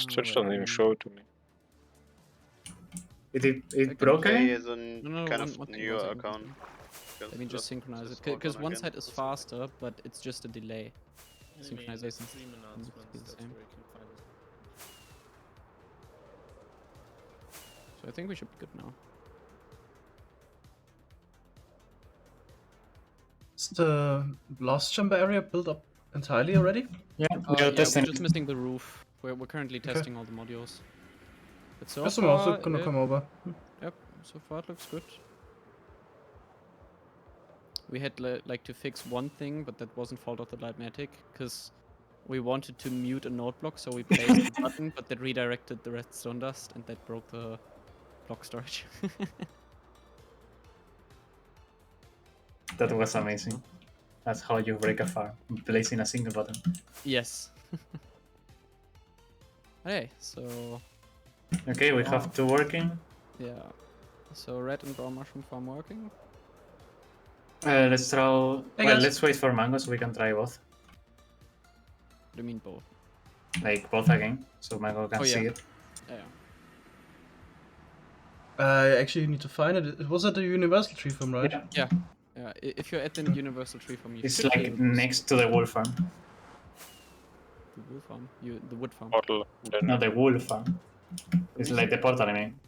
Twitch doesn't even show it to me. It broke play again? as a No, kind one of thing, new one second, account. Let me just synchronize it. log Because on one again. side is faster, but it's just a delay. I mean, the Synchronization stream needs to be announcements, the that's same. where you can find it. So I think we should be good now. Is the blast chamber area built up entirely already? Yeah, Yeah, we're we're testing. just missing the roof. We're currently Okay. testing all the modules. But so Guess I'm far, also gonna come over. yep, so far it looks good. We had like to fix one thing, but that wasn't fault of the Lightmatic, because we wanted to mute a node block, so we placed the button, but that redirected the redstone dust, and that broke the block storage. That was amazing. That's how you break a farm, placing a single button. Yes. Hey, so Okay, we have two working. yeah. So red and brown mushroom farm working. Let's try. Hey, Well, guys. let's wait for mango so we can try both. What do you mean both? Like both again, so mango can Oh, see yeah. it. Yeah. I actually need to find it. It was at the universal tree farm, right? Yeah, Yeah. If you're at the universal tree farm, you it's should be like able to next to the wool farm. The wool farm. The wood farm. Portal. Then No, the wool farm. It's like the portal, I mean.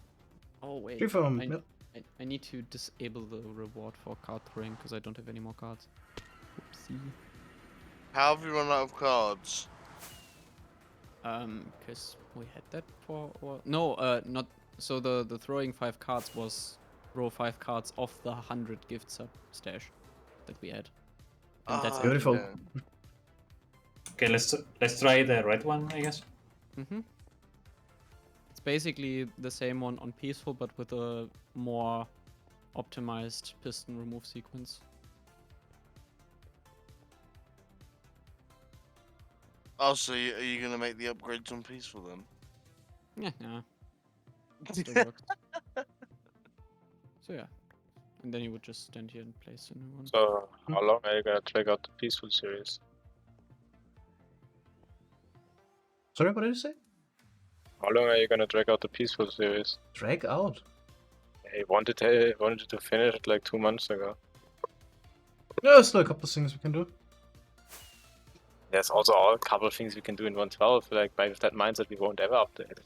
Oh wait. Tree farm. I, Yep. I need to disable the reward for card throwing because I don't have any more cards. Oopsie. How have you run out of cards? Because we had that for no, not so the throwing 5 cards was row 5 cards off the 100 gift sub stash that we had. And that's Beautiful. yeah. Okay, let's try the red one, I guess. It's basically the same one on peaceful, but with a more optimized piston remove sequence. Oh, so are you gonna make the upgrades on peaceful then? Yeah. Still works. So yeah. And then you would just stand here and place a new one. so how long are you gonna drag out the peaceful series? Sorry, what did you say? How long are you gonna drag out the peaceful series? Drag out. I wanted to finish it like 2 months ago. Yeah, there's still a couple of things we can do. There's also a couple of things we can do in 1.12. Like by that mindset, we won't ever update it.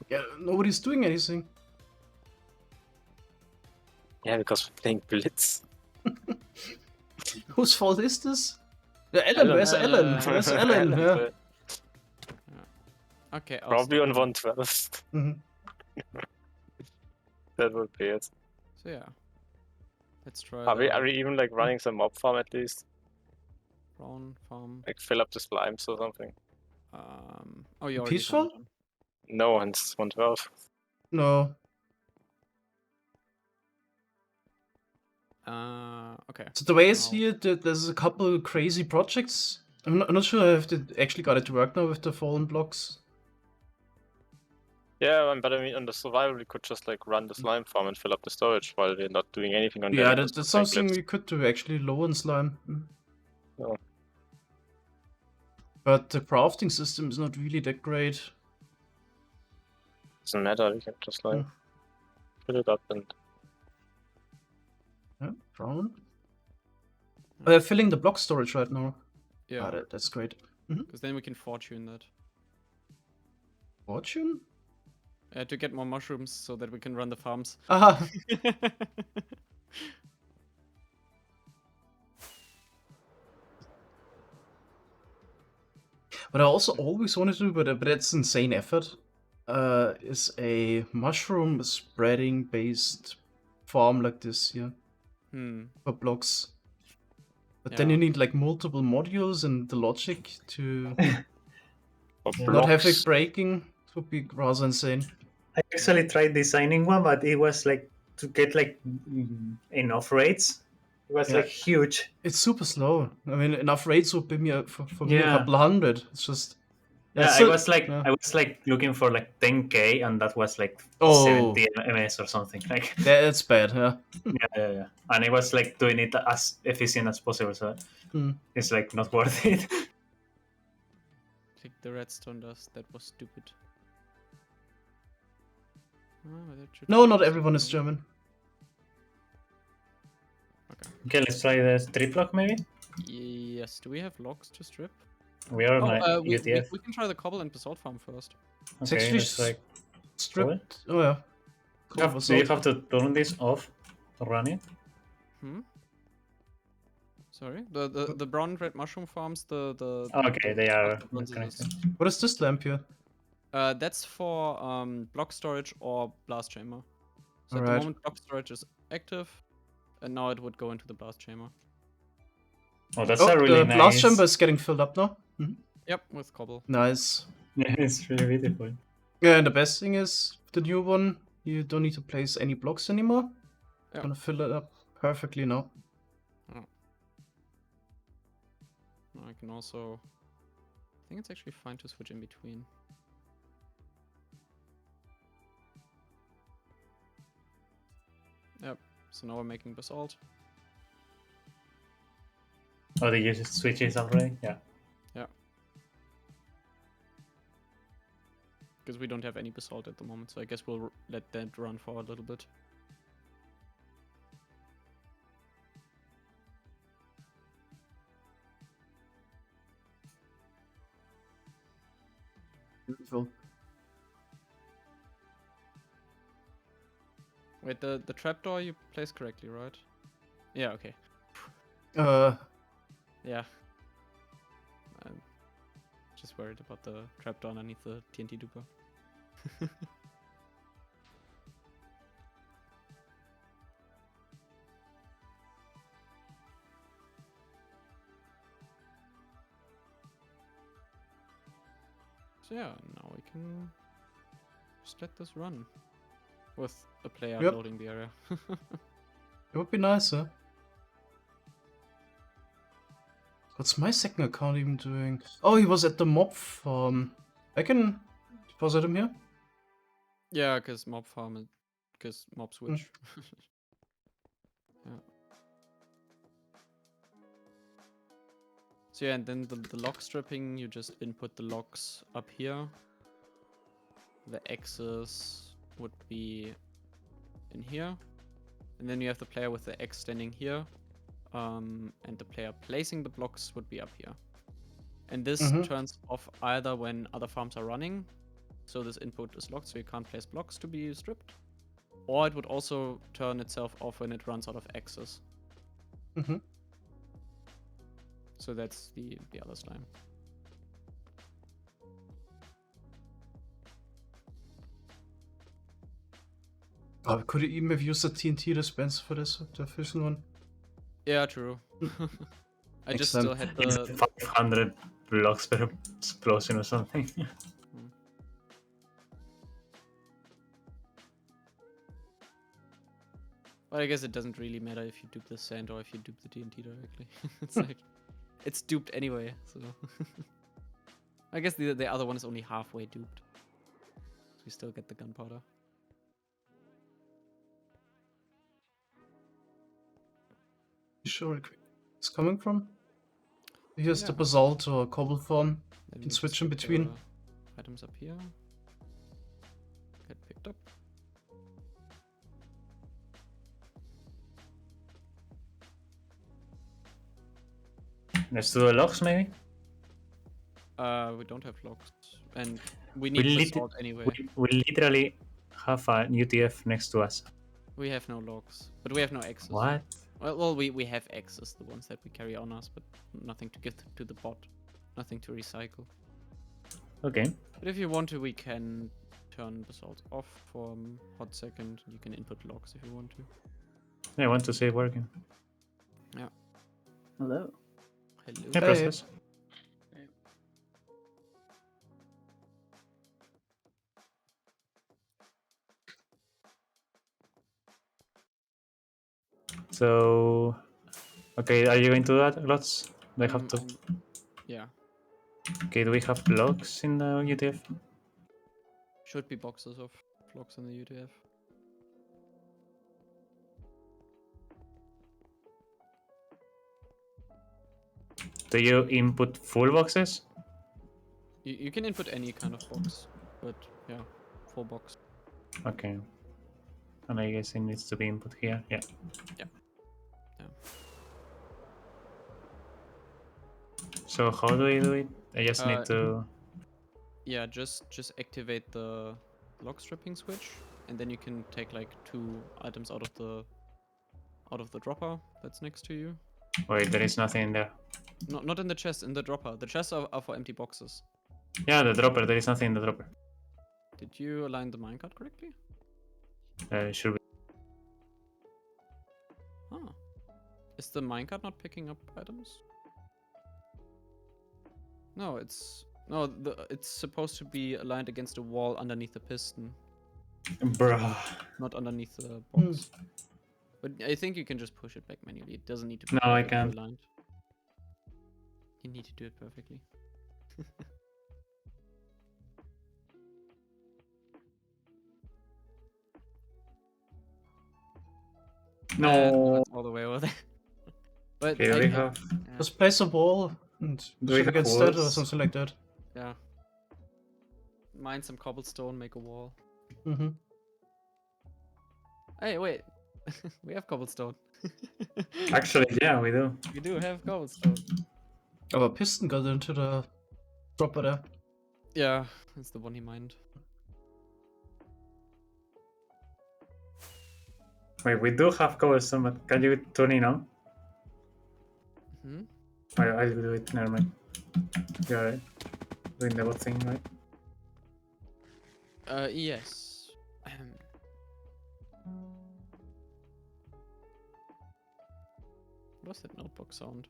Yeah, nobody's doing anything. Yeah, because we're playing Blitz. Whose fault is this? Yeah, Ellen, where's Ellen? Where's Ellen? Yeah. Okay. I'll Probably start. on 1.12. Mhm. That would be it. So yeah. Let's try. Are we the even like running some mob farm at least? brown farm. Like fill up the slimes or something? Oh, you already Peaceful? found No, and it's 1.12. No. one. Okay. So the way I see Now- it, there's a couple crazy projects. I'm not sure if they actually got it to work now with the fallen blocks. Yeah, but I mean, on the survival, we could just like run the slime farm and fill up the storage while we're not doing anything on the Yeah, other that's like something Blitz. we could do actually, low on slime. Oh. But the crafting system is not really that great. Doesn't matter, we can just like fill it up and Yeah, brown. We're filling the block storage right now. Yeah. That's great. Because then we can fortune that. Fortune? To get more mushrooms so that we can run the farms. Aha! What I also always wanted to do, but it's insane effort, is a mushroom spreading based farm like this here for blocks. But then you Yeah. need like multiple modules and the logic to for not have it blocks. breaking. It would be rather insane. I actually tried designing one, but it was like to get like enough rates. It was Yeah. like huge. It's super slow. I mean, enough rates would be me for me a Yeah. couple hundred. It's just Yeah, so- I was like yeah. I was like looking for like 10k, and that was like Oh. 70 ms or something. Like That's bad, yeah. yeah. And I was like doing it as efficient as possible, so Hmm. it's like not worth it. the redstone dust. That was stupid. Oh, that should No, be not everyone is something. German. Okay, let's try the strip lock maybe. Yes. Do we have logs to strip? We are on We UTF. can try the cobble and basalt farm first. It's Okay, actually let's try. stripped. Oh yeah. Cool, Do you have to turn this off to run it? Hmm. Sorry. The brown and red mushroom farms. Okay, they are the bronzes connected. is- What is this lamp here? That's for block storage or blast chamber. So at the Alright. moment block storage is active, and now it would go into the blast chamber. Oh, that's Oh, a really the nice. blast chamber is getting filled up now. Mhm. Yep, with cobble. Nice. Yeah, it's really beautiful. Yeah, and the best thing is, the new one, you don't need to place any blocks anymore. Yeah. Gonna fill it up perfectly now. I can also. I think it's actually fine to switch in between. Yep. So now we're making basalt. Oh, they use switches already? Yeah. Because we don't have any basalt at the moment, so I guess we'll let that run for a little bit. Beautiful. Wait, the trapdoor you placed correctly, right? Yeah, okay. Yeah. I'm just worried about the trapdoor underneath the TNT duper. So yeah, now we can just let this run with a player Yep. loading the area. It would be nicer. What's my second account even doing? Oh, he was at the mob farm. I can deposit him here. Yeah, because mob farm, because mob switch. Yeah. So yeah, and then the log stripping, you just input the logs up here. The X's would be in here. And then you have the player with the X standing here. And the player placing the blocks would be up here. And this turns off either when other farms are running. So this input is locked, so you can't place blocks to be stripped. Or it would also turn itself off when it runs out of X's. Mm-hmm. So that's the other slime. Oh, could you even have used the TNT dispenser for this, the efficient one? Yeah, true. I just Excellent. still had It's the 500 blocks per explosion or something. But I guess it doesn't really matter if you dupe the sand or if you dupe the TNT directly. It's like it's duped anyway, so I guess the other one is only halfway duped. So you still get the gunpowder. You sure it's coming from? Here's the Yeah. basalt or cobble farm. Then Can we switch just in put between. the items up here. Get picked up. Let's do the logs maybe. We don't have logs, and we need basalt anyway. We literally have a UTF next to us. We have no logs, but we have no X's. What? Well, we have X's, the ones that we carry on us, but nothing to give to the bot, nothing to recycle. Okay. But if you want to, we can turn basalt off for a hot second. You can input logs if you want to. I want to see it working. Yeah. Hello. Hello. Hey, process. So, okay, are you going to do that, lots? They have to. Yeah. Okay, do we have blocks in the UTF? Should be boxes of logs in the UTF. Do you input full boxes? You can input any kind of box, but yeah, 4 box. Okay. And I guess it needs to be input here. Yeah. Yeah. So how do I do it? I just need to. Yeah, just activate the lock stripping switch, and then you can take like 2 items out of the dropper that's next to you. Wait, there is nothing in there. Not in the chest, in the dropper. The chests are for empty boxes. Yeah, the dropper. There is nothing in the dropper. Did you align the minecart correctly? Should be. Huh. Is the minecart not picking up items? No, it's supposed to be aligned against a wall underneath the piston, Bruh. not underneath the box. But I think you can just push it back manually. It doesn't need to be No, I perfectly can't. aligned. You need to do it perfectly. No. It's all the way over there. But Okay, we have. yeah. Just place a wall and Do we shoot have against that or walls? something like that. Yeah. Mine some cobblestone, make a wall. Mm-hmm. Hey, wait. We have cobblestone. Actually, yeah, we do. We do have cobblestone. Our piston got into the dropper there. Yeah, that's the one he mined. Wait, we do have cobblestone, but can you turn it on? Hmm? I'll do it. Never mind. You're right. Doing the bot thing, right? Yes. What was that notebook sound?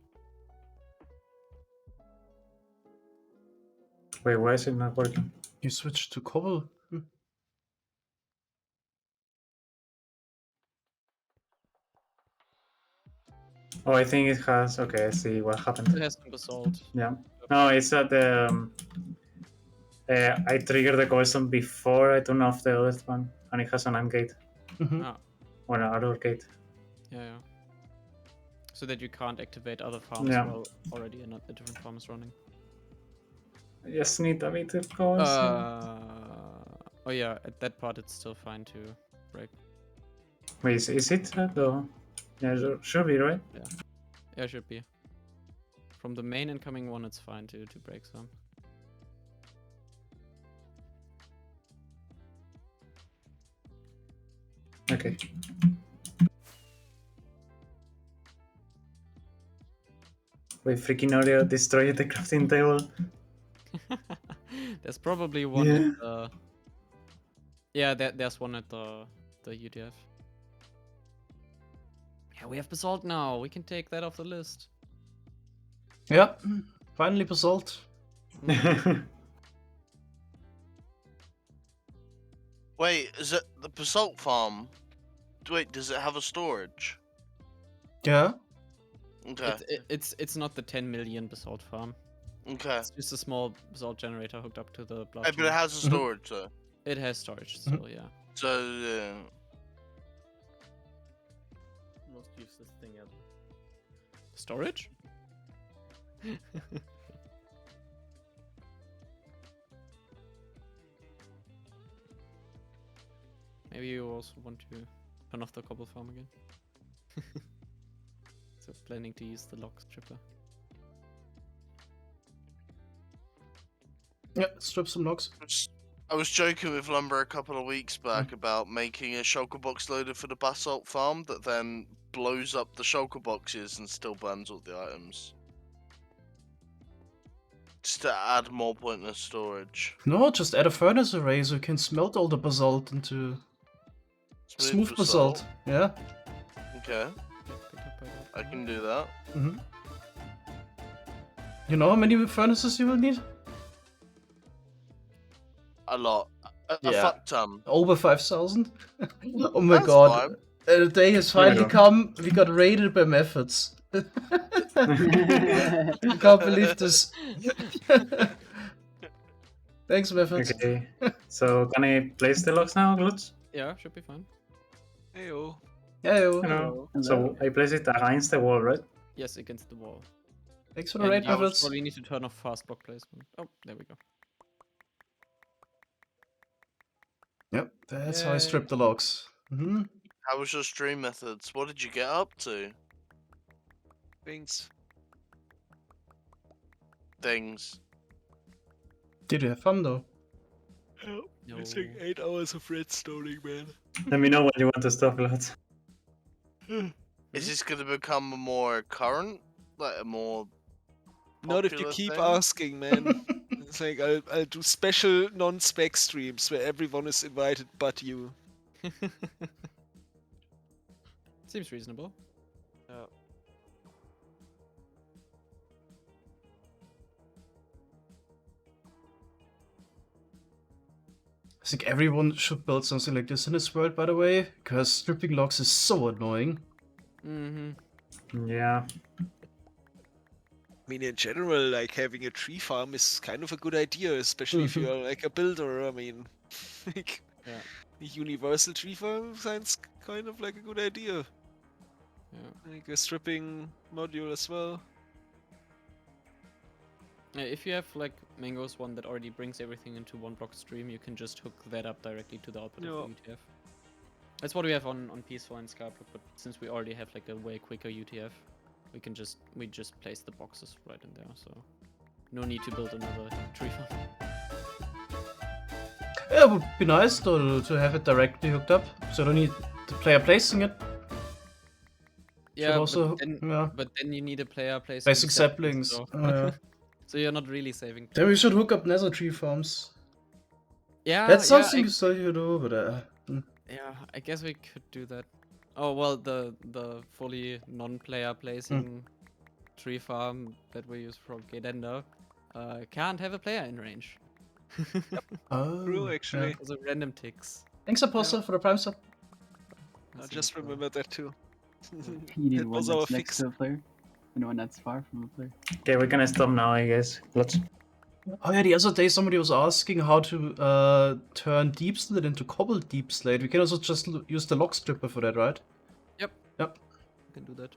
Wait, why is it not working? You switched to cobble. Oh, I think it has. Okay, I see what It happened. has some basalt. Yeah. No, it's that I triggered the cobblestone before I turn off the other one, and it has an AND gate. Mm-hmm. Ah, Or an other gate. yeah. So that you can't activate other farms Yeah. while already a different farm is running. I just need a bit of cobblestone. Oh yeah, at that part it's still fine to break. Wait, is it though? Yeah, should be, right? Yeah, should be. From the main incoming one, it's fine to break some. Okay. Wait, freaking audio destroyed the crafting table. There's probably one Yeah. at the... Yeah, there's one at the UTF. Yeah, we have basalt now. We can take that off the list. Yep. Finally basalt. Wait, is it the basalt farm? Wait, does it have a storage? Yeah. Okay. It's not the 10 million basalt farm. Okay. It's just a small basalt generator hooked up to the blood. Hey, but it has a storage though. It has storage still, yeah. So Most use this thing as storage. Maybe you also want to turn off the cobble farm again. So planning to use the lock stripper. Yeah, strip some logs. I was joking with Lumber a couple of weeks back about making a shulker box loader for the basalt farm that then blows up the shulker boxes and still burns all the items. Just to add more pointless storage. No, just add a furnace array so you can smelt all the basalt into smooth basalt. Yeah. Okay, Picked up by that. I can do that. Mm-hmm. You know how many furnaces you will need? A lot. A Yeah. fuck ton. Over 5,000? Oh my That's god. fine. The day has finally God. come. We got raided by methods. I can't believe this. Thanks, methods. Okay. So can I place the logs now, Glutz? Yeah, should be fine. Heyo. Yeah, yo. Hello. So I place it against the wall, right? Yes, against the wall. Thanks for the And raid, you methods. probably need to turn off fast block placement. Oh, there we go. Yep, that's how I strip the logs. Mm-hmm. How was your stream methods? What did you get up to? Things. Things. Did you have fun though? No. Missing 8 hours of redstoning, man. Let me know what you want to stop, lads. Is this going to become a more current, like a more Not if you popular keep thing? asking, man. It's like I'll do special non-spec streams where everyone is invited but you. Seems reasonable. I think everyone should build something like this in this world, by the way, because stripping logs is so annoying. Mm-hmm. Yeah. I mean, in general, like having a tree farm is kind of a good idea, especially if you're like a builder. I mean, like Yeah. a universal tree farm sounds kind of like a good idea. Yeah. Like a stripping module as well. If you have like Mango's one that already brings everything into one block stream, you can just hook that up directly to the output of the UTF. That's what we have on Peaceful and Skyblock, but since we already have like a way quicker UTF, we just place the boxes right in there, so no need to build another tree farm. Yeah, it would be nice though to have it directly hooked up, so you don't need the player placing it. Yeah, also, but then you need a player placing basic saplings. So. So you're not really saving. Then we should hook up nether tree farms. Yeah, That's yeah, something you still you do, but yeah, I guess we could do that. Oh well, the fully non-player placing tree farm that we use from Gedenda can't have a player in range. True, actually. yeah. Those are random ticks. Thanks, Apostle, for the prime sub. I just remember that too. You need That one was our that's next fix. to a player, and one that's far from a player. Okay, we're gonna stop now, I guess. Lots. Oh yeah, the other day somebody was asking how to turn deep slate into cobbled deep slate. We can also just use the log stripper for that, right? Yep. Yep. You can do that,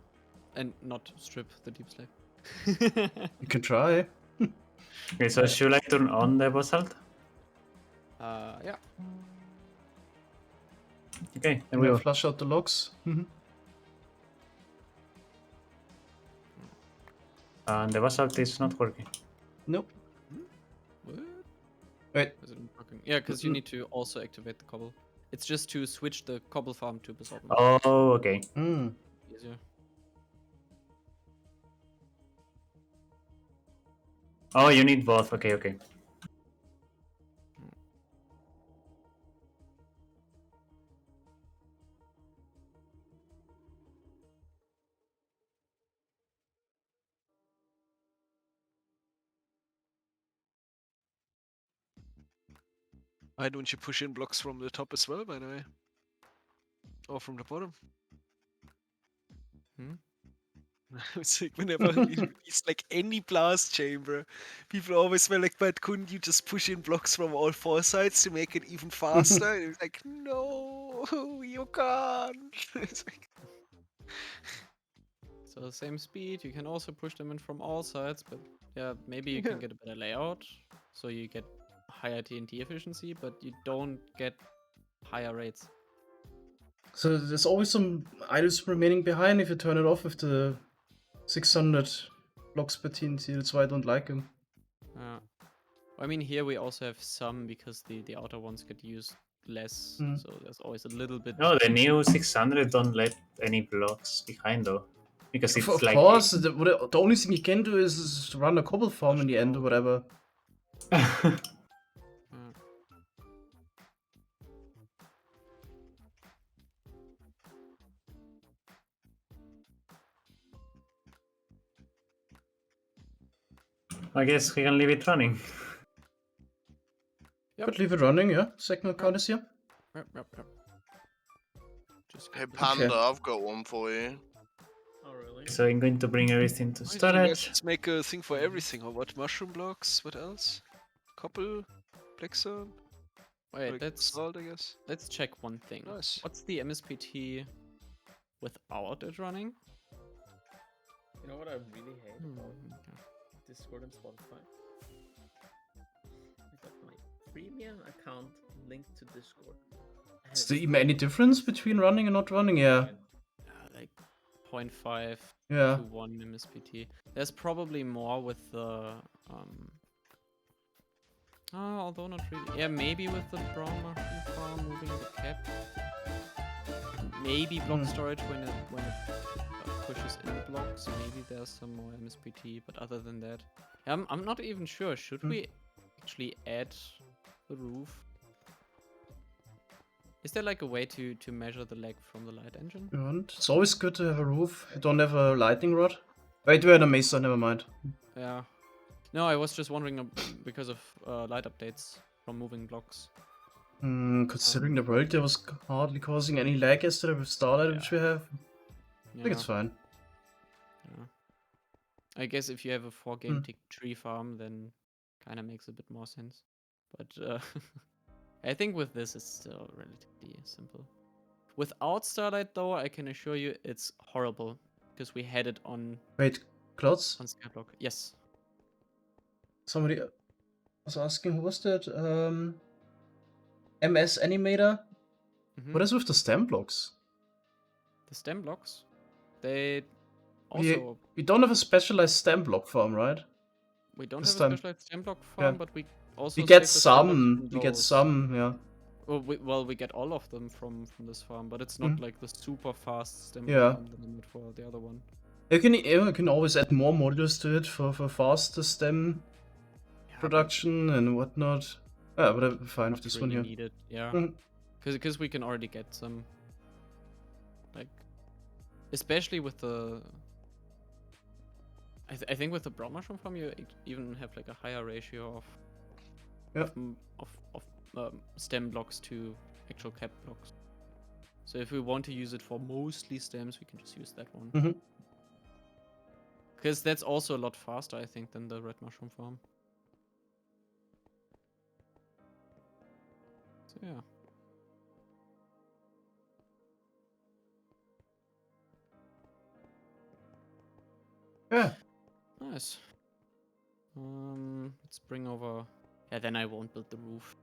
and not strip the deep slate. You can try. Okay, so should I turn on the basalt? Yeah. Okay, And then we'll we'll. flush out the logs. And the basalt is not working. Nope. What? Wait. Is it working? Yeah, because you need to also activate the cobble. It's just to switch the cobble farm to basalt. Oh, okay. Easier. Oh, you need both. Okay, okay. Why don't you push in blocks from the top as well, by the way? Or from the bottom? It's like whenever you release like any blast chamber, people always were like, but couldn't you just push in blocks from all four sides to make it even faster? And it's like, no, you can't. It's like, So same speed. You can also push them in from all sides, but yeah, maybe you can get a better layout, so you get higher TNT efficiency, but you don't get higher rates. So there's always some items remaining behind if you turn it off with the 600 blocks per TNT. That's why I don't like them. I mean, here we also have some because the outer ones get used less, so there's always a little bit. No, the new 600 don't let any blocks behind though, because it's Of like. course, the only thing you can do is run a cobble farm in the end or whatever. I guess we can leave it running. Yep. Could leave it running, yeah. Second account is here. Yep. Just Hey get the- Panda, I've got one for you. Oh really? So I'm going to bring everything to why don't you guys storage. just make a thing for everything, or what? Mushroom blocks? What else? Copper? Blackstone? Wait, Like let's salt, I guess. check one thing. Nice. What's the MSPT without it running? You know what I really hate about Okay. Discord and Spotify? I got my premium account link to Discord. Is there even any difference between running and not running? Yeah. Like 0.5 Yeah. to 1 MSPT. There's probably more with the although not really. Yeah, maybe with the brown mushroom farm moving the cap. Maybe block storage when it pushes in the blocks. Maybe there's some more MSPT, but other than that, I'm not even sure. Should we actually add the roof? Is there like a way to measure the lag from the light engine? And it's always good to have a roof. You don't have a lightning rod. Wait, we had a mesa, never mind. Yeah. No, I was just wondering because of light updates from moving blocks. Considering the world there was hardly causing any lag yesterday with Starlight, which we have. I think it's fine. Yeah. I guess if you have a 4-game tick tree farm, then kind of makes a bit more sense. But I think with this, it's still relatively simple. Without Starlight, though, I can assure you it's horrible because we had it on. Wait, Clouds? On Skyblock. Yes. Somebody was asking, who was that? MS Animator? What is with the stem blocks? The stem blocks? They also. We don't have a specialized stem block farm, right? We don't This have a time. specialized stem block farm, but we also. We get save the stem blocks some. from We get those. some, yeah. Well, we get all of them from this farm, but it's not like the super fast stem Yeah. farm that I made for the other one. You can always add more modules to it for faster stem production and whatnot. Yeah, but I'm fine with this one here. Needed, yeah. Because we can already get some, like, especially with the. I think with the brown mushroom farm you even have like a higher ratio of stem blocks to actual cap blocks. So if we want to use it for mostly stems, we can just use that one. Because that's also a lot faster, I think, than the red mushroom farm. So yeah. Yeah. Nice. Let's bring over. Yeah, then I won't build the roof.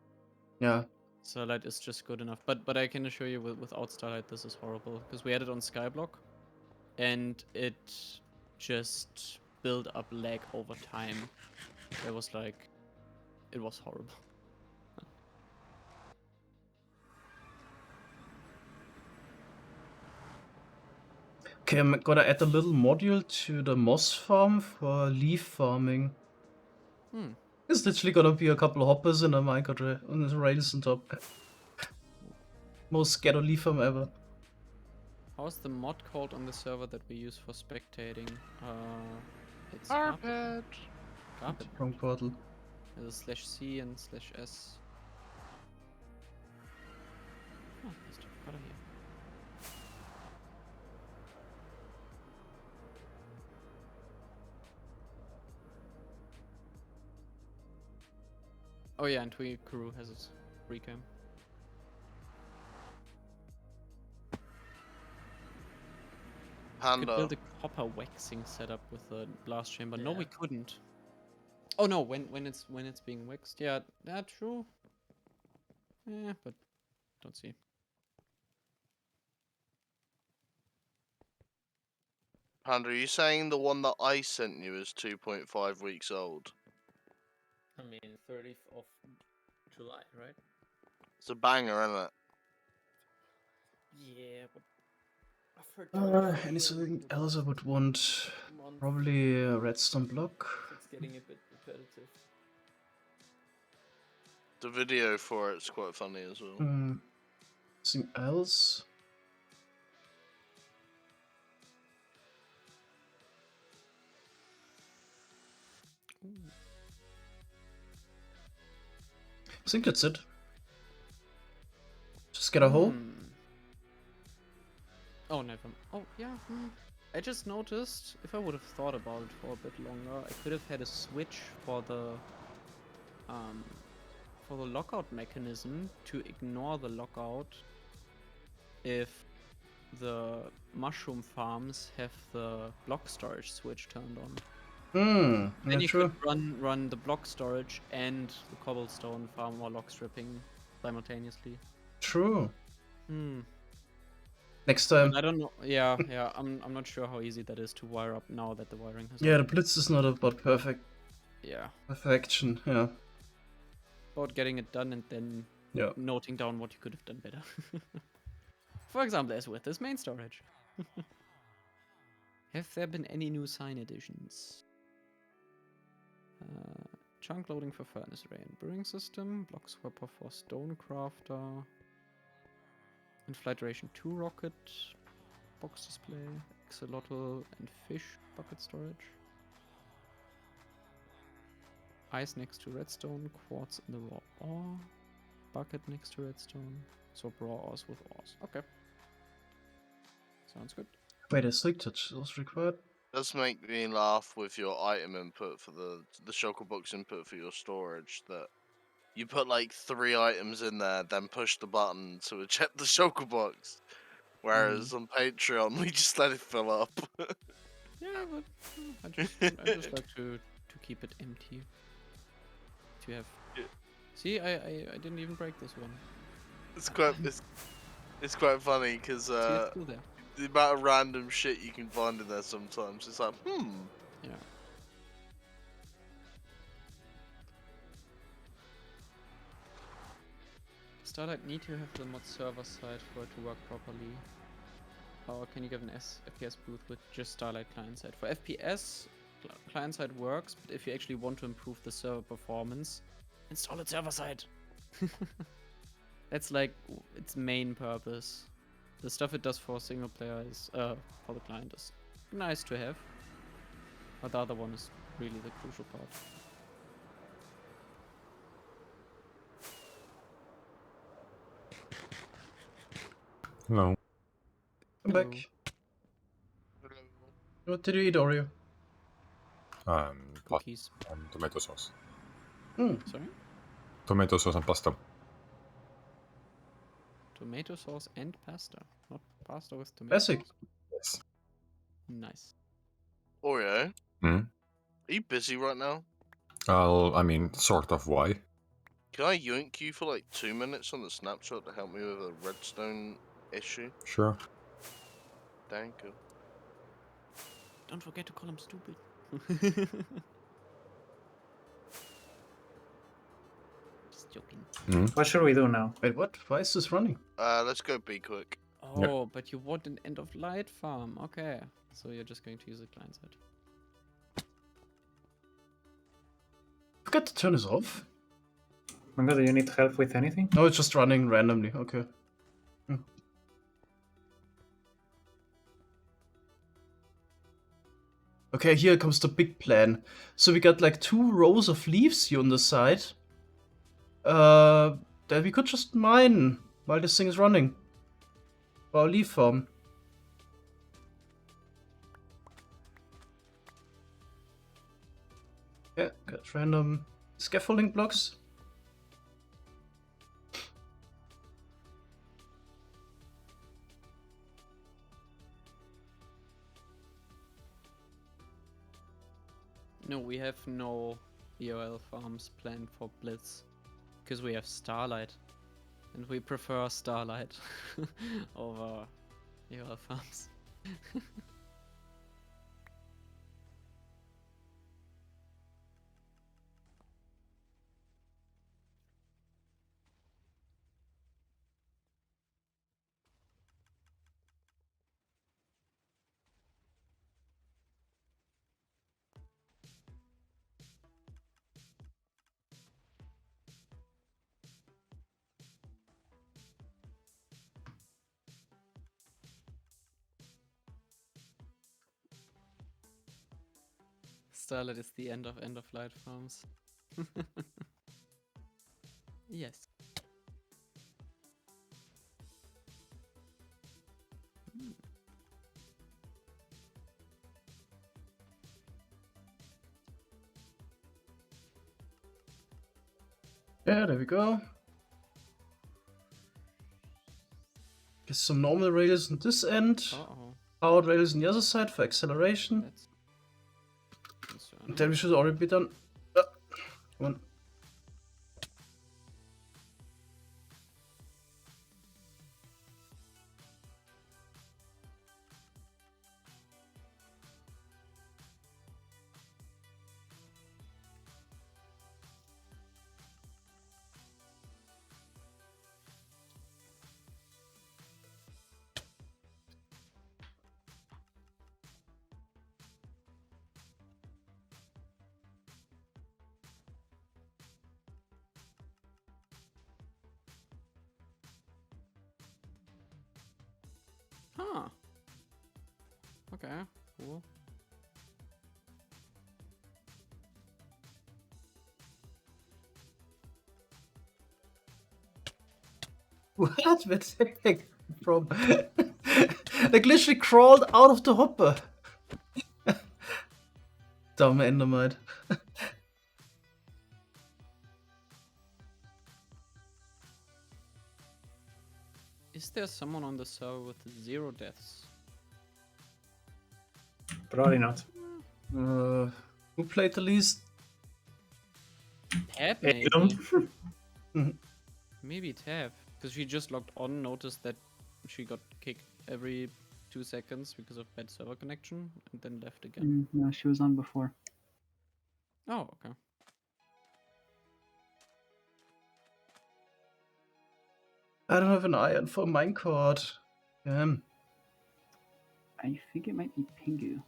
Yeah. Starlight is just good enough. But I can assure you, without Starlight, this is horrible. Because we had it on Skyblock, and it just built up lag over time. It was horrible. Okay, I'm gonna add a little module to the moss farm for leaf farming. It's literally gonna be a couple of hoppers and a minecart on the rails on top. Most ghetto leaf farm ever. How's the mod called on the server that we use for spectating? It's Carpet. Carpet. Wrong portal. There's a /C and /S. Oh, there's the color here. Oh yeah, and Twee Kuru has its recam. We could build a copper waxing setup with a blast chamber. No, we couldn't. Oh no, when it's being waxed. Yeah, that's true. Yeah, but don't see. Panda, are you saying the one that I sent you is 2.5 weeks old? I mean, 30th of July, right? It's a banger, isn't it? Yeah, but I've heard Anything else I would want? Probably a redstone block. it's getting a bit repetitive. The video for it's quite funny as well. Anything else? I think that's it. Just get a hole. Oh, never. Oh, yeah. I just noticed, if I would have thought about it for a bit longer, I could have had a switch for the lockout mechanism to ignore the lockout if the mushroom farms have the block storage switch turned on. Then you true. could run the block storage and the cobblestone farm or log stripping simultaneously. True. Hmm. Next time. I don't know. Yeah, yeah. I'm not sure how easy that is to wire up now that the wiring has. Yeah, the Blitz is not about Yeah. perfection. Yeah. About getting it done and then Yeah. noting down what you could have done better. For example, as with this main storage. Have there been any new sign additions? Chunk loading for furnace array and brewing system, block swapper for stone crafter, and flight duration 2 rocket, box display, axolotl and fish bucket storage. Ice next to redstone, quartz in the raw ore, bucket next to redstone, swap raw ores with ores. Okay. Sounds good. Wait, a sleep touch is required. Does make me laugh with your item input for the shulker box input for your storage that you put like 3 items in there, then push the button to eject the shulker box. Whereas on Patreon we just let it fill up. Yeah, but I just like to keep it empty. To have. Yeah. See, I didn't even break this one. It's quite funny because See, it's still there. the amount of random shit you can find in there sometimes. It's like, Yeah. Starlight need to have the mod server side for it to work properly. Or can you give an FPS boost with just Starlight client side? For FPS, client side works, but if you actually want to improve the server performance, install it server side. That's like its main purpose. The stuff it does for single player is, for the client is nice to have, but the other one is really the crucial part. Hello. I'm back. What did you eat, Oreo? Pasta Cookies. and tomato sauce. Sorry? Tomato sauce and pasta. Tomato sauce and pasta, not pasta with tomato Basic. sauce. Yes. Nice. Oreo, Hmm? are you busy right now? I mean, sort of why. Can I yoink you for like 2 minutes on the snapshot to help me with a redstone issue? Sure. Thank you. Don't forget to call him stupid. Just joking. What should we do now? Wait, what? Why is this running? Let's go be quick. Oh, but you want an end of light farm. Okay. So you're just going to use the client side. Forgot to turn this off. Mango, do you need help with anything? No, it's just running randomly. Okay. Okay, here comes the big plan. So we got like 2 rows of leaves here on the side. That we could just mine while this thing is running. For our leaf farm. Yeah, got random scaffolding blocks. No, we have no EOL farms planned for Blitz. Because we have Starlight. And we prefer Starlight over EOL farms. Starlight is the end of light farms. Yes. Yeah, there we go. Get some normal rails on this end. Uh-oh. Powered rails on the other side for acceleration. That's concerning. Then we should already be done. Come on. Okay, cool. What? Where did that come from? Like literally crawled out of the hopper. Dumb Endermite. Is there someone on the server with 0 deaths? Probably not. Who played the least? Tab, Edom. maybe. Maybe Tab. Because she just logged on, noticed that she got kicked every 2 seconds because of bad server connection, and then left again. No, she was on before. Oh, okay. I don't have an iron for a minecart. Damn. I think it might be Pingu.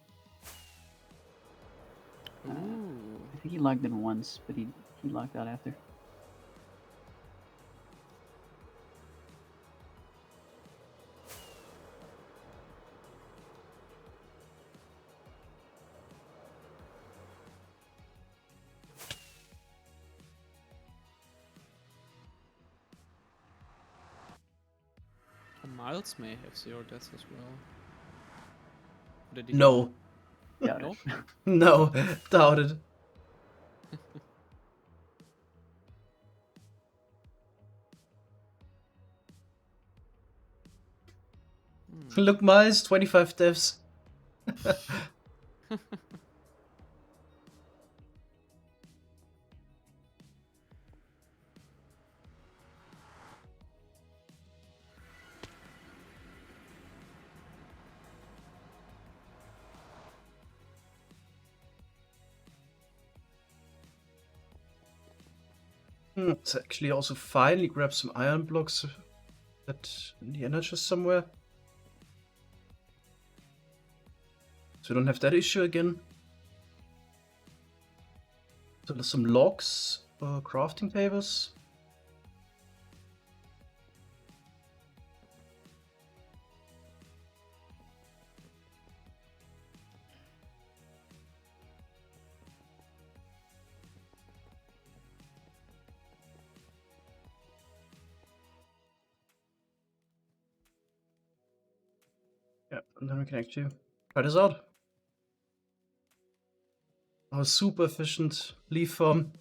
Ooh. I think he logged in once, but he logged out after. Miles may have 0 deaths as well. Did he No. Doubt No? it. No. Doubt it. Look, Miles, 25 deaths. Let's actually also finally grab some iron blocks that in the energy somewhere. So we don't have that issue again. So there's some logs, crafting tables. Yeah, and then we can actually try this out. Our super efficient leaf farm.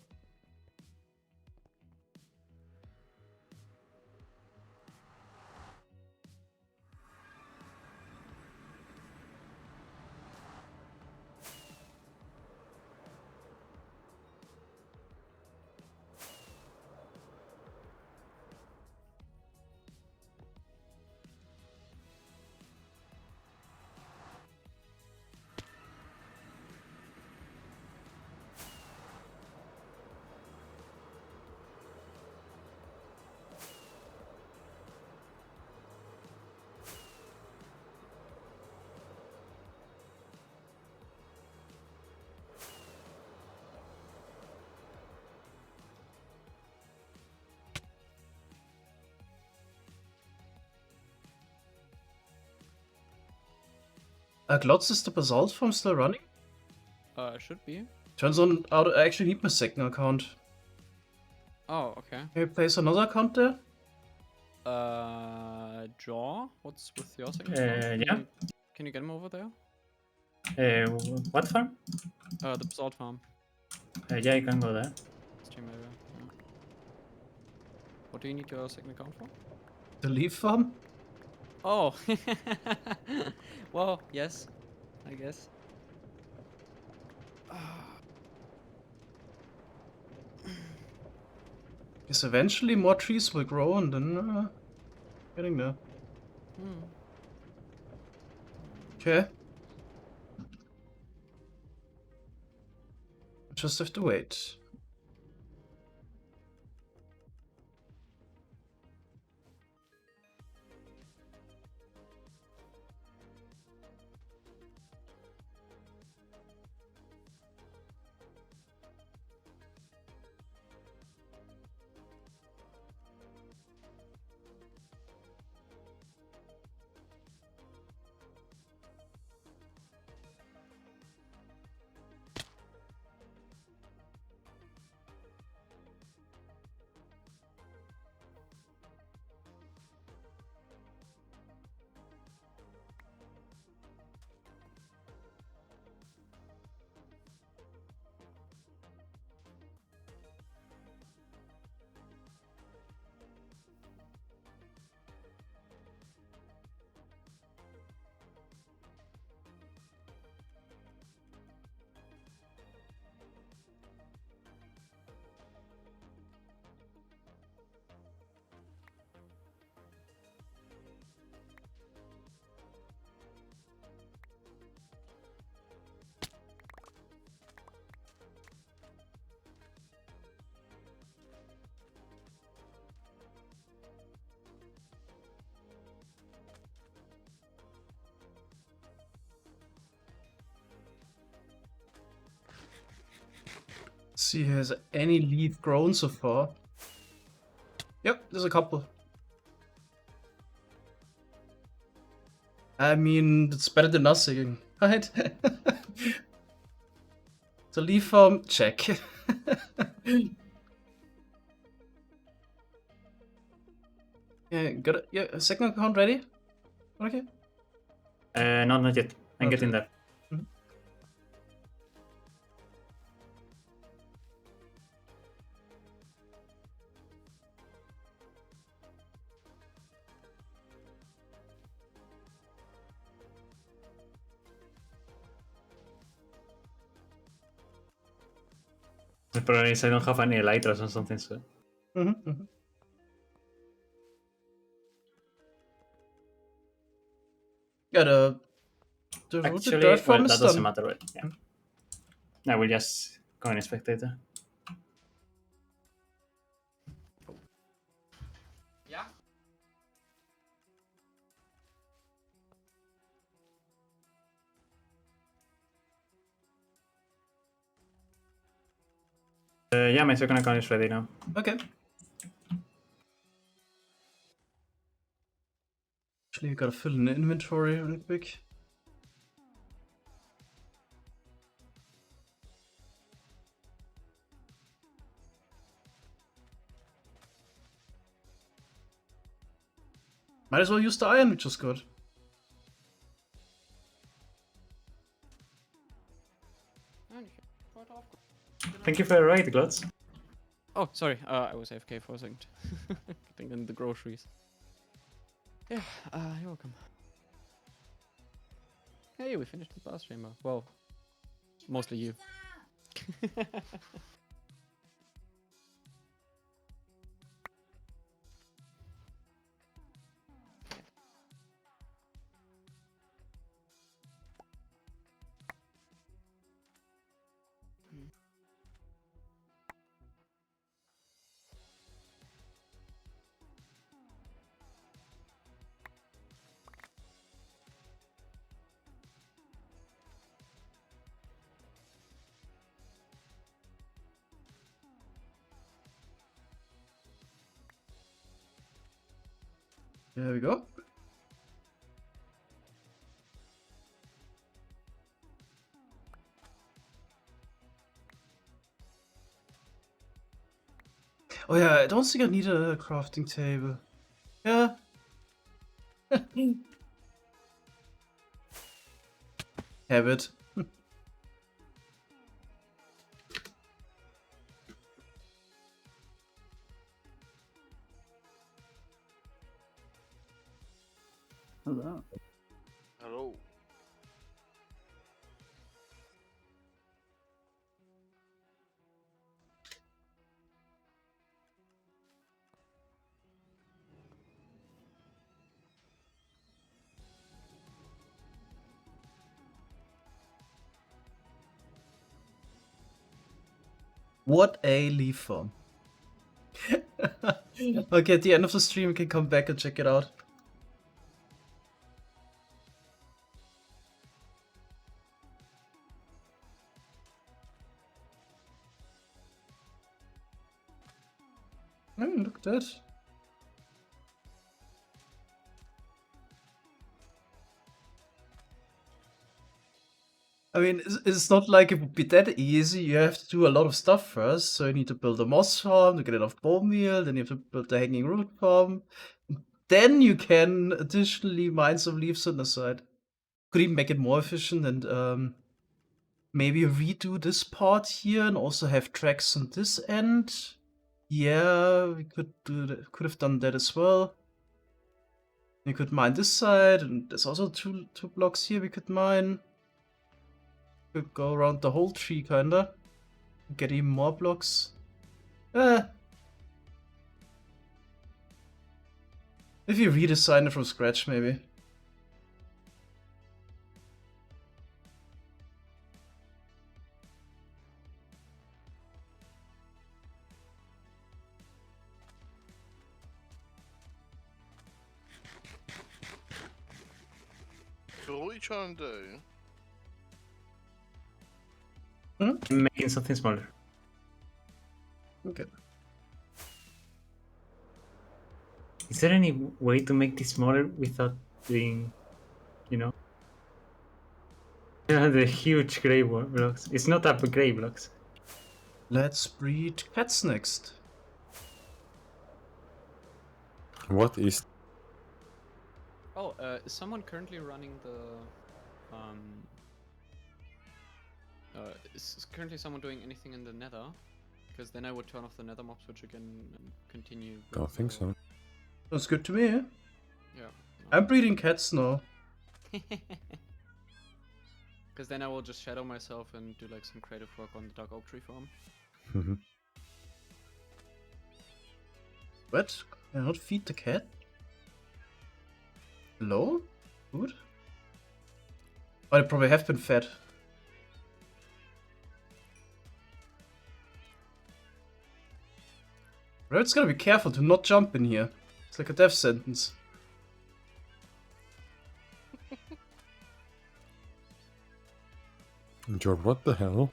Glotz, is the basalt farm still running? Should be. Turns out I actually need my second account. Oh, okay. Can you place another account there? Jaw, what's with your second account? Yeah. Can you get him over there? What farm? The basalt farm. Yeah, you can go there. Stream area. Yeah. What do you need your second account for? The leaf farm? Oh. Well, yes. I guess. Because eventually more trees will grow and then getting there. Okay. Just have to wait. See, has any leaf grown so far? Yep, there's a couple. I mean, it's better than nothing, right? So leaf farm, check. Yeah, got it. Yeah, second account ready? Okay. No, not yet. I'm Not getting yet. there. The problem is I don't have any elytras or something, so... Yeah, the rooted Actually, dirt farm well, is that doesn't done. matter, right? Yeah. I will just go in spectator. Yeah. Yeah, my second account is ready now. Okay. Actually, I gotta fill in the inventory real quick. Might as well use the iron, which is good. Thank you for the ride, Glutz. Oh, sorry. I was AFK for a second. Getting in the groceries. Yeah, you're welcome. Hey, we finished the blast chamber. Well, mostly you. There we go. Oh yeah, I don't think I need a crafting table. Yeah. Have it. Hello. Hello. What a leaf farm. Okay, at the end of the stream, we can come back and check it out. Look at that. I mean, it's not like it would be that easy. You have to do a lot of stuff first. So you need to build a moss farm to get enough bone meal. Then you have to build the hanging root farm. Then you can additionally mine some leaves on the side. Could even make it more efficient and maybe redo this part here and also have tracks on this end. Yeah, we could do that. Could have done that as well. You could mine this side, and there's also two blocks here we could mine. Could go around the whole tree, kinda. Get even more blocks. If you redesign it from scratch, maybe. So what are you trying to do? I'm making something smaller. Okay. Is there any way to make this smaller without being, the huge gray blocks? It's not up gray blocks. Let's breed cats next. What is... Oh, is someone currently running the is currently someone doing anything in the nether? Because then I would turn off the nether mob switch again and continue. Don't think so. That's good to me, eh? Yeah. I'm breeding cats now. Because then I will just shadow myself and do like some creative work on the dark oak tree farm. What? Can I not feed the cat? Hello? Food? Oh, they probably have been fed. Rabbit's gotta be careful to not jump in here. It's like a death sentence. George, what the hell?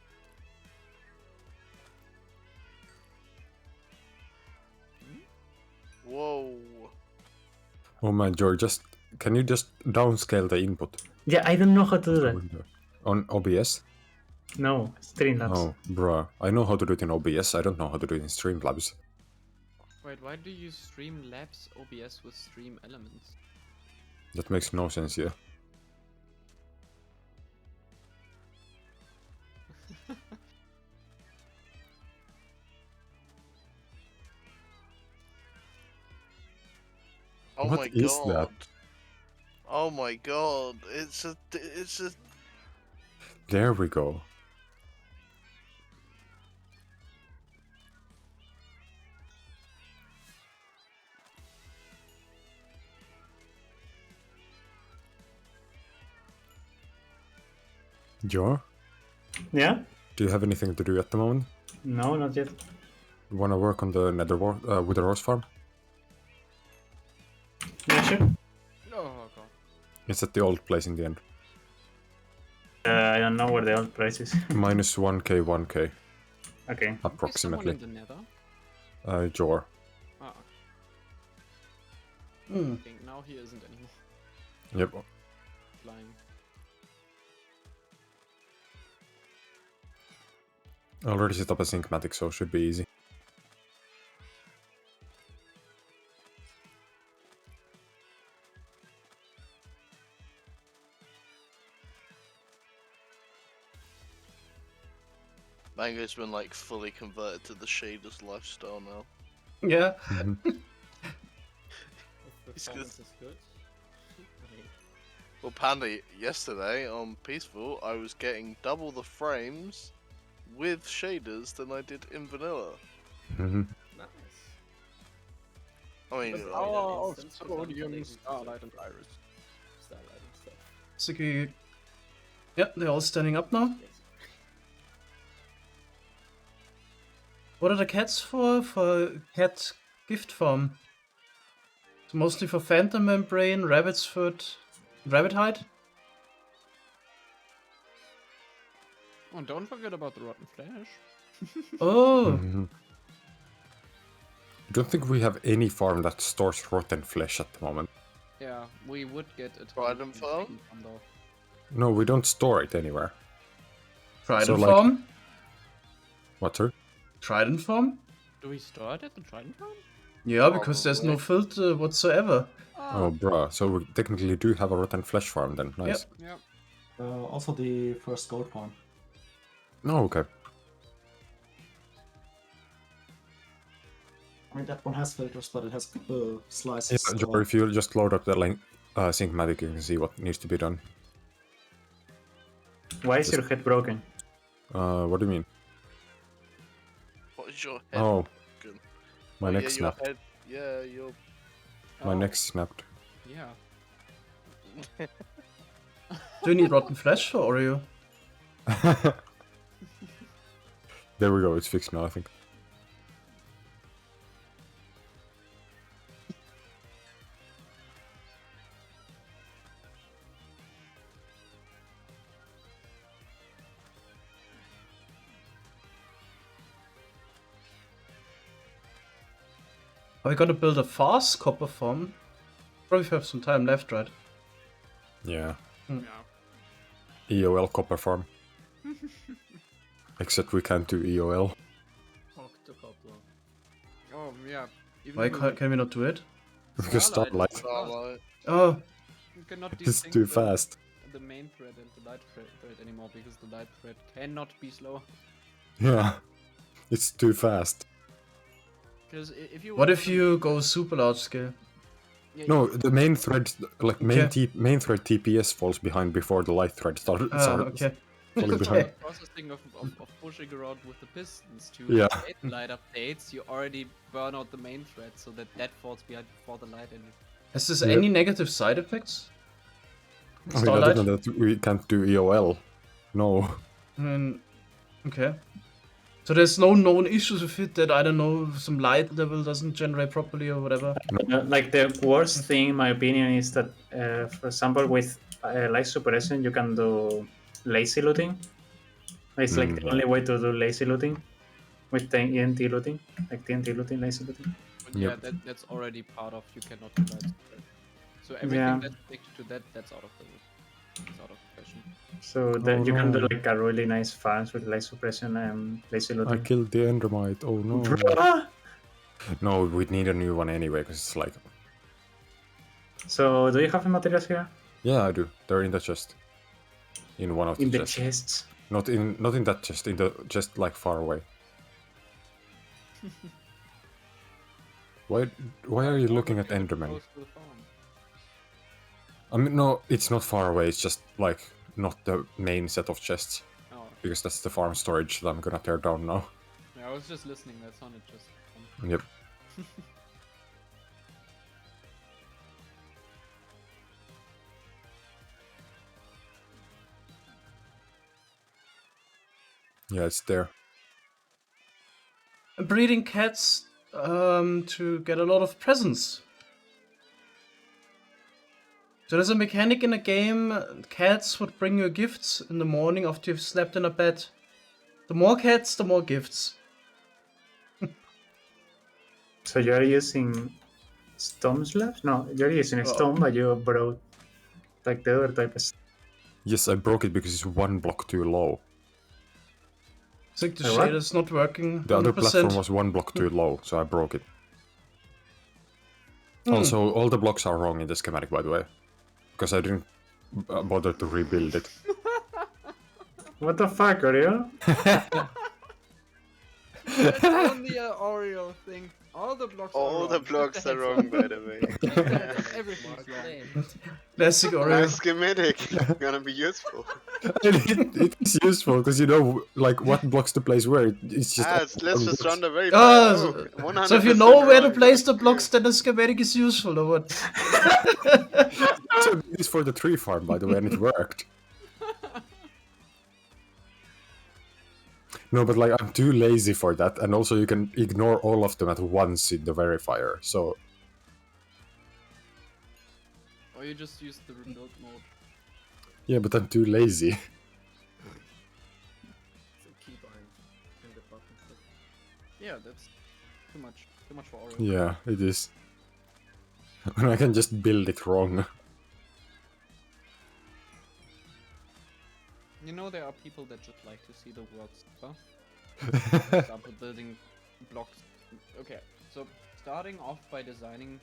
Whoa. Oh man, George, can you just downscale the input? Yeah, I don't know how to do that. On OBS? No, Streamlabs. Oh, bruh. I know how to do it in OBS, I don't know how to do it in Streamlabs. Wait, why do you Streamlabs OBS with Stream Elements? That makes no sense, yeah. Oh What my is god. that? Oh my god. It's a. There we go. Joe, Yeah? do you have anything to do at the moment? No, not yet. You wanna work on the Wither Rose farm? Yeah, sure. Oh god. It's at the old place in the end. I don't know where the old price is. Minus 1k, 1k, Okay. approximately. Is someone in the nether? Jor. Ah, Hmm. okay, now he isn't anymore. Yep. Flying. I already set up a Syncmatic, so it should be easy. Mango's been like fully converted to the shaders lifestyle now. Yeah. It's Performance is good. Well, Panda, yesterday on Peaceful, I was getting double the frames with shaders than I did in vanilla. Mhm. Nice. I mean, But like, our Instance with sodium, Starlight and Iris. Starlight and stuff. So yep, they're all standing up now. Yes. What are the cats for? For cat gift farm. It's mostly for phantom membrane, rabbit's foot, rabbit hide. Oh, don't forget about the rotten flesh. Oh, Mhm. I don't think we have any farm that stores rotten flesh at the moment. Yeah, we would get it. Trident farm? Though. No, we don't store it anywhere. Trident So, like- farm. What, sir? Trident farm. Do we store it at the Trident farm? Yeah, because there's no filter whatsoever. Oh, bruh. So we technically do have a rotten flesh farm then. Nice. Yep. Also the first gold farm. Oh, okay. I mean, that one has filters, but it has Yeah, slices. Jor, if you just load up the Syncmatic, you can see what needs to be done. Why is your head broken? What do you mean? what is your head? Oh, broken? my Oh, neck yeah, your snapped. head. Yeah, your. My Oh, neck snapped. Yeah. Do you need rotten flesh for Oreo? There we go, it's fixed now, I think. Are we gonna build a fast copper farm? Probably have some time left, right? Yeah. Yeah. EOL copper farm. Except we can't do EOL. Octocopter. Oh yeah. Even Why if we can we not do it? Because Starlight. Starlight. Oh, You cannot It's desync too fast. the main thread and the light thread anymore because the light thread cannot be slower. Yeah. It's too fast. Because if you what would if you go super large scale? yeah, No, the main thread, like Okay. main thread TPS falls behind before the light thread starts. Ah, okay. Falling Okay. behind. processing of pushing around with the pistons to Yeah. create light updates, you already burn out the main thread so that falls behind before the light engine. Has this Yep. any negative side effects? I mean, Starlight? other than that, we can't do EOL. No. Okay. So there's no known issues with it that, I don't know, some light level doesn't generate properly or whatever? Like the worst thing, in my opinion, is that, for example, with light suppression, you can do lazy looting. It's like the yeah. only way to do lazy looting with TNT looting, like TNT looting, lazy looting. But yeah, Yep. that's already part of you cannot do light spread. So everything Yeah. that's connected to that, that's out of the question. So that you can do no. like a really nice farms with light suppression and lazy I looting. killed the Endermite. Oh no. Bruh! No, we'd need a new one anyway, because it's like... So do you have materials here? Yeah, I do. They're in the chest. In one of the In the chests. chests. Not in that chest, in the chest like far away. Why are you looking at Enderman? Close to the farm. I mean, no, it's not far away. It's just like not the main set of chests, Oh, because that's the farm storage that I'm gonna tear down now. yeah, I was just listening. That sounded just fun. Yep. Yeah, it's there. Breeding cats to get a lot of presents. So there's a mechanic in a game, cats would bring you gifts in the morning after you've slept in a bed. The more cats, the more gifts. So you're using stone slabs? No, you're using a stone, but you brought like the other type of stuff. Yes, I broke it because it's one block too low. It's like the What? shader's not working. The other 100%. platform was one block too low, so I broke it. Also, all the blocks are wrong in the schematic, by the way. Because I didn't bother to rebuild it. What the fuck, Oreo? That's only an Oreo thing. All the blocks All are the wrong. blocks are wrong, by the way. Everything's wrong. Classic Oreo. Nice schematic. Gonna be useful. It is useful because you know, like what blocks to place where. It's just. Let's just run the very Oh, far. so if you know where to place the blocks, then the schematic is useful, or what? So it's for the tree farm, by the way, and it worked. No, but like I'm too lazy for that, and also you can ignore all of them at once in the verifier. So Or you just use the rebuild mode. yeah, but I'm too lazy. So keybind and the button click. Yeah, that's too much for Oreo. Yeah, it is. And I can just build it wrong. You know, there are people that just like to see the world suffer. For example, building blocks. Okay, so starting off by designing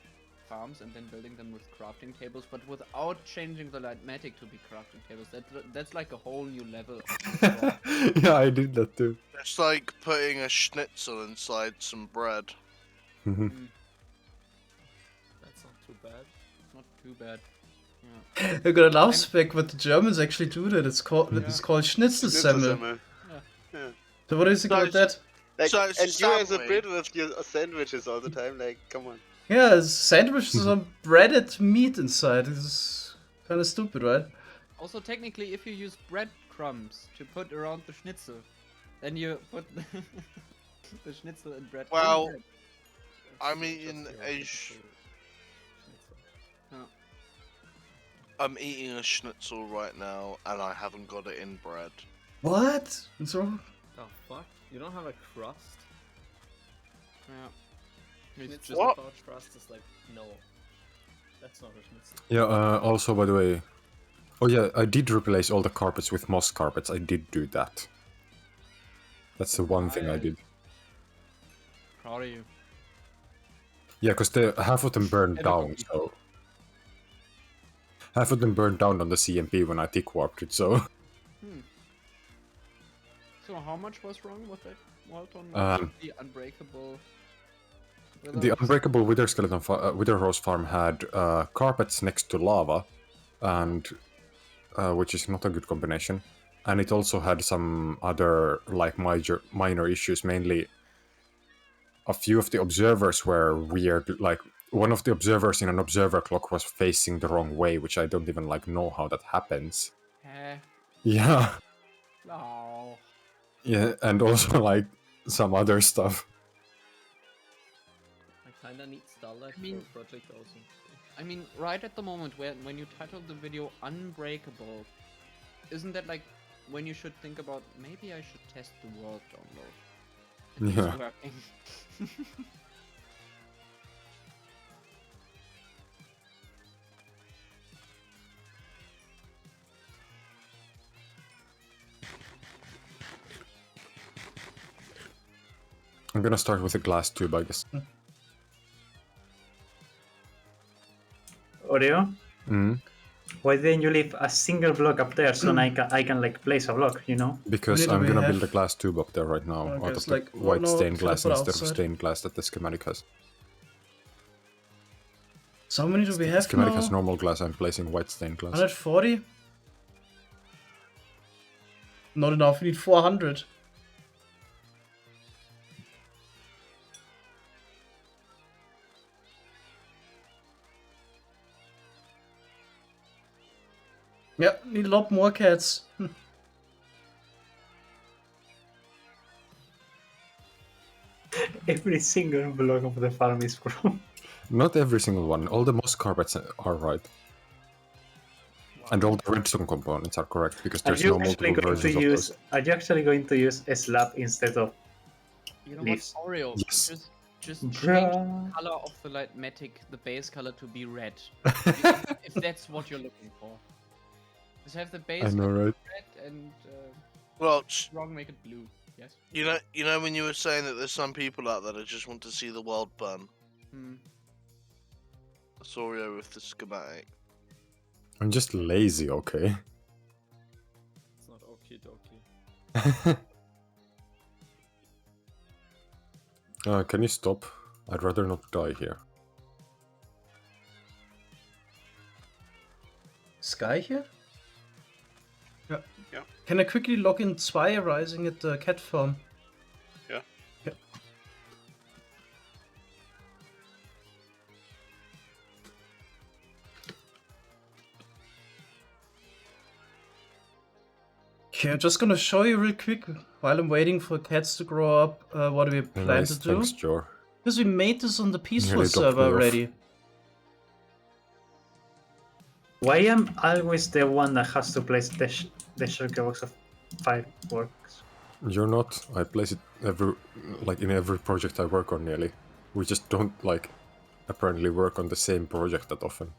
farms and then building them with crafting tables, but without changing the Lightmatic to be crafting tables. That's like a whole new level. Yeah, I did that too. It's like putting a schnitzel inside some bread. Mhm. That's not too bad. Not too bad. Yeah. I got a laugh spec, but the Germans actually do that. It's called Schnitzelsemmel. Schnitzel. Yeah. So what do you think about that? Like, So it's a and you as a sandwich. bit with your sandwiches all the time, like, come on. Yeah, it's sandwiches on breaded meat inside. It's kind of stupid, right? Also, technically, if you use breadcrumbs to put around the schnitzel, then you put the schnitzel and bread. on Well, bread. I'm eating a I'm eating a schnitzel right now, and I haven't got it in bread. What? What's wrong? The fuck? You don't have a crust? Yeah. Schnitzel What? about trust is like, no. That's not a schnitzel. Yeah, also, by the way... Oh yeah, I did replace all the carpets with moss carpets. I did do that. That's the one thing I Nice. did. Proud of you. Yeah, because half of them burned Have a down, cookie. so... Half of them burned down on the CMP when I tick warped it, so... So how much was wrong with that Walton? The unbreakable... The Unbreakable Wither Skeleton Wither Rose Farm had carpets next to lava, and which is not a good combination. And it also had some other like minor issues. Mainly, a few of the observers were weird. Like one of the observers in an observer clock was facing the wrong way, which I don't even like know how that happens. Yeah, No. yeah, and also like some other stuff. I kinda need Starlight I mean- for Project also. I mean, right at the moment when you titled the video Unbreakable, isn't that like when you should think about maybe I should test the world download? If Yeah. it's working. I'm gonna start with a glass tube, I guess. Oreo, Mm. why didn't you leave a single block up there so I can like place a block, you know? Because How I'm many do gonna we build a have? glass tube up there right now, Okay, out it's of the like white one stained for glass the instead of outside. stained glass that the schematic has. So how many do we The have schematic now? has normal glass, I'm placing white stained glass. 140? Not enough, we need 400. Yep, need a lot more cats. Every single block of the farm is from. Not every single one, all the moss carpets are right. And all the redstone components are correct, because Are there's you no actually multiple going to versions of use? those. Are you actually going to use a slab instead of? You know Leaves. what, Oreo? Yes. Just change Bruh. the color of the Lightmatic, the base color, to be red. if that's what you're looking for. Just have the base I know, color right? red and Well, wrong make it blue. Yes. you know when you were saying that there's some people out there that just want to see the world burn. Hmm. Sorio with the schematic. I'm just lazy, okay? It's not okie dokie. Can you stop? I'd rather not die here. Sky here? Yeah. Yeah. Can I quickly log in Spire Rising at the cat farm? Yeah. Okay. Okay, I'm just gonna show you real quick while I'm waiting for cats to grow up what we plan Nice, to do. thanks, Joe. Because we made this on the peaceful Nearly dropped server me off. already. Why am always the one that has to place the shulker box of fireworks? You're not. I place it in every project I work on nearly. We just don't apparently work on the same project that often.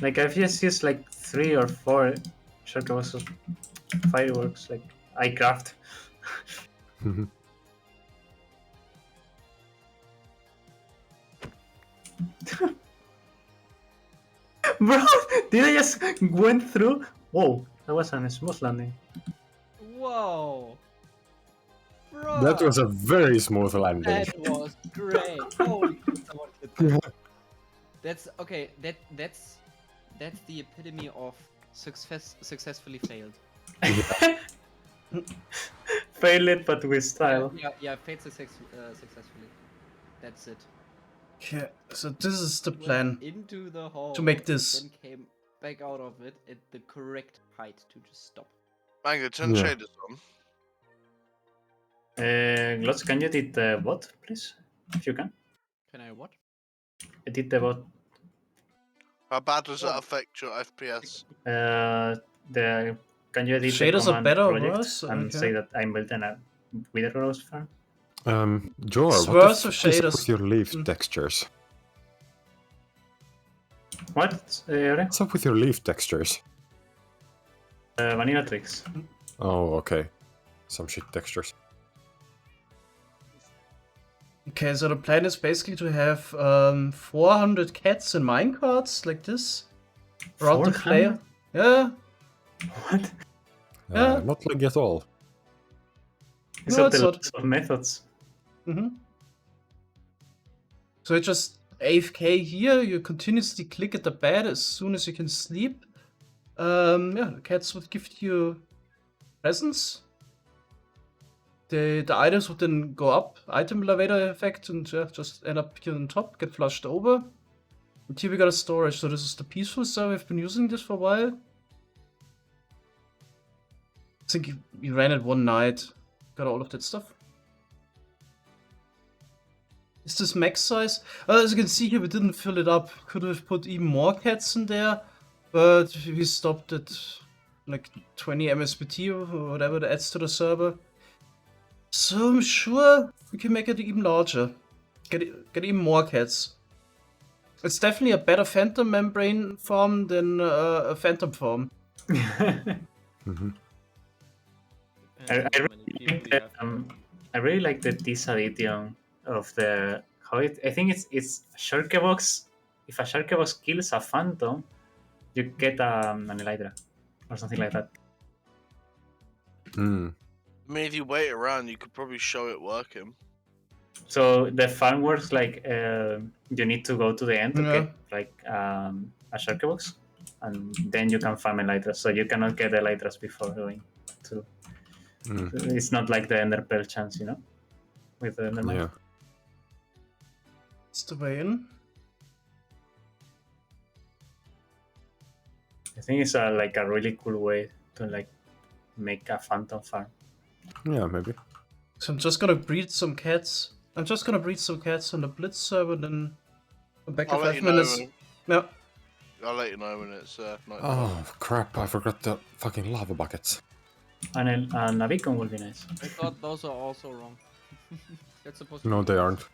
Like I've just used like 3 or 4 shulker boxes of fireworks. Like I craft. Bro, did I just went through? Whoa, that was a smooth landing. Whoa. That was a very smooth landing. That was great. Holy shit, someone did that. That's okay. That's the epitome of successfully failed. Fail it, but with style. Yeah, failed successfully. That's it. Okay, so this is the Went plan. into the hole to make this. then came back out of it at the correct height to just stop. Mango, turn Yeah. shaders on. Glotz, can you edit the bot, please? If you can. Can I what? Edit the bot. How bad does that affect your FPS? Can you edit Shaders the are command better or project worse? and Okay. say that I'm building a Wither Rose farm? Jor, what Swirls the of fuck is up shaders. with your leaf textures? What, Ore? What's up with your leaf textures? Vanilla tricks. Oh, okay. Some shit textures. Okay, so the plan is basically to have 400 cats in minecarts like this around the 400? player. Yeah, What? Yeah. Not like at all. These No, are it's the not. lots of methods. So you just AFK here, you continuously click at the bed as soon as you can sleep. Yeah, the cats would give you presents. The items would then go up, item elevator effect, and just end up here on top, get flushed over. And here we got a storage, so this is the peaceful stuff. We've been using this for a while. I think you ran it one night, got all of that stuff. Is this max size? As you can see here, we didn't fill it up. Could have put even more cats in there, but we stopped at like 20 MSBT or whatever that adds to the server. So I'm sure we can make it even larger. Get even more cats. It's definitely a better Phantom Membrane farm than a Phantom farm. I really like the disaddition of the how it. I think it's Shulkerbox. If a Shulkerbox kills a Phantom, you get an Elytra or something like that. I mean, if you wait around, you could probably show it working. So the farm works like you need to go to the end to Yeah. get like a Shulkerbox, and then you can farm Elytras. So you cannot get Elytras before going to. It's not like the Ender Pearl chance, you know, with the Endermine. Yeah. It's the way in. I think it's like a really cool way to like make a Phantom farm. Yeah, maybe. So I'm just gonna breed some cats. I'm just gonna breed some cats on the Blitz server, then come back in I'll let 5 you know minutes. when- Yeah. I'll let you know when it's night. Oh crap! I forgot the fucking lava buckets. And a beacon would be nice. I thought those are also wrong. That's supposed to No, be they water. aren't.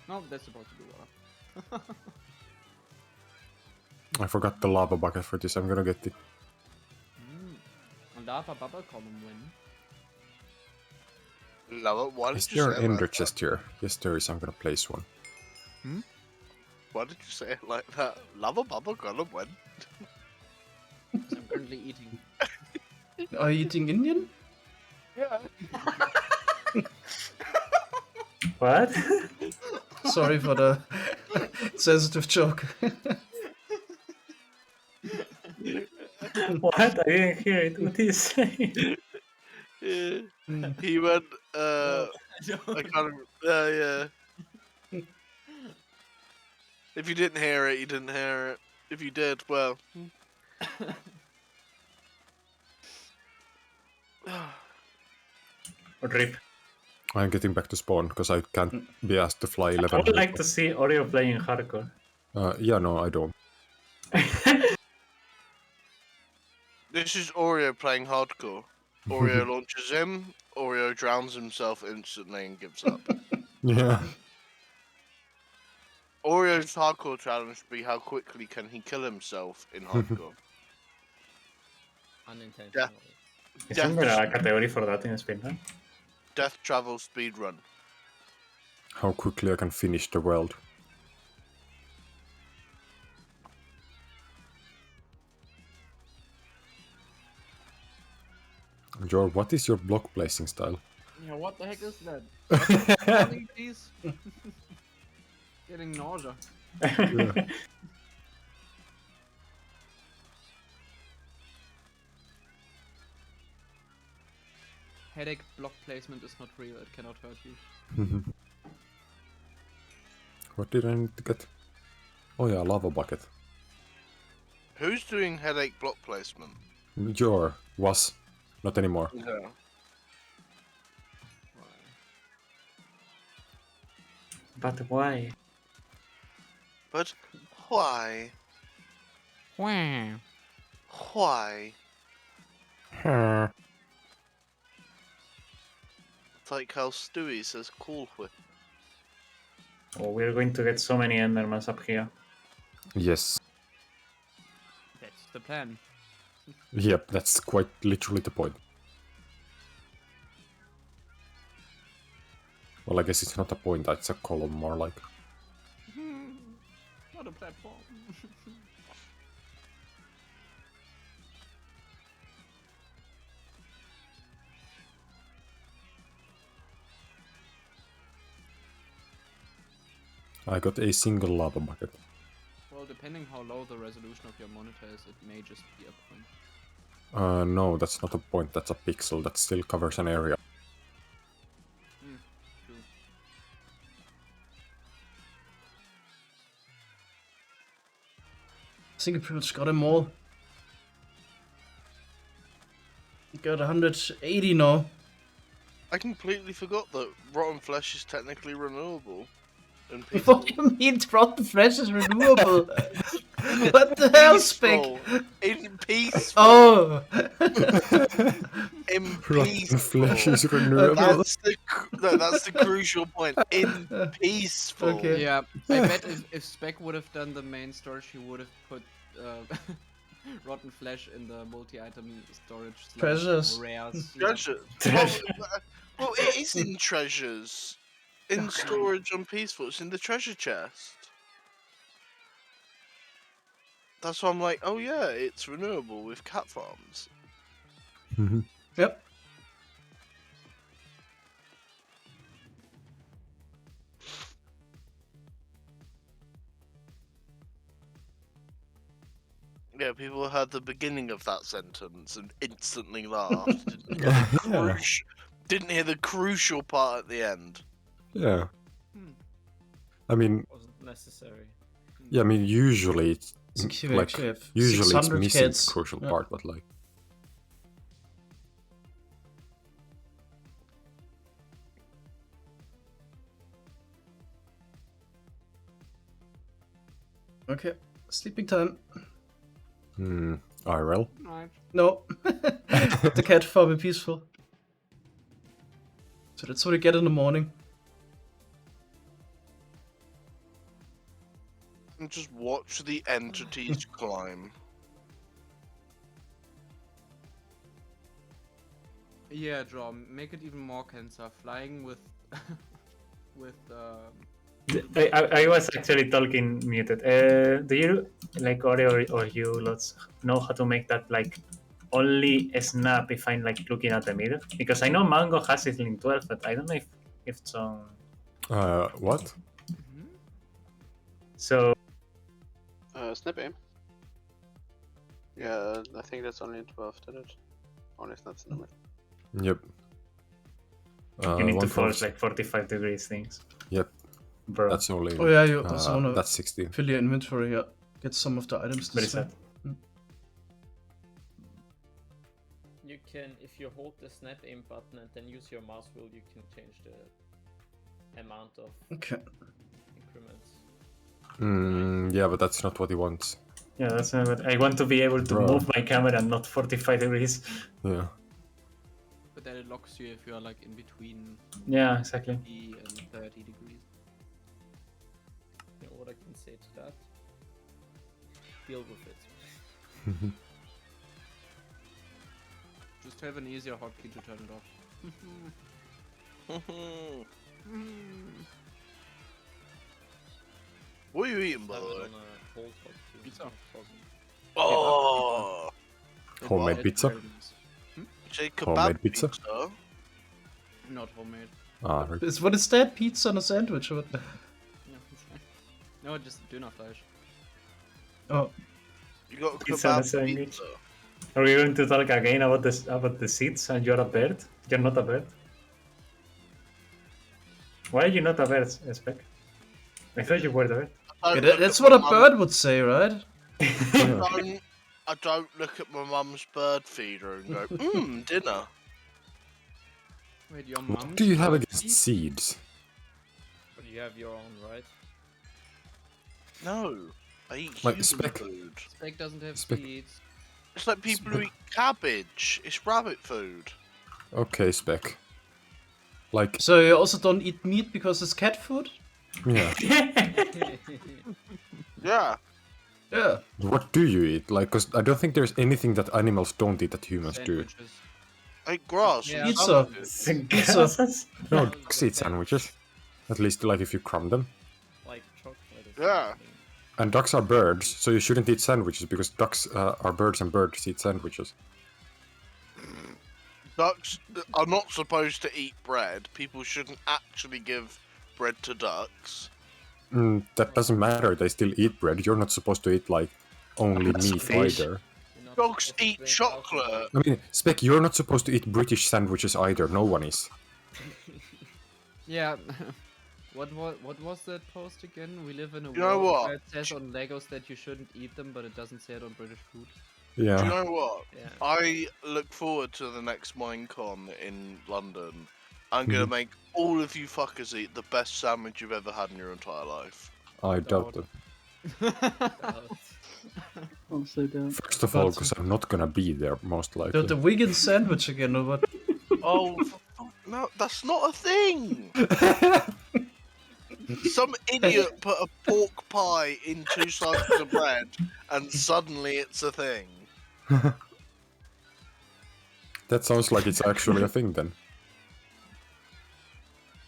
No, that's supposed to be water. I forgot the lava bucket for this. I'm gonna get it. Lava bubble column win. Love it. Why Is did you there say an it ender like that? chest here? Yes, there is. I'm gonna place one. Why did you say it like that? Love a bubble gonna win. I'm currently eating. Are you eating Indian? Yeah. What? Sorry for the sensitive joke. What? I didn't hear it. What did you say? He went, I can't yeah. If you didn't hear it, you didn't hear it. If you did, well. Rip. I'm getting back to spawn because I can't be asked to fly I 11. would like to see Oreo playing hardcore. Yeah, no, I don't. This is Oreo playing hardcore. Oreo launches him, Oreo drowns himself instantly and gives up. Yeah. Oreo's hardcore challenge would be how quickly can he kill himself in hardcore. Unintentional. Isn't there a category for that in speedrun? Death travel speed run. How quickly I can finish the world. George, what is your block placing style? Yeah, what the heck is that? Please. Getting nausea. Yeah. Headache block placement is not real, it cannot hurt you. What did I need to get? Oh yeah, lava bucket. Who's doing headache block placement? Jor was. Not anymore. Yeah. But why? But why? Wow. Why? Huh. like how Stewie says cool whip. Oh, we're going to get so many Endermans up here. Yes. That's the plan. Yep, that's quite literally the point. Well, I guess it's not a point, it's a column more like. Not a platform. I got a single lava bucket. Well, depending how low the resolution of your monitor is, it may just be a point. No, that's not a point, that's a pixel, that still covers an area. True. I think I pretty much got them all. Got 180 now. I completely forgot that rotten flesh is technically renewable. In What do you mean rotten flesh is renewable? What the hell, Spec? In peaceful. Oh! In Rotten peaceful. flesh is renewable. That's the crucial point. In peaceful. Okay. Yeah, I bet if Spec would have done the main storage, he would have put rotten flesh in the multi-item storage. Treasures. Rares. Treasure. Treasure. Well, it is in treasures. In storage on peaceful. It's in the treasure chest. That's why I'm like, oh yeah, it's renewable with cat farms. Yep. Yeah, people heard the beginning of that sentence and instantly laughed. Didn't hear the crucial part at the end. Yeah. I mean, Wasn't necessary. yeah, I mean, usually it's I think you like actually have usually it's 600 missing kids. the crucial Yeah. part, but like. Okay. Sleeping time. IRL. Right. No. The cat farm is peaceful. So that's what you get in the morning. And just watch the entities climb. Yeah, draw. Make it even more cancer. Flying with, with. I was actually talking muted. Do you, like Ori or you lots, know how to make that like only snap if I'm like looking at the mirror? Because I know Mango has it in 12, but I don't know if it's on. What? So. Snap aim. Yeah, I think that's only in 12, did it? Only snaps in the middle. Yep. You need to 1 force force. like 45 degrees things. Yep. Bro. That's only. Oh yeah, you also wanna That's 16. fill your inventory, yeah. Get some of the items Very this way. sad. You can, if you hold the snap aim button and then use your mouse wheel, you can change the amount of Okay. increments. Yeah, but that's not what he wants. Yeah, that's not what I want to be able to Bro. move my camera and not 45 degrees. Yeah. But then it locks you if you are like in between. Yeah, exactly. 50 and 30 degrees. You know what I can say to that? Deal with it. Just have an easier hotkey to turn it off. What are you eating, by Have the it way? on a hold hotkey. Pizza. Oh! Homemade It's pizza? very nice. Say Homemade kebab pizza? pizza. Not homemade. Ah, right. What is that? Pizza on a sandwich? Or what? No, just Dönerfleisch. Oh. You got Pizza on a kebab sandwich. pizza. Are we going to talk again about this about the seeds and you're a bird? You're not a bird. Why are you not a bird, Spec? I thought you were the bird. Yeah, that's what a bird would say, right? I don't look at my mum's bird feeder and go, dinner. Wait, your What mom? do you have against seeds? But you have your own, right? No. I eat Like human Spec. food. Spec doesn't have Spec. seeds. It's like people who eat cabbage. It's rabbit food. Okay, Spec. Like, So you also don't eat meat because it's cat food? yeah. Yeah. Yeah. What do you eat? Like, cause I don't think there's anything that animals don't eat that humans do. Sandwiches. Like grass. Yeah, and Pizza. sandwiches. No, ducks eat sandwiches. At least, like, if you crumb them. Like chocolate. Yeah. And ducks are birds, so you shouldn't eat sandwiches because ducks are birds and birds eat sandwiches. Ducks are not supposed to eat bread. People shouldn't actually give bread to ducks. That doesn't matter, they still eat bread. You're not supposed to eat, like, only meat Fish. either. Dogs eat chocolate. I mean, Spec, you're not supposed to eat British sandwiches either, no one is. Yeah. What was that post again? We live in a You know world what? where it says on Legos that you shouldn't eat them, but it doesn't say it on British food. Yeah. Do you know what? Yeah. I look forward to the next Minecon in London. I'm gonna make all of you fuckers eat the best sandwich you've ever had in your entire life. I doubt it. Also don't. First of all, because I'm not gonna be there, most likely. The vegan sandwich again, or what? Oh, no, that's not a thing! Some idiot put a pork pie in 2 slices of bread, and suddenly it's a thing. That sounds like it's actually a thing then.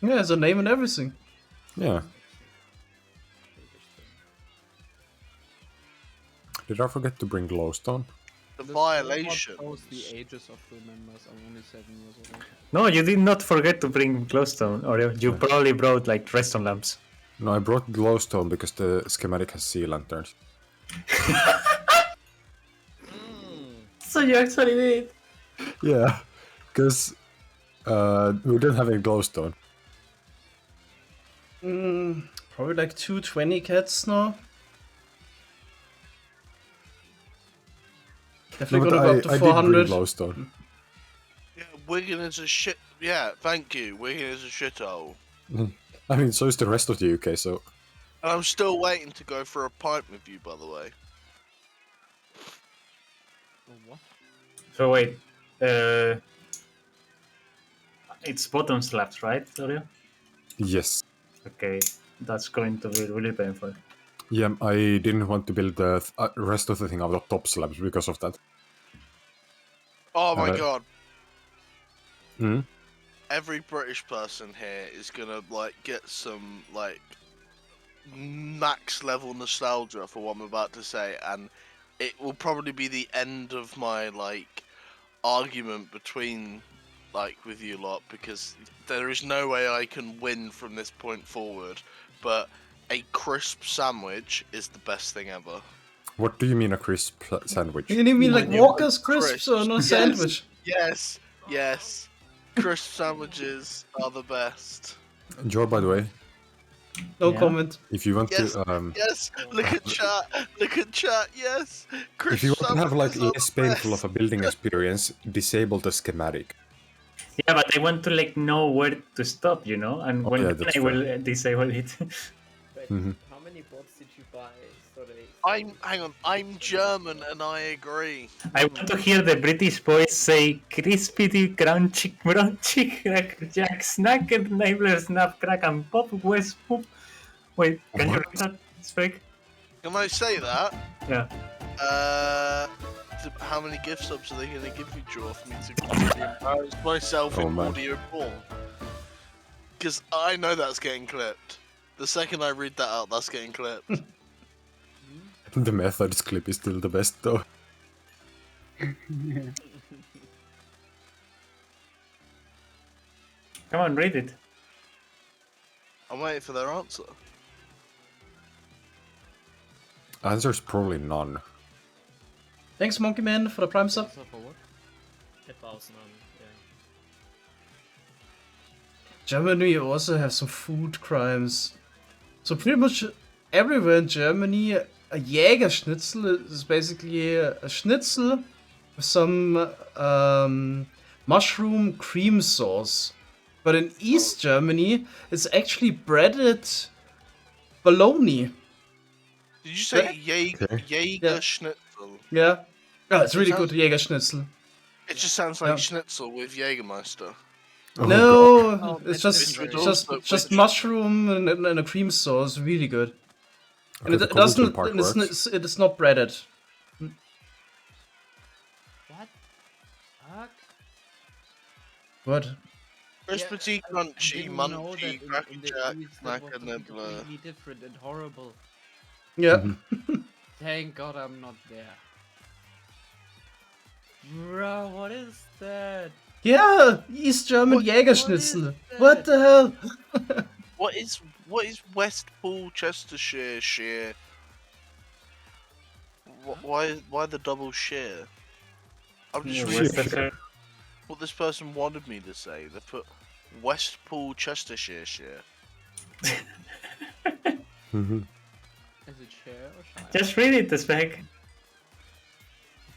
Yeah, it's a name and everything. Yeah. Did I forget to bring glowstone? The This violation. shows the ages of the members. I'm only 7 years old. No, you did not forget to bring glowstone, or you probably brought like redstone lamps. No, I brought glowstone because the schematic has sea lanterns. So you actually did. Yeah, because we don't have any glowstone. Probably like 220 cats now. Definitely gonna go up to I 400. did bring glowstone. Yeah, Wigan is a shit. Yeah, thank you. Wigan is a shithole. I mean, so is the rest of the UK, so... And I'm still waiting to go for a pint with you, by the way. What? So wait, it's bottom slabs, right, Dario? Yes. Okay, that's going to be really painful. Yeah, I didn't want to build the rest of the thing out of top slabs because of that. Oh my god. Hmm? Every British person here is gonna like get some like max level nostalgia for what I'm about to say, and it will probably be the end of my like argument between like with you lot, because there is no way I can win from this point forward, but a crisp sandwich is the best thing ever. What do you mean a crisp sandwich? You mean like Walker's crisps or no Yes, sandwich? Yes, yes. Crisp sandwiches are the best. Joe, by the way, No Yeah. comment. if you want Yes, to... yes. Look at chat. Look at chat. Yes. If you want to have like sandwiches are less the painful best. of a building experience, disable the schematic. Yeah, but I want to like know where to stop, you know, and Oh, when yeah, can that's I will disable it. Wait, Mhm. how many bots did you buy? Sorry. Hang on. I'm German and I agree. I want to hear the British boys say crispy, crunchy, crunchy, crack, jack, snack, enabler, snap, crack, and pop, west, poop. Wait, can you What? read that, Spec? Can I say that? Yeah. How many gift subs are they going to give me, Joe, for me to completely embarrass myself Oh, in man. audio form? Because I know that's getting clipped. The second I read that out, that's getting clipped. The methods clip is still the best, though. Come on, read it. I'm waiting for their answer. Answer's probably none. Thanks, Monkey Man, for the prime sub. So for what? 1,000, yeah. Germany also have some food crimes. So pretty much everywhere in Germany, a Jägerschnitzel is basically a schnitzel with some mushroom cream sauce. But in East Germany, it's actually breaded bologna. Did you say Okay. Jaeger Schnitzel? Yeah. Oh, it's really Sounds- good, Jägerschnitzel. It just sounds like Yeah. Schnitzel with Jägermeister. Oh, No, Oh, it's that just isn't very just good. just mushroom and a cream sauce. Really good. And Okay, the it cobblestone doesn't. part And it's, works. it is not breaded. What? Fuck. What? Crispy, I crunchy, didn't know munchy, that in cracker the jack, East that was snacker, something nibbler. completely different and horrible. Yeah. Mhm. Thank God I'm not there. Bro, what is that? Yeah, East German What- Jägerschnitzel. that? What the hell? What is Westpool, Chestershire, shear? Why the double shear? I'm just Yeah, reading Worcestershire. what this person wanted me to say. They put Westpool, Chestershire, shear. Mhm. Is it share or shire? Just read it, the spec.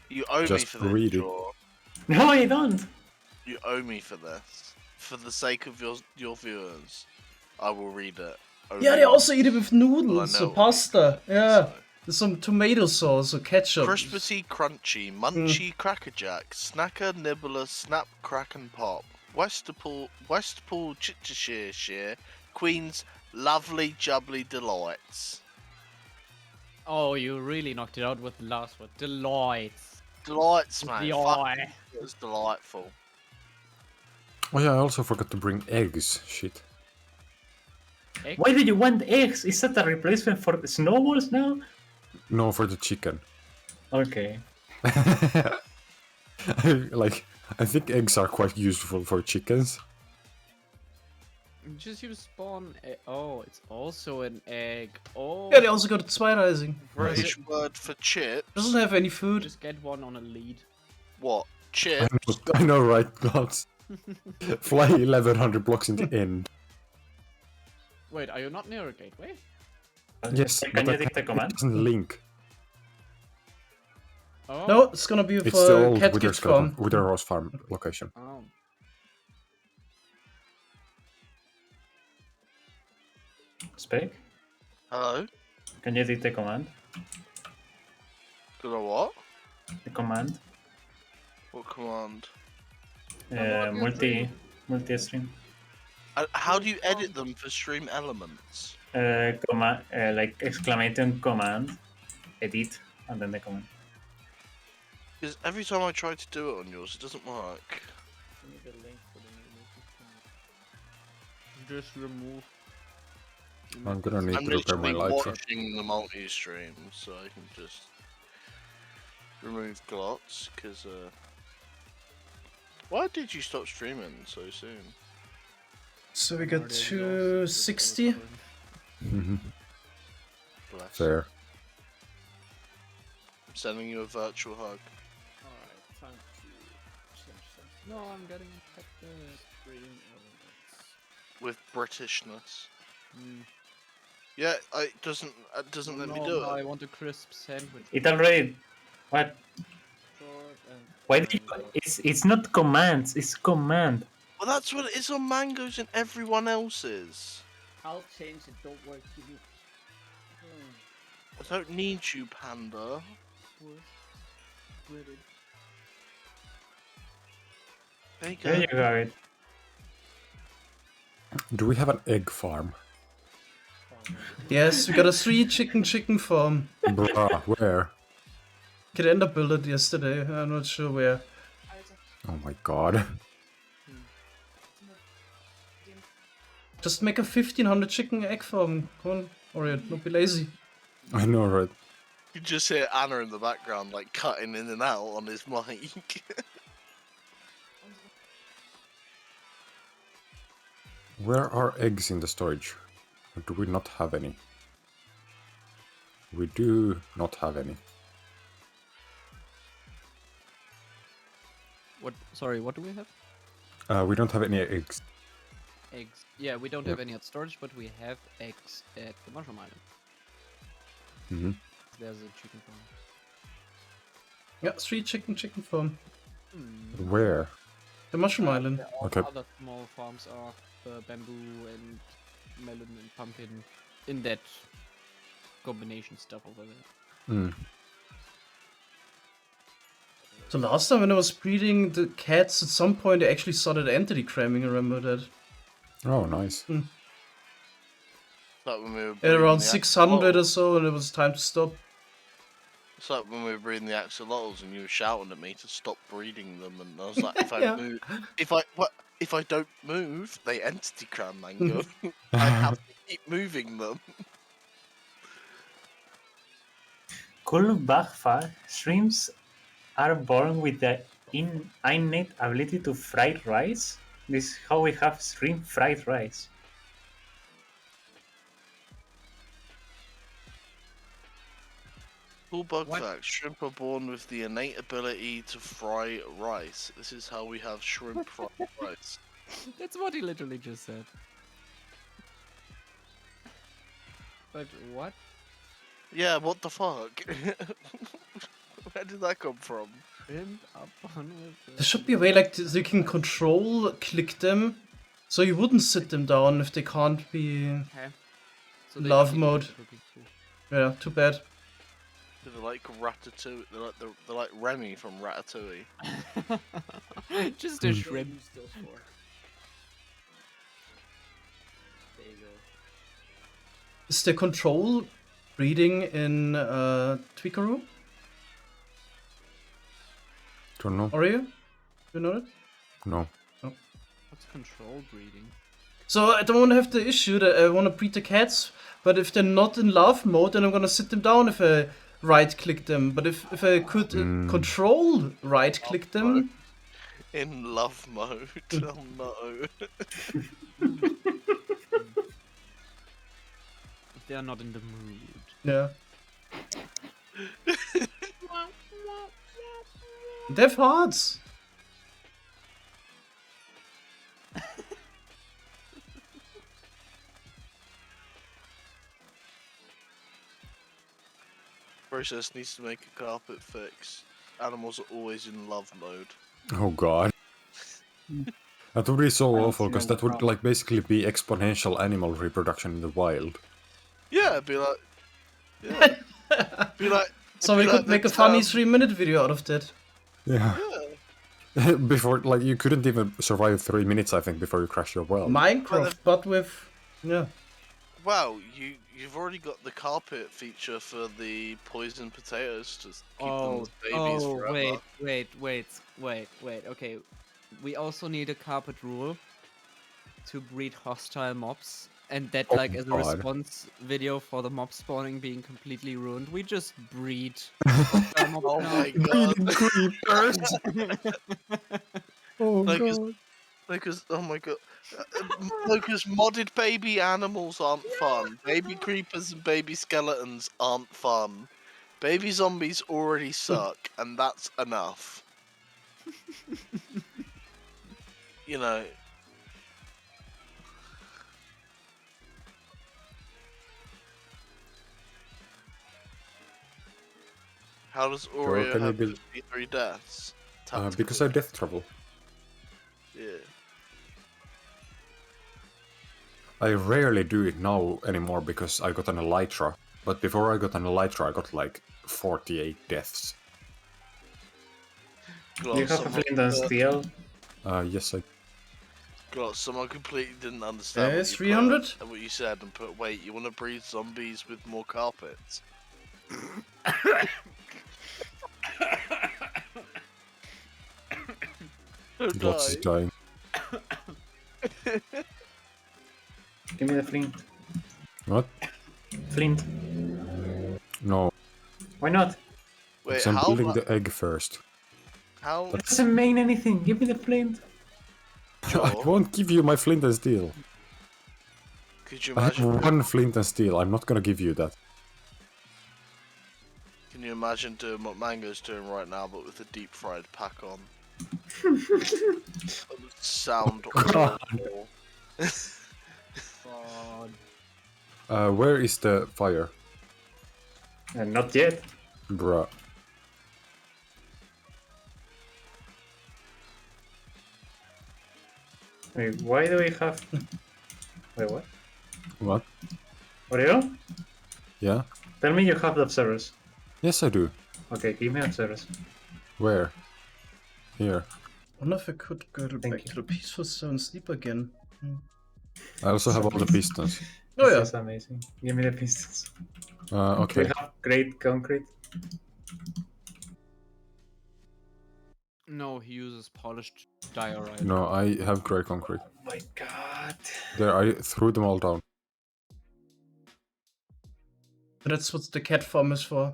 You owe me Just for this, read it. Jaw. No, I don't. You owe me for this. For the sake of your viewers, I will read it. Yeah, they also eat it with Well, I noodles know or it will be pasta. fine, Yeah, so. there's some tomato sauce or ketchup. Crispy, crunchy, munchy, cracker jack, snacker, nibbler, snap, crack and pop. Westpool, Chestershire, Queen's lovely jubbly delights. Oh, you really knocked it out with the last word. Delights. Delights, With mate. the Fuck, eye. it was delightful. Oh yeah, I also forgot to bring eggs. Shit. Egg? Why do you want eggs? Is that a replacement for the snowballs now? No, for the chicken. Okay. Like, I think eggs are quite useful for chickens. Just use spawn. Oh, it's also an egg. Oh. Yeah, they also got Zweireising. British word for chips. Doesn't have any food. Just get one on a lead. What? Chips? I know, right? Nuts. Fly 1100 blocks in the end. Wait, are you not near a gateway? Yes, Can but you that take the command? doesn't link. Oh. No, it's gonna be It's the for old cat Wither gift skeleton, farm. Wither Horse farm location. Oh. Spec? Hello? Can you take the command? Good or what? The command? What command? Multi-stream. How do you edit them for stream elements? Like exclamation command, edit, and then the command. Because every time I try to do it on yours, it doesn't work. I need a link for the new multi-stream. Just remove. I'm gonna need I'm to repair my literally lights. watching the multi-stream, so I can just remove glots, because, Why did you stop streaming so soon? So we got 260. Mhm. Bless. Fair. I'm sending you a virtual hug. Alright, time to change something. No, I'm getting infected. Stream elements. With Britishness. Mm. Yeah, it doesn't let me No, do no, it. I want a crisp sandwich. It already. What? Short and Why did you? mango. It's not commands. It's command. Well, that's what it is on Mango's and everyone else's. I'll change it, don't worry, give me. I don't need you, Panda. British. There you go. There you go. It. Do we have an egg farm? Yes, we got a 3 chicken farm. Bruh, where? Could end up build it yesterday. I'm not sure where. Oh my god. Just make a 1500 chicken egg farm. Come on, Orion, don't be lazy. I know, right? You just hear Anna in the background, like cutting in and out on his mic. Where are eggs in the storage? Or do we not have any? We do not have any. What? Sorry, what do we have? We don't have any eggs. Eggs. Yeah, we don't have any at storage, but we have eggs at the Mushroom Island. Mm-hmm. There's a chicken farm. Yeah, 3 chicken farm. Where? The Mushroom Island. All Okay. other small farms are bamboo and melon and pumpkin in that combination stuff over there. Mm. So last time when I was breeding the cats, at some point I actually started entity cramming, I remember that. Oh, nice. Hmm. Like when we were At breeding around the 600 or axolotls. so, and it was time to stop. It's like when we were breeding the axolotls and you were shouting at me to stop breeding them, and I was like, if I Yeah. move, if I don't move, they entity cram Mango. I have to keep moving them. Cool Bagfa, shrimps are born with the innate ability to fry rice. This is how we have shrimp fried rice. Cool bug What? fact: shrimp are born with the innate ability to fry rice. This is how we have shrimp fried rice. That's what he literally just said. But what? Yeah, what the fuck? Where did that come from? Shrimp up on with There should be a way like you can control click them, so you wouldn't sit them down if they can't be Okay. So they love don't need mode. to be cooking too. Yeah, too bad. They're like Ratatouille. They're like Remy from Ratatouille. Just a shrimp. Use those for. There you go. Is the control breeding in Twikaru? Don't know. Are you? You know it? No. What's control breeding? So I don't want to have the issue that I want to breed the cats, but if they're not in love mode, then I'm gonna sit them down if I right click them. But if I could control right click them, In love mode. Oh no. They are not in the mood. yeah. They have hearts. Process needs to make a carpet fix. Animals are always in love mode. Oh god. That would be so I don't awful, see because no that would problem. like basically be exponential animal reproduction in the wild. Yeah, it'd be like. Yeah. Be like. So it'd we be could like make the a funny term- 3-minute video out of that. Yeah. Yeah. Before, like, you couldn't even survive 3 minutes, I think, before you crash your well. Minecraft, but with yeah. Wow, you've already got the carpet feature for the poison potatoes to keep them as babies forever. wait. Okay, we also need a carpet rule to breed hostile mobs, and that, Oh like, as a God. response video for the mob spawning being completely ruined, we just breed hostile mobs Oh now. my god. Creepers! Oh Because, god. because, oh my god. Because modded baby animals aren't fun. Baby creepers and baby skeletons aren't fun. Baby zombies already suck, and that's enough. You know. How does Oreo can you have build- 53 deaths? Because I death trouble. Yeah. I rarely do it now anymore because I got an elytra. But before I got an elytra, I got like 48 deaths. Do you have a flint and steel? Yes, I. God, someone completely didn't understand It's what you 300? what you said and put, wait, you want to breed zombies with more carpets? Don't Lots is die. dying. Give me the flint. What? Flint. No. Why not? Wait, Because I'm how? building the egg first. How? It doesn't mean anything. Give me the flint. I Joel, won't give you my flint and steel. could you I have imagine? one flint and steel. I'm not gonna give you that. Can you imagine doing what Mango's doing right now, but with a deep fried pack on? It would sound God. awful. God. Where is the fire? Not yet. Bruh. Wait, why do we have... Wait, what? What? Oreo? Yeah? Tell me you have the observers. Yes, I do. Okay, give me observers. Where? Here. Wonder if I could go back you. to the Peaceful Zone sleep again. I also have all the pistons. Oh This yeah. is amazing. Give me the pistons. Okay. We have great concrete. No, he uses polished diorite. No, I have grey concrete. Oh my god. There, I threw them all down. That's what the cat farm is for.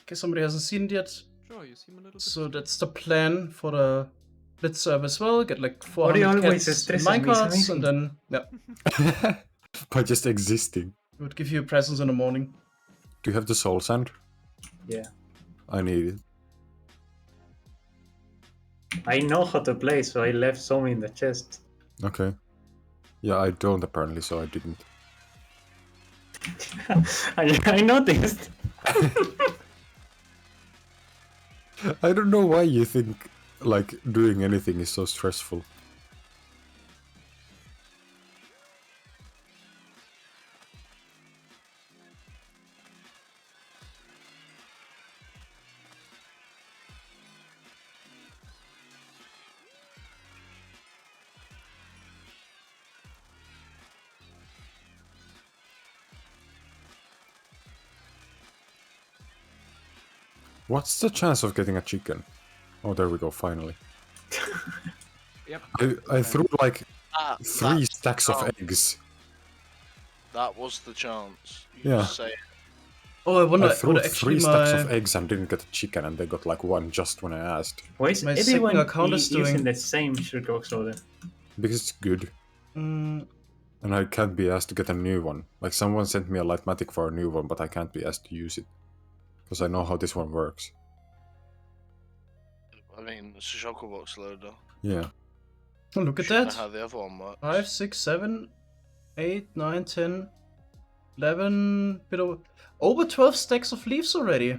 Okay, somebody hasn't seen it yet. Sure, you seem a little bit. So that's the plan for the Blitz server as well. Get like Ori 400 always cats and stresses me, it's minecarts, amazing. and then yeah, By just existing. we would give you presents in the morning. Do you have the soul sand? Yeah. I need it. I know how to play, so I left some in the chest. Okay. Yeah, I don't apparently, so I didn't. I noticed. I don't know why you think, like, doing anything is so stressful. What's the chance of getting a chicken? Oh, there we go, finally. Yep. I threw like Ah, 3 that's stacks of oh. eggs. That was the chance. You Yeah. just say it. Oh, I wonder. I threw would 3 stacks of my eggs and didn't get a chicken, and they got like 1 just when I asked. Why is My everyone second account is using doing- the same shulkerbox loader? Because it's good. Mm, And I can't be asked to get a new one. Like, someone sent me a Lightmatic for a new one, but I can't be asked to use it. Because I know how this one works. I mean, it's a Shulkerbox loader. Yeah. oh, look at Should know that. how the other one works. 5, 6, 7, 8, 9, 10, 11, bit over 12 stacks of leaves already.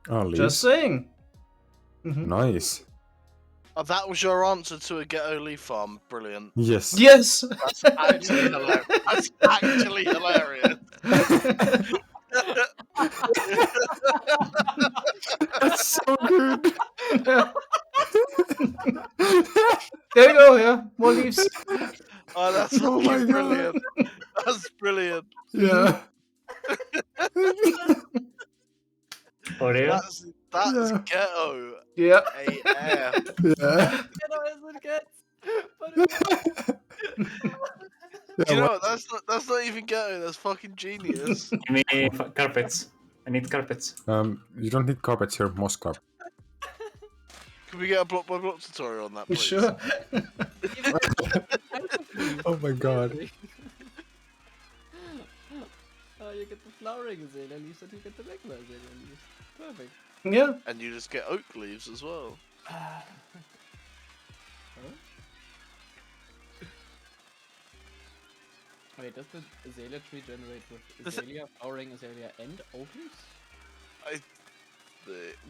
Oh, leaves. Just saying. Mhm. Nice. Oh, that was your answer to a ghetto leaf farm. Brilliant. Yes. Yes. That's actually hilarious. That's actually hilarious. That's so good. There you go. Yeah, more leaves. Oh, that's Oh my fucking God. brilliant. That's brilliant. Yeah. Oreo? That's Yeah. ghetto Yeah. AF. Yeah. You know what? That's not even ghetto. That's fucking genius. Give me carpets. I need carpets. You don't need carpets here, moss carpet. Can we get a block by block tutorial on that, You please? sure? Oh my god. Oh, you get the flowering azalea leaves and you get the regular azalea leaves. Perfect. Yeah. And you just get oak leaves as well. Wait, does the azalea tree generate with Does it- azalea, flowering azalea, and oak leaves?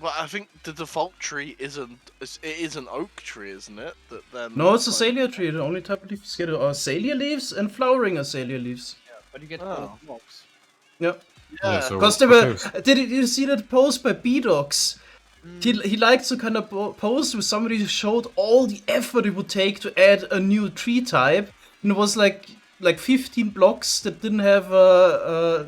Well, I think the default tree isn't. It is an oak tree, isn't it? That then. No, it's a like- azalea tree. The only type of leaves you get are azalea leaves and flowering azalea leaves. But you get Oh. both blocks. Yep. Yeah. so Because they were. okay. Did you see that post by B-Docs? He liked to kind of post with somebody who showed all the effort it would take to add a new tree type, and it was like 15 blocks that didn't have a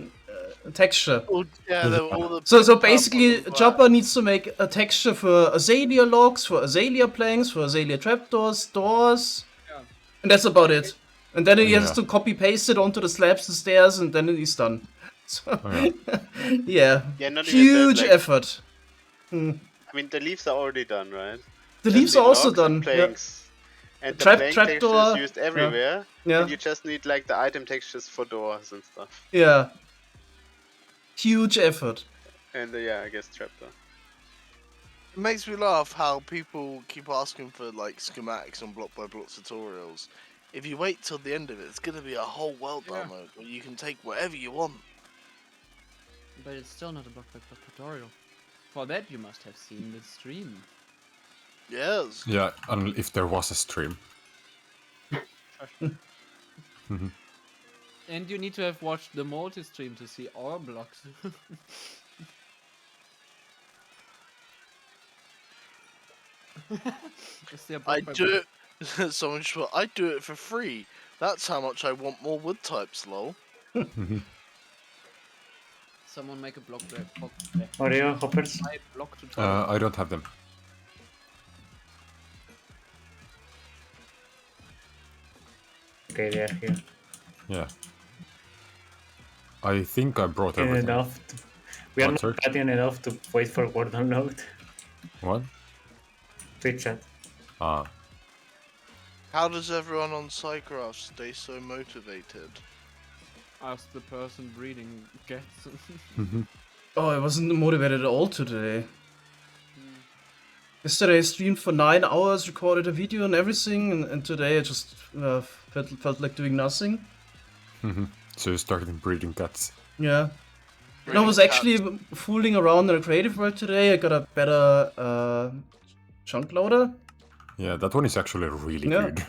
texture. Oh, yeah, they were all the. So basically, purple and Chopper needs to make a texture for azalea logs, for azalea planks, for azalea trapdoors, doors, Yeah. and that's about it. And then he has Yeah. to copy paste it onto the slabs and stairs, and then he's done. So, yeah, Yeah, not even huge that, like- effort. I mean, the leaves are already done, right? The And leaves the are also logs and done. Yeah. planks. And the Trap- plank texture trapdoor, is used everywhere. Yeah. And you just need like the item textures for doors and stuff. Yeah. Huge effort. And yeah, I guess trapdoor. It makes me laugh how people keep asking for like schematics on block by block tutorials. If you wait till the end of it, it's gonna be a whole world Yeah. download where you can take whatever you want. But it's still not a block by block tutorial. For that, you must have seen the stream. Yes. Yeah, if there was a stream. And you need to have watched the multi-stream to see our blocks. Is there a I block by do it. Someone just put, I do it for free. That's how much I want more wood types, lol. Someone make a block Oreo, hoppers. block tutorial. I don't have them. Okay, they are here. Yeah. I think I brought And everything. enough. We are What, not sir? cutting enough to wait for word download. What? Twitch chat. Ah. How does everyone on Psycraft stay so motivated? Ask the person breeding cats. Oh, I wasn't motivated at all today. Yesterday I streamed for 9 hours, recorded a video and everything, and today I just felt like doing nothing. So you started breeding cats. Yeah. And I was actually fooling around in a creative world today. I got a better chunk loader. Yeah, that one is actually really good.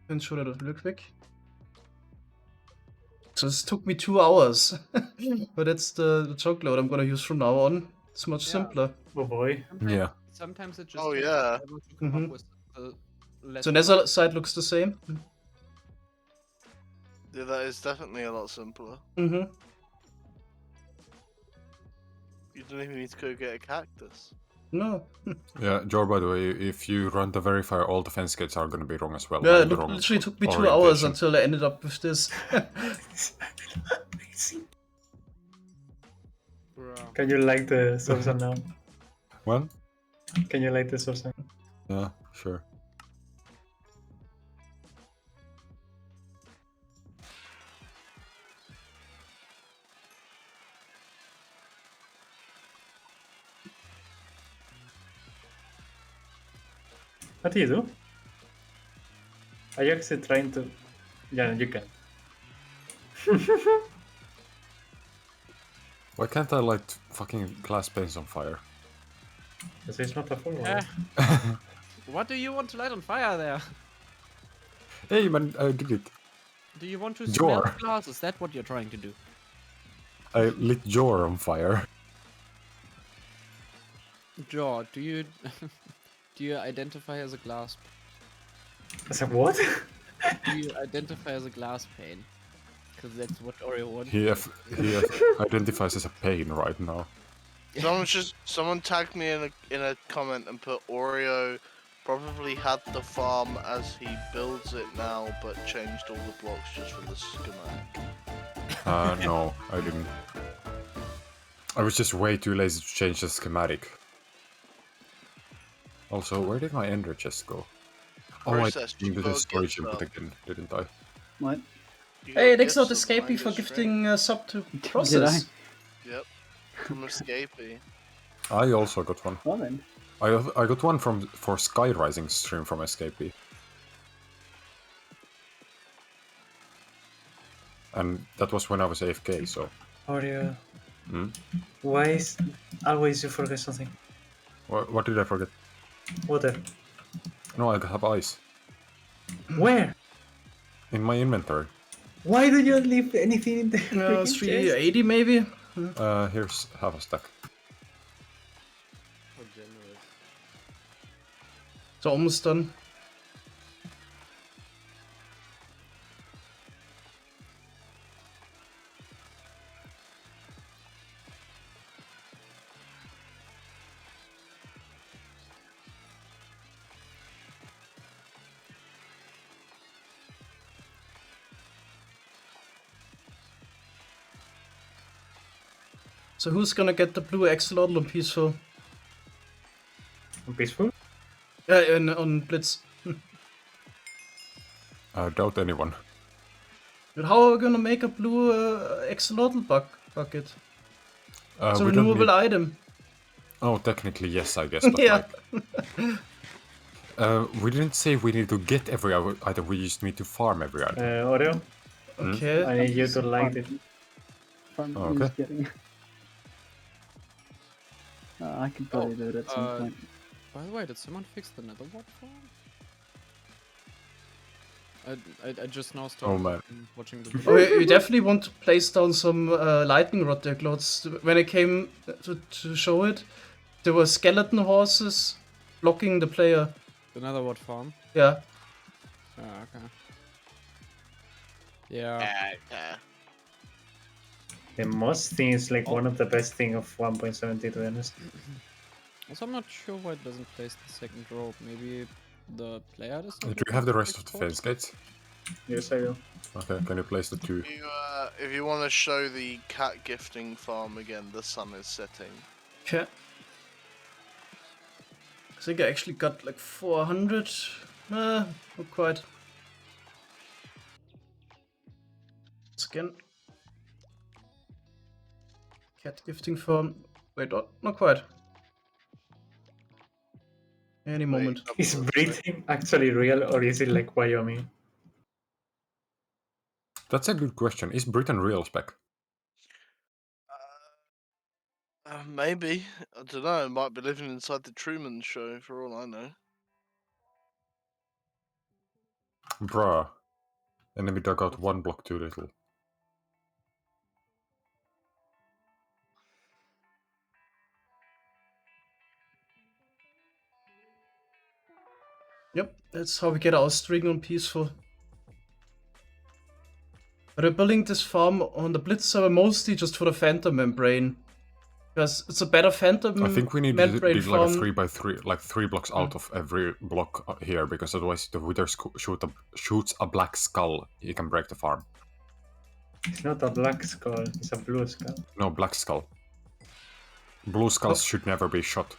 Can show that real quick. So this took me 2 hours. But that's the chunk loader I'm gonna use from now on. It's much simpler. Oh boy. Yeah. Sometimes it just Oh, takes yeah. forever to come up with the less So Nether side looks the same. Yeah, that is definitely a lot simpler. Mm-hmm. You don't even need to go get a cactus. No. Yeah, Jor, by the way, if you run the verifier, all the fence gates are gonna be wrong as well. Yeah, like it the wrong literally took me 2 hours orientation. until I ended up with this. Can you like the source now? What? Can you like the source? Yeah, sure. What do you do? Are you actually trying to... Yeah, you can. Why can't I light fucking glass panes on fire? This is not a full one. What do you want to light on fire there? Hey man, I did it. Do you want to Jor. smelt glass? Is that what you're trying to do? I lit Jor on fire. Jor, do you do you identify as a glass? As a what? Do you identify as a glass pane? Because that's what Oreo wants. He identifies as a pain right now. Someone tagged me in a comment and put Oreo probably had the farm as he builds it now, but changed all the blocks just for the schematic. No, I didn't. I was just way too lazy to change the schematic. Also, where did my ender chest go? Oh, Process, I you into the gotta storage get input stuff. again, didn't I? What? Hey, thanks not Escapee for gifting sub to Process. Yep, from Escapee. I also got one. Well then. I got one for Sky Rising stream from Escapee. And that was when I was AFK, so... Oreo. Hmm? Why is... Always you forget something. What did I forget? Water. No, I have ice. Where? In my inventory. Why do you leave anything in the freaking chest? 380 maybe? Here's half a stack. How generous. It's almost done. So who's gonna get the blue axolotl on Peaceful? On Peaceful? Yeah, on Blitz. I doubt anyone. But how are we gonna make a blue axolotl bucket? It's a we don't renewable need- item. Oh, technically yes, I guess. But Yeah. we didn't say we need to get every item, we just need to farm every item. Oreo? Okay. I need you to like it. Farm Oh, means okay. getting. I can probably do it at some point. By the way, did someone fix the nether wart farm? I just now started watching the video. Oh, we definitely want to place down some lightning rod there, Clothes. When I came to show it, there were skeleton horses blocking the player. Another what farm? Yeah. Ah, okay. Yeah. Yeah. The most thing is like one of the best thing of 1.70 to be honest. Also, I'm not sure why it doesn't place the second rope. Maybe the player does Do not. you have the rest of the fence gates? Yes, I do. Okay, can you place the 2? If you want to show the cat gifting farm again, the sun is setting. Okay. I think I actually got like 400. Not quite. Again. Cat gifting farm. Wait, not quite. Any moment. Is breathing actually real or is it like Wyoming? That's a good question. Is Britain real spec? Maybe. I don't know. It might be living inside the Truman Show for all I know. Bruh. Enemy dug out 1 block too little. Yep, that's how we get our string on peaceful. But we're building this farm on the Blitz server mostly just for the Phantom Membrane. Because it's a better Phantom I think we need to Membrane dig like a farm. 3x3, like 3 blocks out of every block here, because otherwise the Wither shoots a black skull, he can break the farm. It's not a black skull, it's a blue skull. No, black skull. Blue skulls should never be shot.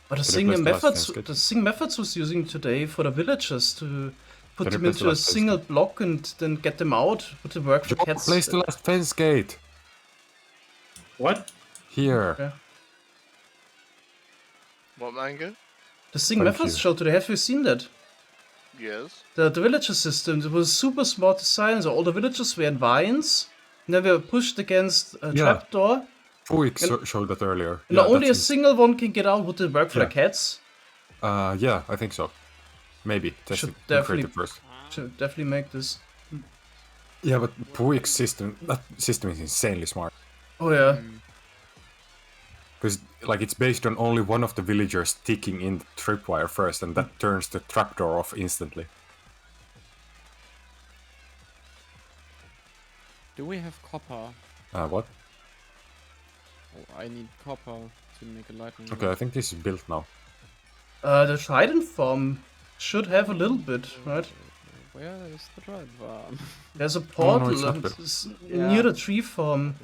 But the thing methods was using today for the villagers to put them into a single block and then get them out, would it work for cats? Place the last fence gate! What? Here. Yeah. What, Mango? The thing methods show today, have you seen that? Yes. The villager system, it was super smart design, so all the villagers were in vines, and they were pushed against a trapdoor. Fuik showed that earlier. And only a single one can get out. Would it work for the cats? Yeah, I think so. Maybe. Test Should it definitely first. Should definitely make this. Yeah, but Fuik's system, that system is insanely smart. Oh yeah. Because like it's based on only one of the villagers sticking in the tripwire first, and that turns the trapdoor off instantly. Do we have copper? What? Oh, I need copper to make a lightning. Okay, I think this is built now. The Trident farm should have a little bit, right? Where is the Trident farm? There's a portal near the tree farm.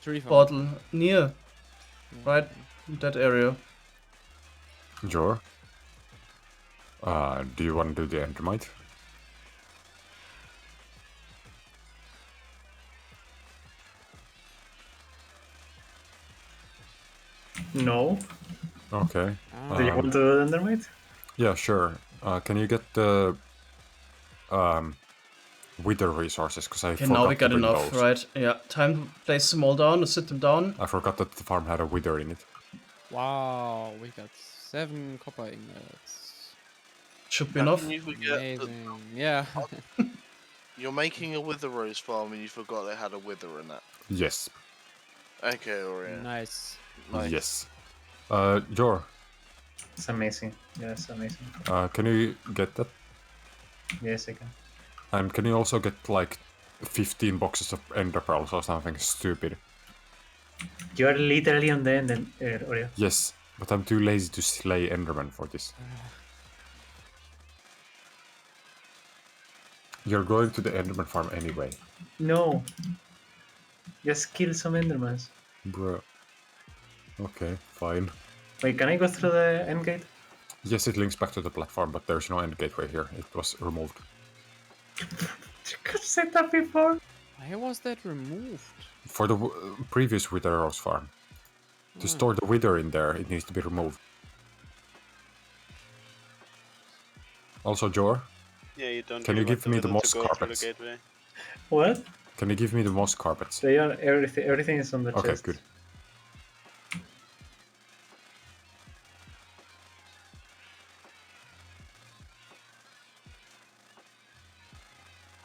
Tree farm. Portal near, right in that area. Sure. Do you want to do the Endermite? No. Okay. Do you want to do the Endermite? Yeah, sure. Can you get the Wither resources? Because I forgot now we got to bring enough, those. right? Yeah, time to place them all down, to sit them down. I forgot that the farm had a Wither in it. Wow, we got 7 copper ingots. Should be enough. Amazing. Yeah. You're making a Wither Rose farm and you forgot they had a Wither in it. Yes. Okay, Orion. Nice. Yes. Jor. It's amazing. Yeah, it's amazing. Can you get that? Yes, I can. And can you also get like 15 boxes of Ender Pearls or something stupid? You are literally on the end, Oreo. Yes, but I'm too lazy to slay Enderman for this. You're going to the Enderman farm anyway. No. Just kill some Endermans. Bruh. Okay, fine. Wait, can I go through the end gate? Yes, it links back to the platform, but there's no end gateway here. It was removed. You could say that before. Why was that removed? For the previous Wither Rose farm. To store the Wither in there, it needs to be removed. Also, Jor? Yeah, you don't. Can you really give want me the Wither moss to go through the carpets? gateway. What? Can you give me the moss carpets? They are everything is on the chest. Okay, good.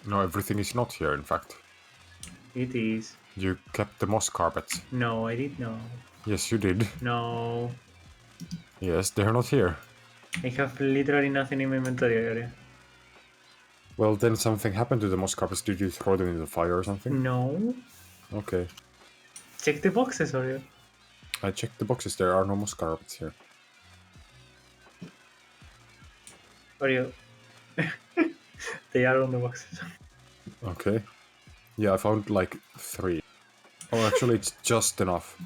No, everything is not here, in fact. It is. You kept the moss carpets. No, I did not. Yes, you did. No. Yes, they're not here. I have literally nothing in my inventory area. Well, then something happened to the moss carpets. Did you throw them in the fire or something? No. Okay. Check the boxes, Oreo. I checked the boxes. There are no moss carpets here. Oreo. They are on the boxes. Okay. Yeah, I found like 3. Oh, actually, it's just enough.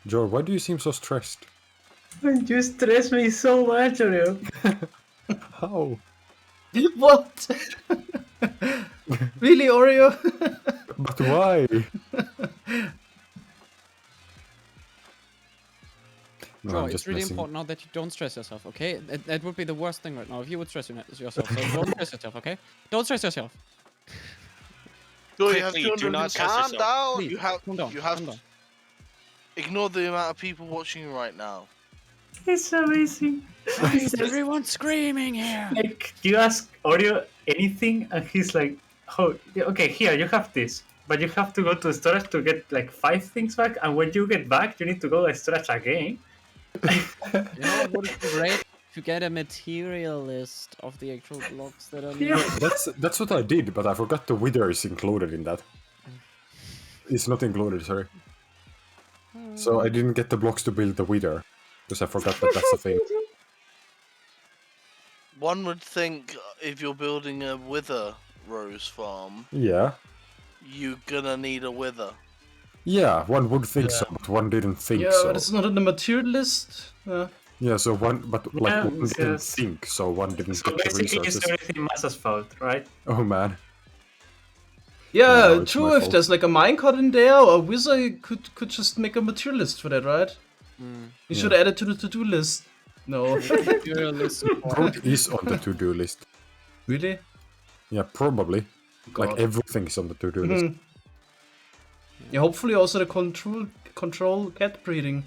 Joe, why do you seem so stressed? You stress me so much, Oreo. How? What? Really, Oreo? But why? No, Bro, I'm it's just really messing. important now that you don't stress yourself, okay? That would be the worst thing right now if you would stress yourself. So don't stress yourself, okay? Don't stress yourself. No, you have Quickly, do not stress calm yourself. down. Please, You have calm down. you have calm to down. ignore the amount of people watching you right now. It's amazing. Why is everyone screaming here? Like, you ask Oreo anything, and he's like, "Oh, yeah, okay, here, you have this. But you have to go to storage to get like 5 things back, and when you get back, you need to go to storage again." You know what would be great? To get a material list of the actual blocks that are Yeah. needed. That's what I did, but I forgot the wither is included in that. It's not included, sorry. So I didn't get the blocks to build the wither, because I forgot that that's a thing. One would think if you're building a wither rose farm, Yeah. you're gonna need a wither. Yeah, one would think so, but one didn't think Yeah, so. but it's not on the material list. Yeah, so one, but like Yeah, one didn't yes. think, so one didn't So get the basically, it's resources. everything Masa's fault, right? Oh man. Yeah, No, it's true. my If fault. there's like a minecart in there, a wizard could just make a material list for that, right? You should add it to the to-do list. No. Material list. Road is on the to-do list. Really? Yeah, probably. Like God. everything is on the to-do list. Mhm. Yeah, hopefully also the control cat breeding.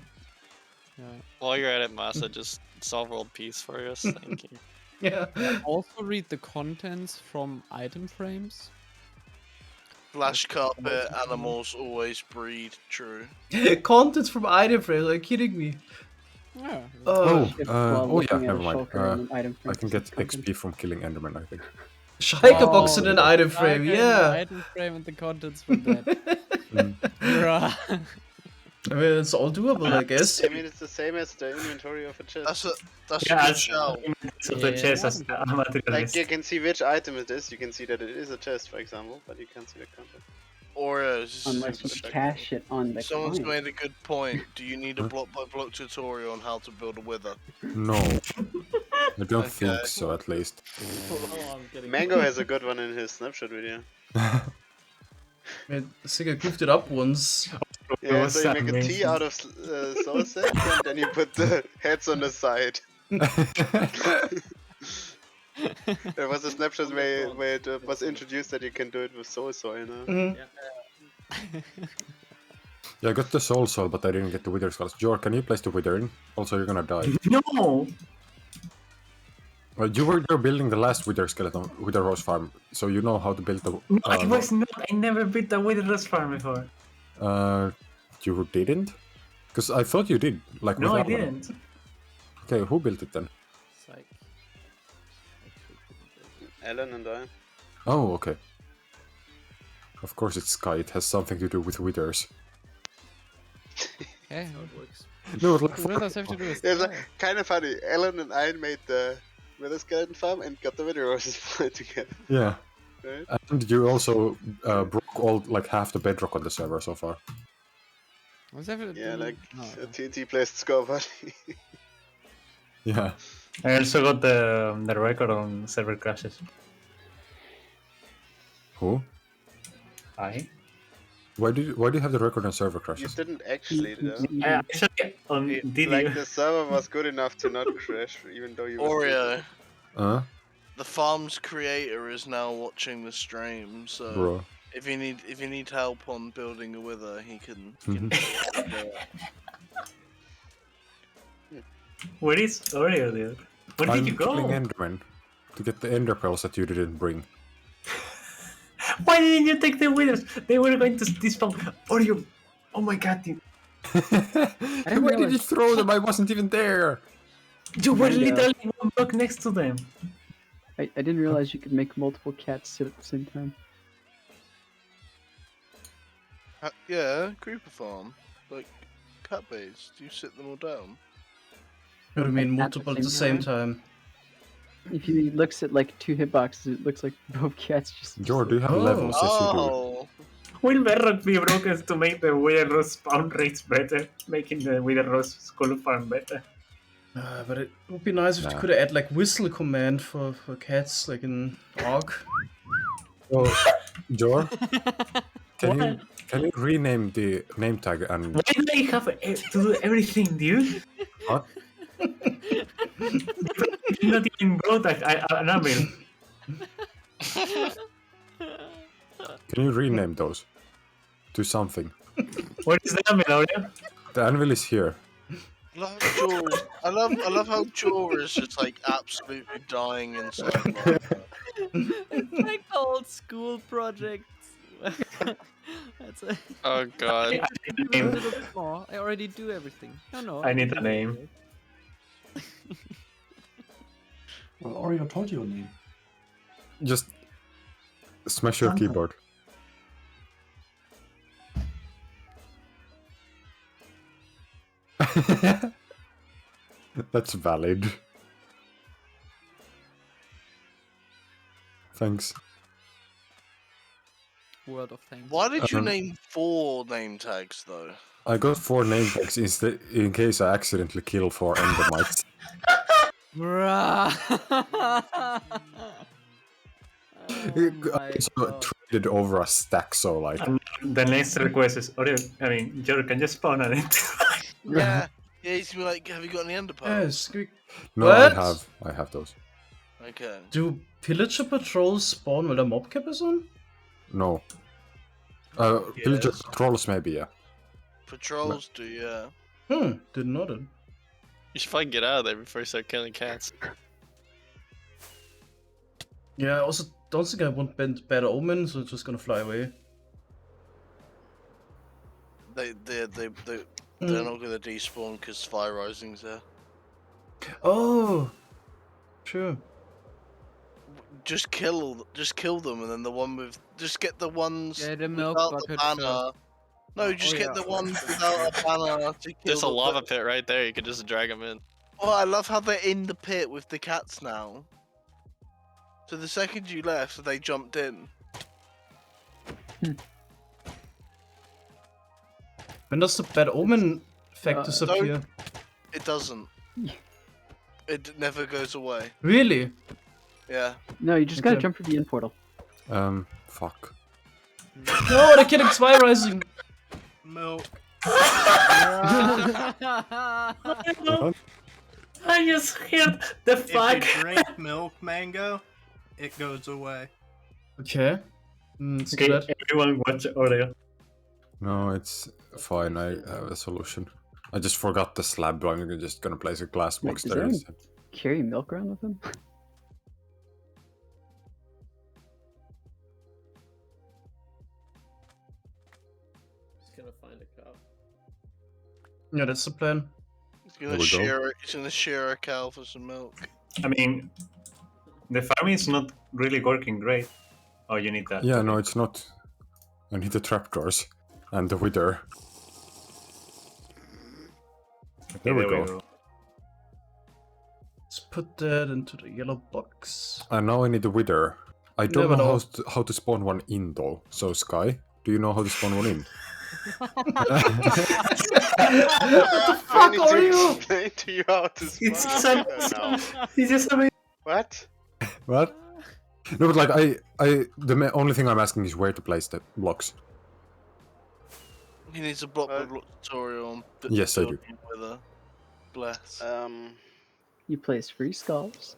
While you're at it, Masa, just solve world peace for us. Thank you. Yeah. Also read the contents from item frames. Flash carpet animals always breed. True. Contents from item frame, are you kidding me? Yeah. Oh, If, while oh yeah, looking at never a mind. shulker in an item frame I can to get see content. XP from killing Enderman, I think. Shiker box in an item frame, Tiger in the yeah. Item frame and the contents from that. Bruh. I mean, it's all doable, I guess. I mean, it's the same as the inventory of a chest. That's Yeah, a good it's shout. of the chest as a material Like, list. you can see which item it is. You can see that it is a chest, for example, but you can't see the content. Oreos. Unless you cache it on the Someone's client. made a good point. Do you need a block by block tutorial on how to build a wither? No. I don't think so, at least. Mango has a good one in his snapshot video. I think I goofed it up once. Yeah, so you make a T out of soul sand, and then you put the heads on the side. There was a snapshot where it was introduced that you can do it with soul soil now. Mhm. Yeah, I got the soul soul, but I didn't get the wither skulls. Jor, can you place the wither in? Also, you're gonna die. No! Well, you were there building the last wither skeleton, wither rose farm, so you know how to build the. No, I was not. I never built a wither rose farm before. You didn't? Because I thought you did. Like No, with I Alan. didn't. Okay, who built it then? Psych. Alan and I. Oh, okay. Of course it's Sky. It has something to do with withers. Okay. No, it's like What does have to do with It's like, kind of funny. Alan and I made the wither skeleton farm and got the wither roses together. Yeah. Right? And you also broke all like half the bedrock on the server so far. What's that? Yeah, like No. a TNT placed score buddy. Yeah. I also got the record on server crashes. Who? I? Why do you have the record on server You crashes? didn't actually, though. Actually, on did Like, you? the server was good enough to not crash, even though you were Oreo. Huh? The farm's creator is now watching the stream, so Bro. if you need help on building a wither, he can. Where is Oreo, dude? Where I'm did you go? killing Enderman to get the ender pearls that you didn't bring. Why didn't you take the withers? They were going to despawn. Or you. Oh my god, dude. Why did you throw them? I wasn't even there. You were Kinda. literally one block next to them. I didn't realize you could make multiple cats sit at the same time. Yeah, creeper farm. Like, cat base. Do you sit them all down? What do you mean At the multiple at the same time? If you looks at like 2 hitboxes, it looks like both cats just. Jor, do you have levels? Yes, you do. Oh! Will Bedrock be broken to make the Wither Rose spawn rates better? Making the Wither Rose school farm better? But it would be nice if you could add like whistle command for cats, like in Ark. Oh, Jor, can you rename the name tag and Why do I have to do everything, dude? what? Not even brought an anvil. Can you rename those to something? What is the anvil, Aureo? The anvil is here. I love how Jor is just like absolutely dying inside. It's like old school projects. That's a... Oh god. I need a A name. little bit more. I already do everything. No. I need a name. Well, Oreo told you a name. Just smash your keyboard. That's valid. Thanks. Word of thanks. Why did you name 4 name tags though? I got 4 name tags in case I accidentally kill 4 endermites. Bruh. I also traded over a stack, so like. And the next request is, Oreo, I mean, Jor, can you spawn on it? Yeah. Yeah, he's gonna be like, have you got any ender pearls? Yes. No, What? I have those. Okay. Do pillager patrols spawn when a mob cap is on? No. Pillager patrols maybe, yeah. Patrols do, yeah. Didn't know that. You should fucking get out of there before you start killing cats. Yeah, I also don't think I want bad omen, so it's just gonna fly away. They're not gonna despawn because Fire Rising's there. Oh, sure. Just kill them, and then the one with just get the ones Get a milk without the bucket banner. No, just get the ones without a banner to kill. There's a lava pit right there. You can just drag them in. Oh, I love how they're in the pit with the cats now. So the second you left, they jumped in. When does the bad omen effect disappear? It doesn't. It never goes away. Really? Yeah. No, you just gotta jump through the end portal. Fuck. No, they're killing Fire Rising! Milk. I just heard the fuck. If you drink milk mango, it goes away. Okay. Let's do Okay, that. everyone watch Oreo. No, it's fine. I have a solution. I just forgot the slab. I'm just gonna place a glass box Does there anyone instead. carry milk around with him? Just gonna find a cow. Yeah, that's the plan. He's gonna share a cow for some milk. I mean, the farming is not really working great. Oh, you need that. Yeah, no, it's not. I need the trapdoors and the wither. Okay, There we go. Let's put that into the yellow box. And now I need the wither. I don't Never know know. how to spawn one in though. So Sky, do you know how to spawn one in? What the fuck are you? Explain to you how to It's spawn. it's just amazing. What? What? No, but like the only thing I'm asking is where to place the blocks. He needs a block by block tutorial on Yes, I do. with a bless. You place 3 skulls.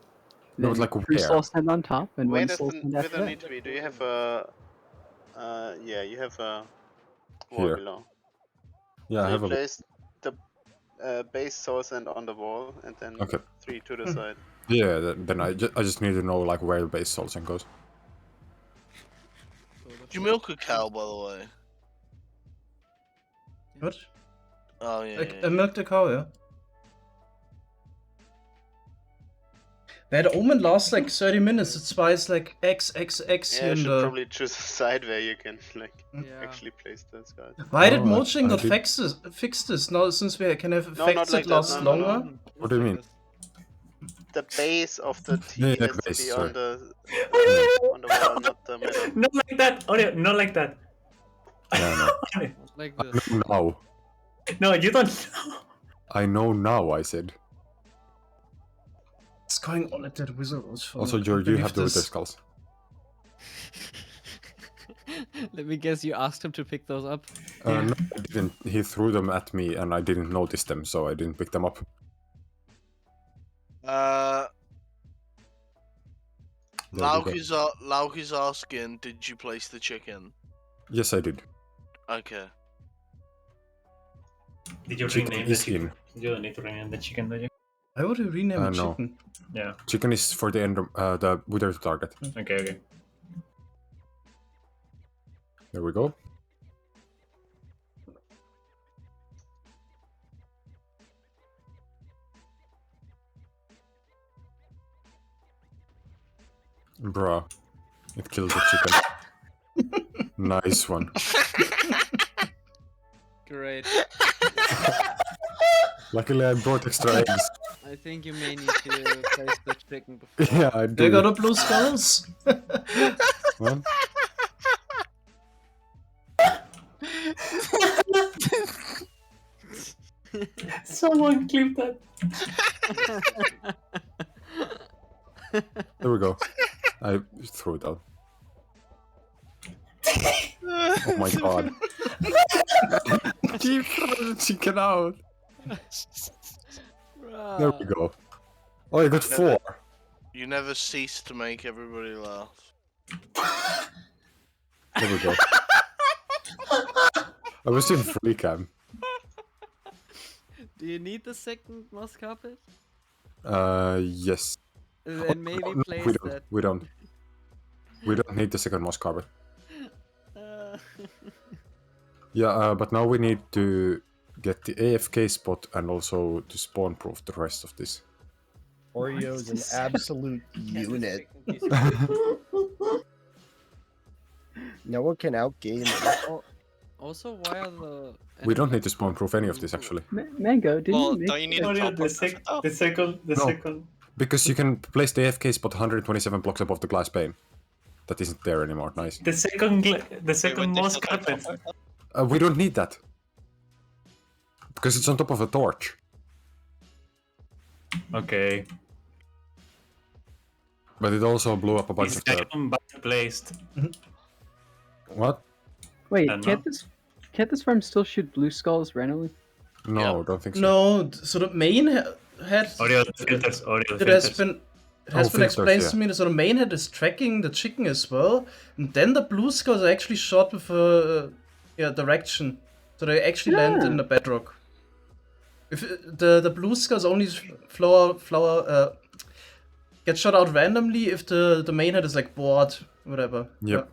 No, then like 3 where? soul stand on top, and Where 1 does soul the stand after wither that. need to be? Do you have a... yeah, you have a wall Here. below. Yeah, I So have you a. place the base source and on the wall, and then Okay. 3 to the side. Yeah, then I just need to know like where the base soul sand goes. Did you milk a cow, by the way? What? Oh, yeah. I milked a cow, yeah. That Omen lasts like 30 minutes. That's why it's like X Yeah, here you in should the. probably choose a side where you can like Yeah. actually place those guys. Why did No, I Mojang not did- fix this? Now since we can have No, not effects like that that, last no, no, no. longer. What do you mean? The base of the T Yeah, has to base, be sorry. on the wall, not the middle. Not like that, Oreo. Not like that. Yeah, no. Like I this. know now. No, you don't. I know now, I said. What's going on at that wizard? Also, you have the Wither Skulls. Let me guess, you asked him to pick those up? No, I didn't. He threw them at me and I didn't notice them, so I didn't pick them up. Lauk is asking, did you place the chicken? Yes, I did. Okay. Did you Chicken rename the is chicken? You don't need to rename the chicken, do you? I would have renamed it No. chicken. Yeah. Chicken is for the the Wither target. Okay. There we go. Bruh. It killed the chicken. Nice one. Great. Luckily I brought extra eggs. I think you may need to place the chicken before. Yeah, I do. They got a blue skulls. What? Someone clip that. There we go. I threw it out. Oh my god. Keep throwing the chicken out. There we go. Oh, I got 4. You never cease to make everybody laugh. There we go. I was in free cam. Do you need the second moss carpet? Yes. Then maybe No, place we don't. that. We don't. We don't need the second moss carpet. Yeah, but now we need to get the AFK spot and also to spawn proof the rest of this. Oreo's an absolute unit. No one can outgame him. Also, why are the... We don't need to spawn proof any of this actually. Mango, didn't Well, you make don't you need a Oreo, teleport the second, No. second. Because you can place the AFK spot 127 blocks above the glass pane. That isn't there anymore. Nice. The second moss carpet. We don't need that. Because it's on top of a torch. Okay. But it also blew up a bunch It's of the... second but placed. What? Wait, I don't can't this farm still shoot blue skulls randomly? No, don't think so. No, so the main had. Audio filters, audio It has filters. been. It has been filters, explained yeah. to me that so the main head is tracking the chicken as well, and then the blue skulls are actually shot with a direction, so they actually land in the bedrock. If the blue skulls only get shot out randomly if the main head is like bored, whatever. Yep.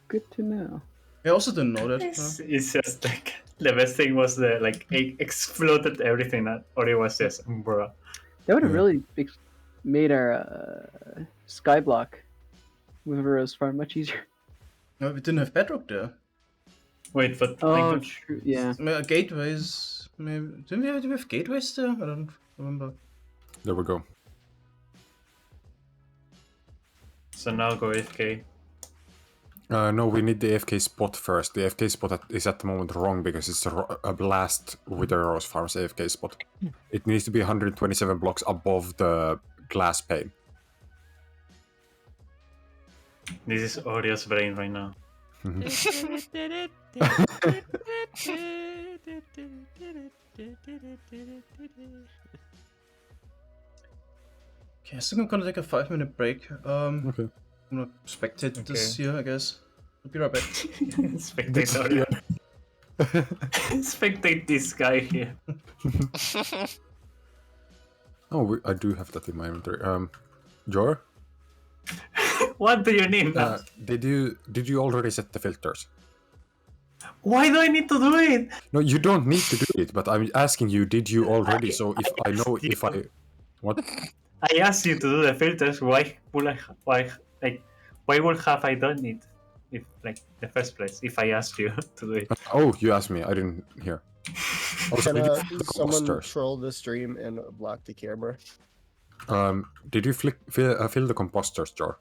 Good to know. I also didn't know that. It's just like the best thing was the like it exploded everything that Audio was just bruh. That would have really made our skyblock with Rose farm much easier. No, we didn't have bedrock there. Wait, but Oh, like, true. Yeah. Gateways. Maybe didn't we have gateways there? I don't remember. There we go. so now go AFK. No, we need the AFK spot first. The AFK spot is at the moment wrong because it's a blast Wither Rose Farm's AFK spot. It needs to be 127 blocks above the glass pane. This is Audio's brain right now. Okay, I think I'm gonna take a 5-minute break. Okay. I'm gonna spectate this here, I guess. I'll be right back. Spectate Audio. Spectate this guy here. Oh, I do have that in my inventory. Jor? What do you need now? Did you already set the filters? Why do I need to do it? No, you don't need to do it, but I'm asking you, did you already? So if I know if I... What? I asked you to do the filters. Why would why would have I done it if the first place if I asked you to do it? Oh, you asked me. I didn't hear. Also, Can did you flip the someone composters? troll the stream and block the camera? Did you fill the composters jar?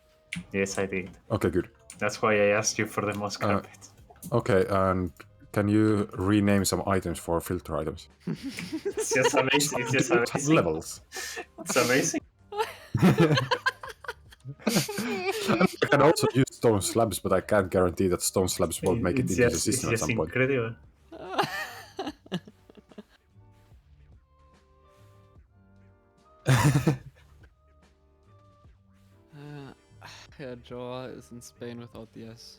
Yes, I did. Okay, good. That's why I asked you for the moss carpet. Okay, and can you rename some items for filter items? It's just amazing. It's just amazing. Levels. It's amazing. I can also use stone slabs, but I can't guarantee that stone slabs won't make it into the system at some point. Incredible. Yeah, Joa is in Spain without the S.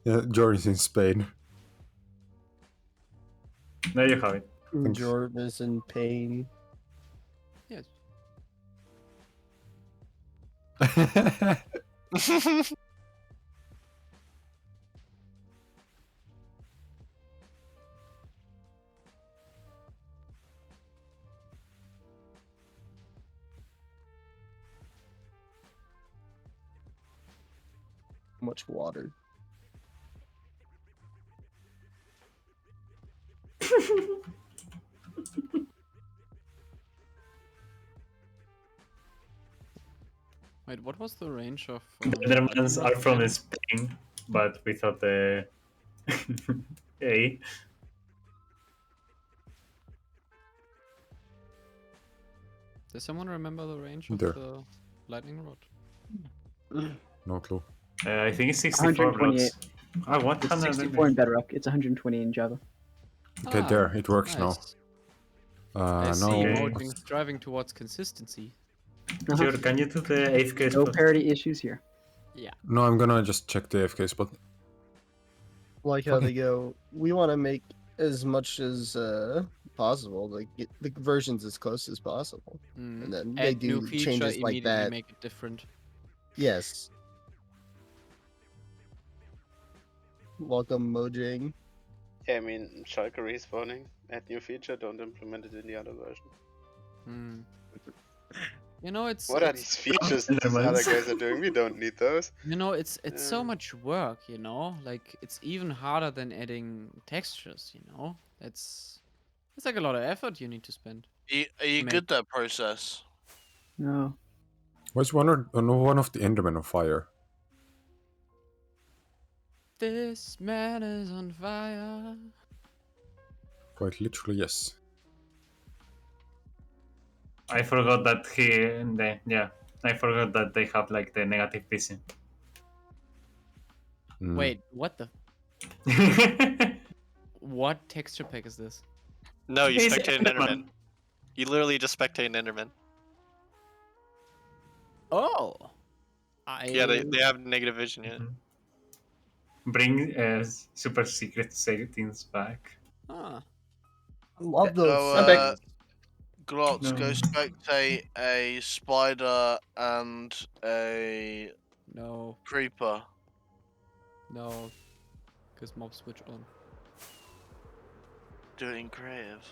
Yeah, Jory's in Spain. There you have it. Thanks. Jordan is in pain. Yes. Much water. Wait, what was the range of... The Netherlands are from Spain, but without the A. Does someone remember the range of There. the lightning rod? No clue. I think it's 64 blocks. Oh, what? It's 64 in Bedrock. It's 120 in Java. Okay, there, it works nice. now. I see No. Mojang driving towards consistency. Sure, can you do the AFK No spot? parity issues here. Yeah. No, I'm gonna just check the AFK spot. Like how they go, we want to make as much as possible, like get the versions as close as possible, and then they Add new do feature, changes like immediately that. make it different. Yes. Welcome, Mojang. Yeah, I mean, Schalke respawning, add new feature, don't implement it in the other version. Hmm. You know, it's... What are it's- these features these other guys are doing? We don't need those. You know, it's so much work, you know? Like, it's even harder than adding textures, you know? It's like a lot of effort you need to spend. Are you good at that process? No. Was one of the Endermen on fire? This man is on fire. Quite literally, yes. I forgot that I forgot that they have like the negative vision. Wait, what the? What texture pack is this? No, you It's spectate an Enderman. Enderman. You literally just spectate an Enderman. Oh! Yeah, they have negative vision, yeah. Bring super secret settings back. Ah. Love those. So, Glotz, No. go spectate a spider and a No, creeper. no. Because mob switch on. Do it in creative.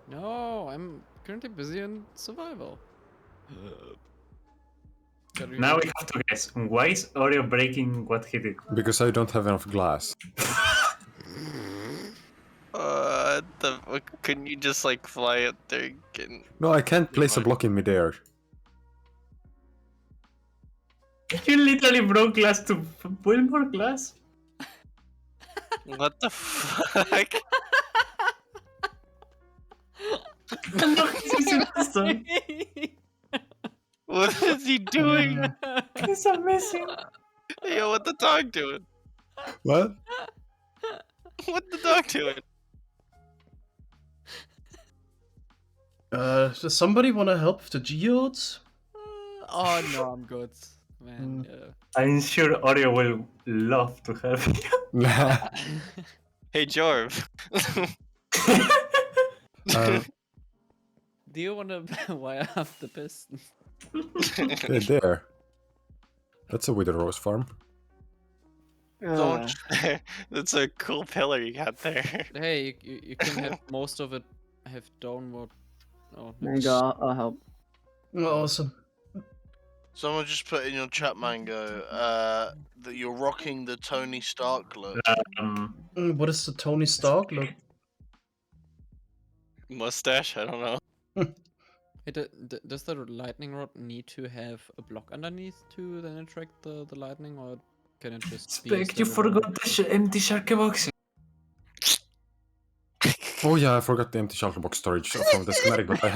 No, I'm currently busy in survival. Gotta Now reload. we have to guess. Why is Oreo breaking what he did? Because I don't have enough glass. Couldn't you just like fly up there and get... No, I can't place a block in midair. You literally broke glass to build more glass. What the fuck? Look, he's in custom. What is he doing? He's amazing. Yo, what the dog doing? What? What the dog doing? Does somebody want to help with the geodes? Oh no, I'm good. Man, I'm sure Oreo will love to help you. Hey, Jorv. Do you want to wire up the piston? They're there. That's a Wither Rose farm. That's a cool pillar you got there. Hey, you can have most of it have downward. Oh, no. Mango, I'll help. Awesome. Someone just put in your chat, Mango, that you're rocking the Tony Stark look. What is the Tony Stark look? Mustache? I don't know. Hey, does the lightning rod need to have a block underneath to then attract the lightning, or can it just be? Spec, you forgot the empty shulker box. Oh yeah, I forgot the empty shulker box storage from the schematic, but I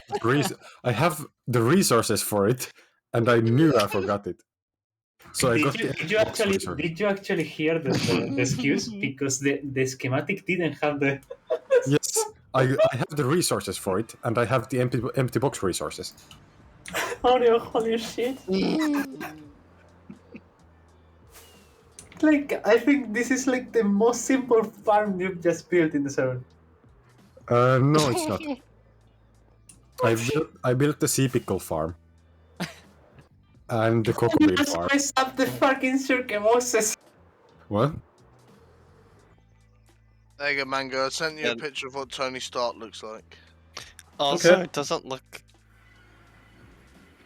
have the resources for it, and I knew I forgot it. So I got the Did you actually hear the excuse? Because the schematic didn't have the. Yes, I have the resources for it, and I have the empty box resources. Oh no, holy shit. Like, I think this is like the most simple farm you've just built in the server. No, it's not. I built the sea pickle farm. And the cocoa bean farm. Spice up the fucking shulker boxes. What? There you go, Mango. I sent you a picture of what Tony Stark looks like. Also, it doesn't look...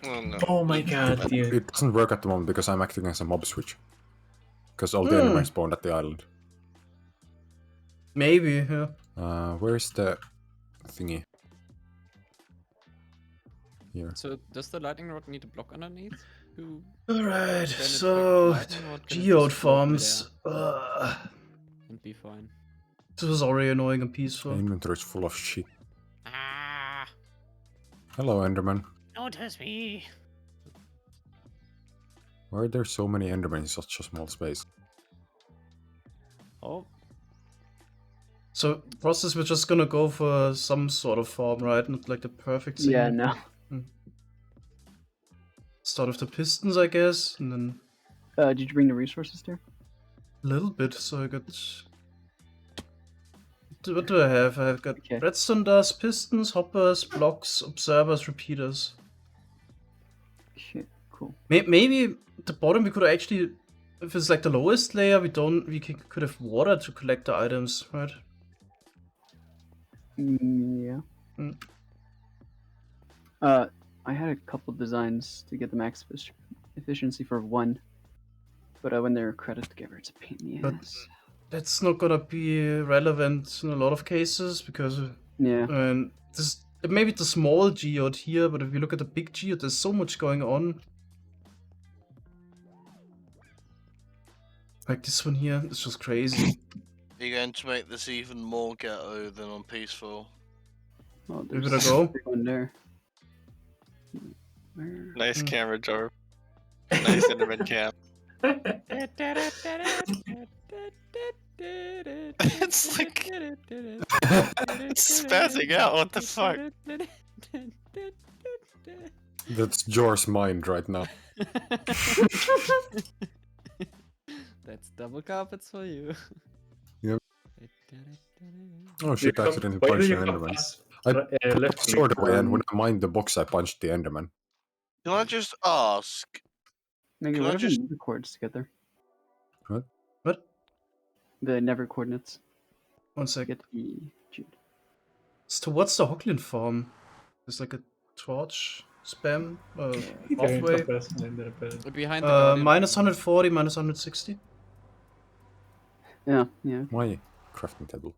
Oh no. Oh my god, dude. It doesn't work at the moment because I'm acting as a mob switch. Because all the enemies spawned at the island. Maybe, yeah. Where's the thingy? Here. So does the lightning rod need a block underneath? Alright, so geode farms. And be fine. This was already annoying and peaceful. My inventory's full of shit. Hello, Enderman. Don't touch me. Why are there so many Endermen in such a small space? Oh. So, process, we're just gonna go for some sort of farm, right? Not like the perfect thing. Yeah, no. Start with the pistons, I guess, and then... Did you bring the resources there? A little bit, so I got... What do I have? I've got redstone dust, pistons, hoppers, blocks, observers, repeaters. Okay, cool. Maybe at the bottom we could actually... If it's like the lowest layer, we could have water to collect the items, right? Yeah. I had a couple designs to get the max efficiency for one, but when they're credit together, it's a pain in the ass. That's not gonna be relevant in a lot of cases because maybe the small geode here, but if you look at the big geode, there's so much going on. Like this one here, it's just crazy. Are you going to make this even more ghetto than on Peaceful? Oh, Give it a go. One there. Nice camera, Jorb. Nice Enderman cam. It's like... it's spazzing out, what the fuck? That's Jor's mind right now. That's double carpets for you. Yep. Oh shit, I accidentally punched an Enderman. I put the sword away, and when I mined the box, I punched the Enderman. Can I just ask? Megan, what are the nether coordinates to get there? What? What? The nether coordinates. 1 second. Jude. So what's the Hocklin farm? There's like a torch spam halfway. Behind the minus 140, minus 160. Yeah. My crafting table.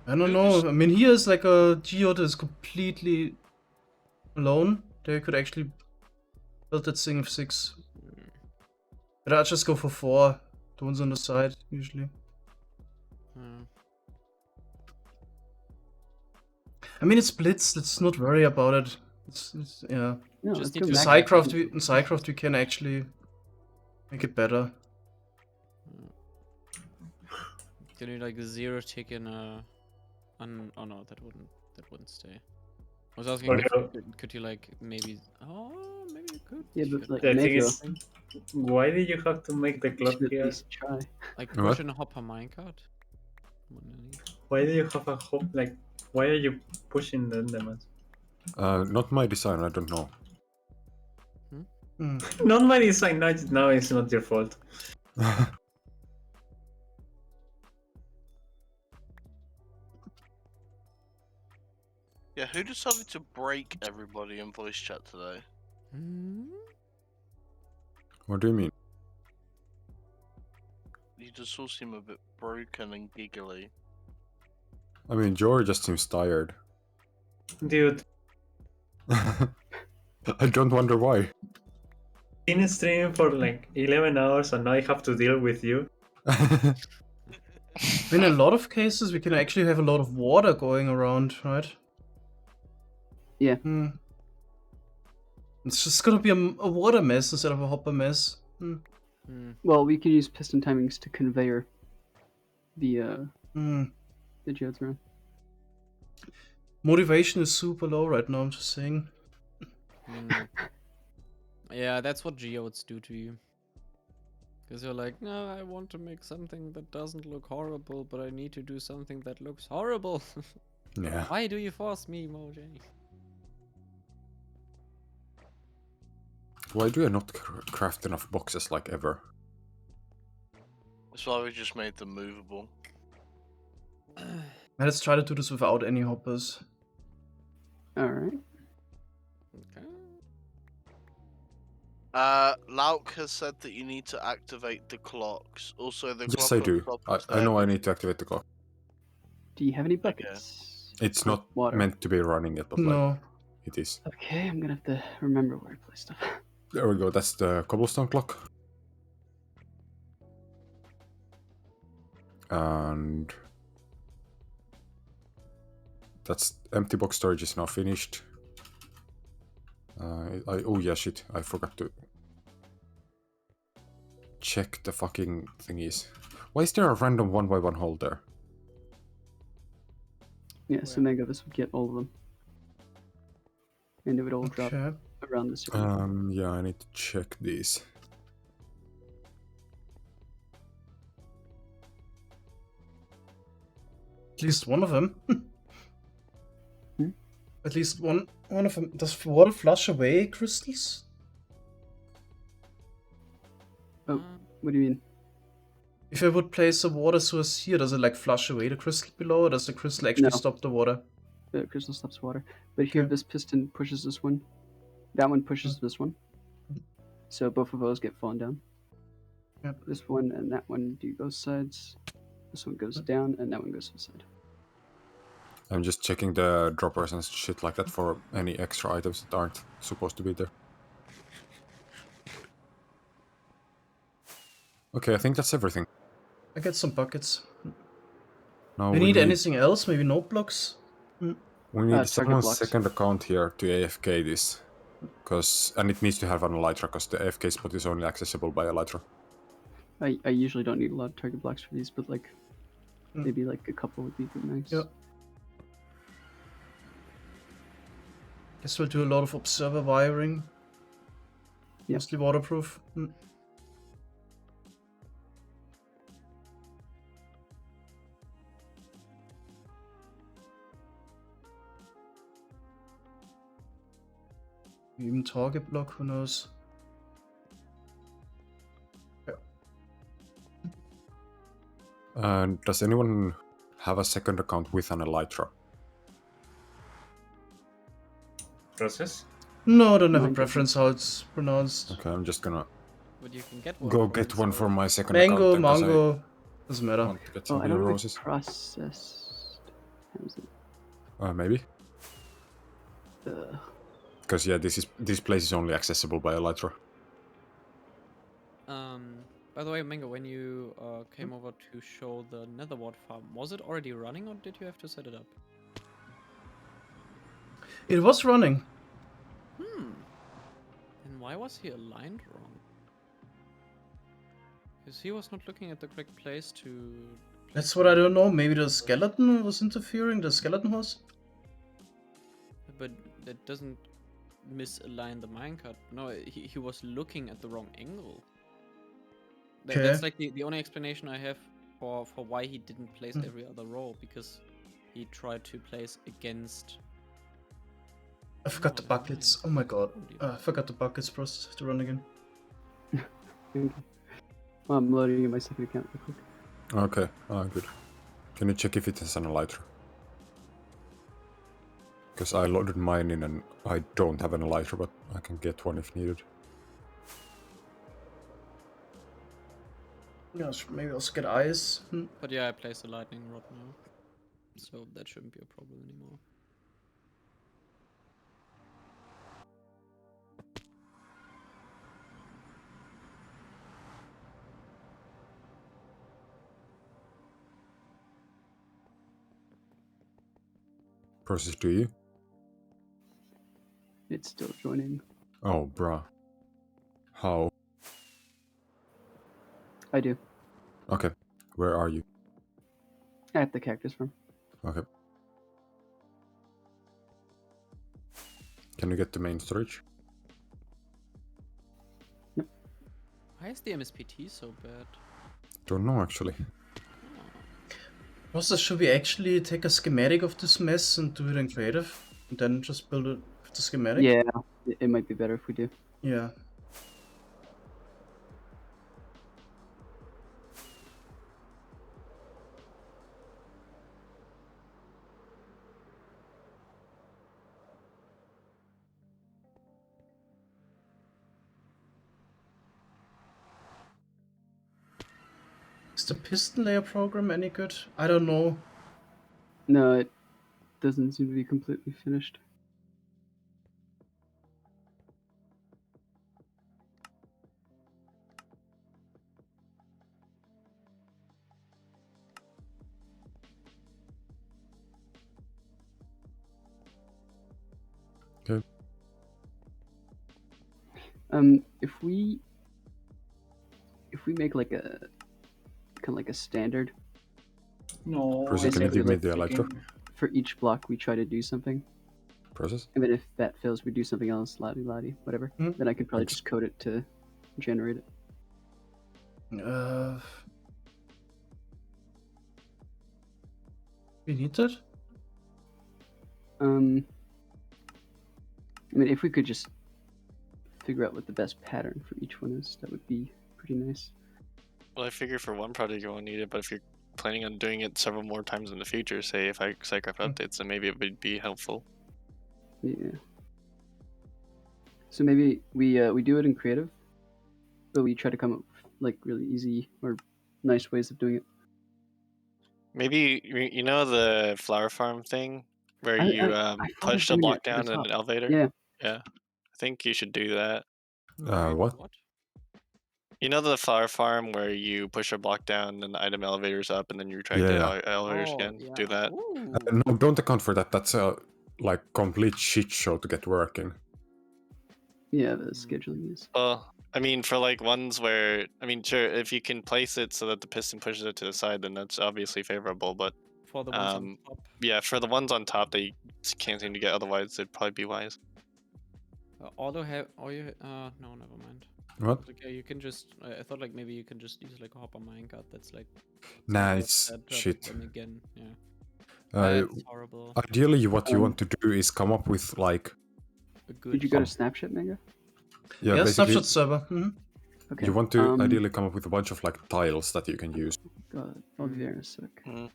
I don't know. I mean, here is like a geode is completely alone. They could actually build that thing of 6. But I'll just go for 4. The ones on the side, usually. I mean, it's Blitz. Let's not worry about it. It's yeah. No, just in Psycraft we can actually make it better. Can you like 0 tick in a... Oh no, that wouldn't stay. I was asking, could you like maybe... Oh, maybe you could. Yeah, but like, the thing is, why did you have to make the clock here? Try. Like push in a hopper minecart? Why do you have a hop? Like, why are you pushing the Endermans? Not my design, I don't know. Non-money is fine. No, it's not your fault. Yeah, who decided to break everybody in voice chat today? What do you mean? You just all seem a bit broken and giggly. I mean, Jory just seems tired. Dude. I don't wonder why. Been streaming for like 11 hours and now I have to deal with you. In a lot of cases, we can actually have a lot of water going around, right? Yeah. It's just gonna be a water mess instead of a hopper mess. Well, we can use piston timings to conveyor the geodes around. Motivation is super low right now, I'm just saying. Yeah, that's what geodes do to you. Because you're like, no, I want to make something that doesn't look horrible, but I need to do something that looks horrible. Yeah. Why do you force me, Moj? Why do I not craft enough boxes like ever? That's why we just made them movable. Let's try to do this without any hoppers. Alright. Okay. Lauk has said that you need to activate the clocks. Also, the Yes, clock I do. I know I need to activate the clock. Do you have any buckets? It's not Water. meant to be running yet, but No. like, it is. Okay, I'm gonna have to remember where to place stuff. There we go, that's the cobblestone clock. And that's empty box storage is now finished. Oh yeah, shit, I forgot to check the fucking thingies. Why is there a random 1x1 hole there? Yeah, so Mega this would get all of them. And it would all drop around this area. Yeah, I need to check these. At least one of them. At least one of them. Does water flush away crystals? Oh, what do you mean? If I would place a water source here, does it like flush away the crystal below, or does the crystal actually stop the water? The crystal stops water. But here, this piston pushes this one. That one pushes this one. So both of those get fallen down. Yep. This one and that one do both sides. This one goes down, and that one goes to the side. I'm just checking the droppers and shit like that for any extra items that aren't supposed to be there. Okay, I think that's everything. I get some buckets. Now We need anything else? Maybe note blocks? We need target someone's blocks. second account here to AFK this. And it needs to have an elytra, because the AFK spot is only accessible by elytra. I usually don't need a lot of target blocks for these, but like maybe like a couple would be nice. Yep. Guess we'll do a lot of observer wiring. Yep. Mostly waterproof. Even target block, who knows? Does anyone have a second account with an elytra? Process? No, I don't have a preference how it's pronounced. Okay, I'm just gonna But you can get one. go from get it, one so- for my second Mango, account. then, 'cause mango, doesn't matter. I want to get Oh, some I blue don't know if roses. it's processed. How is it? Maybe. Uh, Because yeah, this place is only accessible by elytra. By the way, Mango, when you came over to show the Netherwart farm, was it already running or did you have to set it up? It was running. And why was he aligned wrong? Because he was not looking at the correct place to... That's what I don't know. Maybe the skeleton was interfering, the skeleton horse? But that doesn't misalign the minecart. No, he was looking at the wrong angle. That's like the only explanation I have for why he didn't place every other row, because he tried to place against I forgot the buckets. Oh my god. I forgot the buckets process to run again. Thank you. I'm loading in my second account real quick. Okay, good. Can you check if it has an elytra? Because I loaded mine in and I don't have an elytra, but I can get one if needed. Yeah, maybe also get ice. But yeah, I placed a lightning rod now, so that shouldn't be a problem anymore. Process to you? It's still joining. Oh, bruh. How? I do. Okay, where are you? At the cactus farm. Okay. Can you get the main storage? Yep. Why is the MSPT so bad? Don't know actually. Also, should we actually take a schematic of this mess and do it in creative? And then just build it with the schematic? Yeah, it might be better if we do. Yeah. Is the piston layer program any good? I don't know. No, it doesn't seem to be completely finished. Okay. If we make like a kind of like a standard. No. Process, can you give me the elytra? For each block, we try to do something. Process? And then if that fails, we do something else, lottie, whatever. Then I could probably just code it to generate it. We need that? I mean, if we could just figure out what the best pattern for each one is, that would be pretty nice. Well, I figure for one project you won't need it, but if you're planning on doing it several more times in the future, say if I Psycraft updates, then maybe it would be helpful. Yeah. So maybe we do it in creative, but we try to come up with like really easy or nice ways of doing it. Maybe you know the flower farm thing where you I thought push of a doing block it at down the in top. an elevator. Yeah. Yeah. I think you should do that. What? You know the flower farm where you push a block down and the item elevator's up and then you retract the elevators again? Do that. No, don't account for that. That's a like complete shit show to get working. Yeah, the scheduling is. Well, I mean, for like ones where, I mean, sure, if you can place it so that the piston pushes it to the side, then that's obviously favorable. But for the ones on top. Yeah, for the ones on top, they can't seem to get. Otherwise, it'd probably be wise. No, never mind. What? Okay, you can just. I thought like maybe you can just use like a hopper minecart. That's like. Nah, it's shit. Then again, yeah. It's horrible. Ideally, what you want to do is come up with like. Did you go to Snapchat, Mega? Yeah, Yeah, basically, Snapchat server. Okay. You want to ideally come up with a bunch of like tiles that you can use. God, I'll be there in a sec. I'll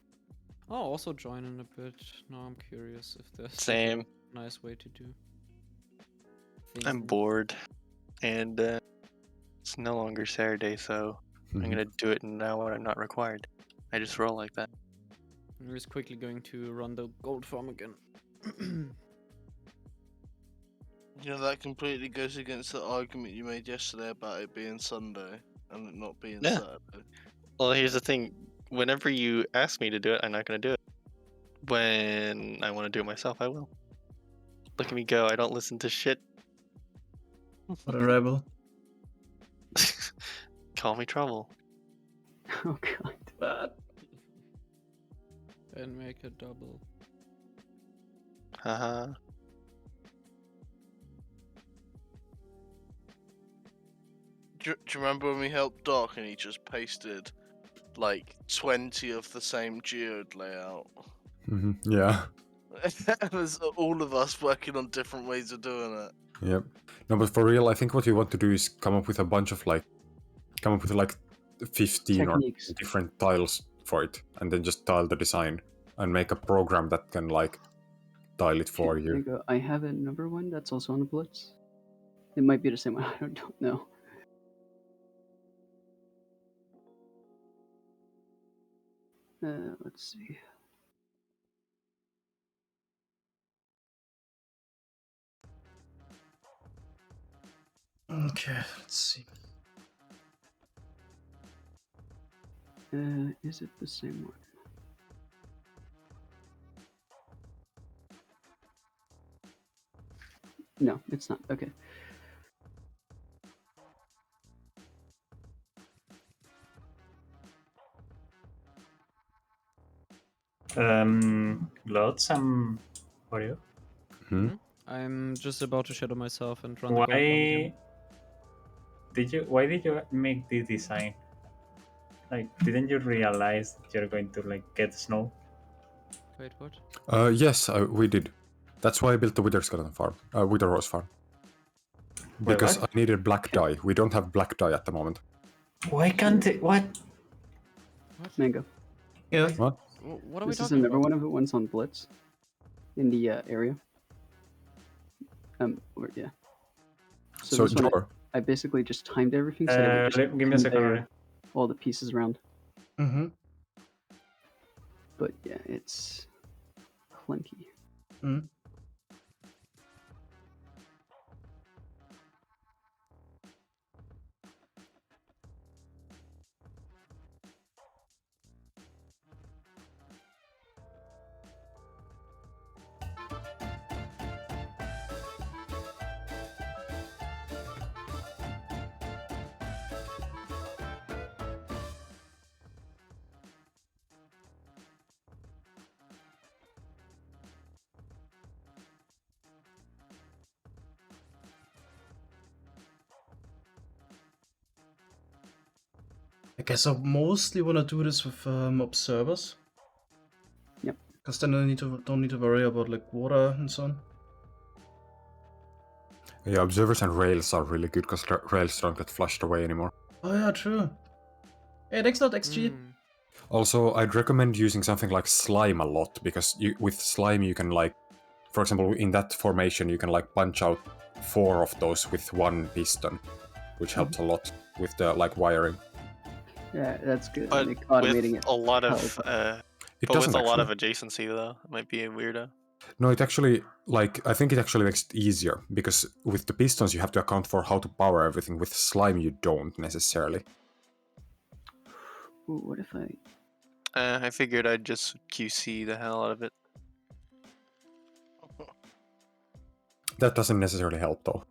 also join in a bit. Now I'm curious if there's Same. a nice way to do. I'm bored, and it's no longer Saturday, so I'm gonna do it now when I'm not required. I just roll like that. I'm just quickly going to run the gold farm again. You know, that completely goes against the argument you made yesterday about it being Sunday and it not being Saturday. Well, here's the thing. Whenever you ask me to do it, I'm not going to do it. When I want to do it myself, I will. Look at me go. I don't listen to shit. What a rebel. Call me trouble. Oh god. What? And make a double. Haha. Do you remember when we helped Doc and he just pasted like 20 of the same geode layout? Yeah. There's all of us working on different ways of doing it. Yep. No, but for real, I think what we want to do is come up with a bunch of like 15 Techniques. or different tiles for it, and then just tile the design and make a program that can like tile it for There you you. go. I have a number one that's also on the Blitz. It might be the same one. I don't know. Let's see. Okay, let's see. Is it the same one? No, it's not. Okay. Lots. What are you? I'm just about to shadow myself and run the gold medium. Why did you make this design? Like, didn't you realize that you're going to like get snow? Wait, what? Yes, we did. That's why I built the Wither Skeleton farm, Wither Rose farm. Because I needed black dye. We don't have black dye at the moment. Why can't it? What? Mango. Yeah. What? What are we This is talking another about? one of the ones on Blitz. In the area. Yeah. So this one, drawer. I basically just timed everything so that it would just Give me a second. conveyor all the pieces around. Mm-hmm. But yeah, it's clunky. Mm. I guess I mostly want to do this with observers. Yep. Because then I don't need to worry about like water and so on. Yeah, observers and rails are really good because rails don't get flushed away anymore. Oh yeah, true. Hey, thanks a lot, XG. Also, I'd recommend using something like slime a lot because with slime you can like, for example, in that formation you can like punch out 4 of those with 1 piston, which helps a lot with the like wiring. Yeah, that's good. But Like, automating with it. a lot of It but with doesn't a lot actually. of adjacency though, it might be a weirdo. No, it actually, like, I think it actually makes it easier, because with the pistons you have to account for how to power everything, with slime you don't necessarily. Ooh, what if I... I figured I'd just QC the hell out of it. That doesn't necessarily help though.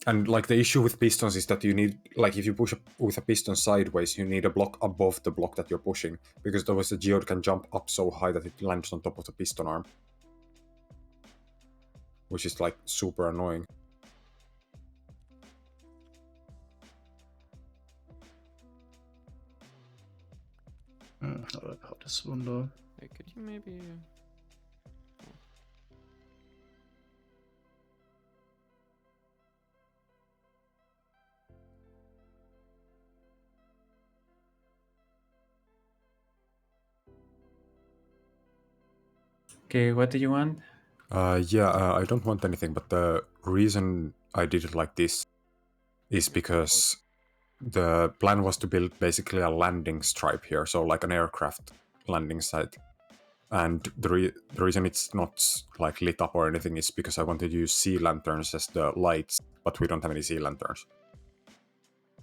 And like the issue with pistons is that you need, like if you push with a piston sideways, you need a block above the block that you're pushing, because otherwise the geode can jump up so high that it lands on top of the piston arm. Which is like super annoying. I like how this one though. Wait, could you maybe... Okay, what do you want? I don't want anything, but the reason I did it like this is because the plan was to build basically a landing stripe here, so like an aircraft landing site. And the reason it's not like lit up or anything is because I wanted to use sea lanterns as the lights, but we don't have any sea lanterns.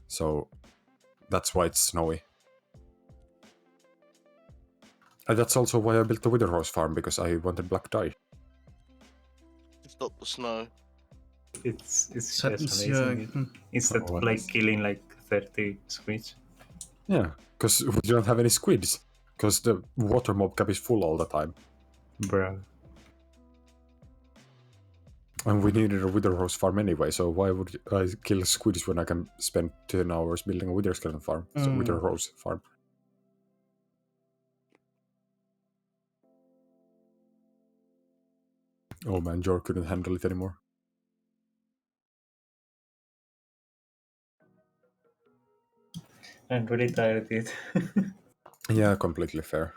So that's why it's snowy. And that's also why I built the Wither Rose farm, because I wanted black dye. Stop the snow. It's just Sentence, amazing. yeah. Instead of like killing like 30 squids. Yeah, because we don't have any squids. Because the water mob cap is full all the time. Bruh. And we needed a Wither Rose farm anyway, so why would I kill squids when I can spend 10 hours building a Wither Skeleton farm? So Wither Rose farm. Oh man, Jor couldn't handle it anymore. I'm really tired, dude. Yeah, completely fair.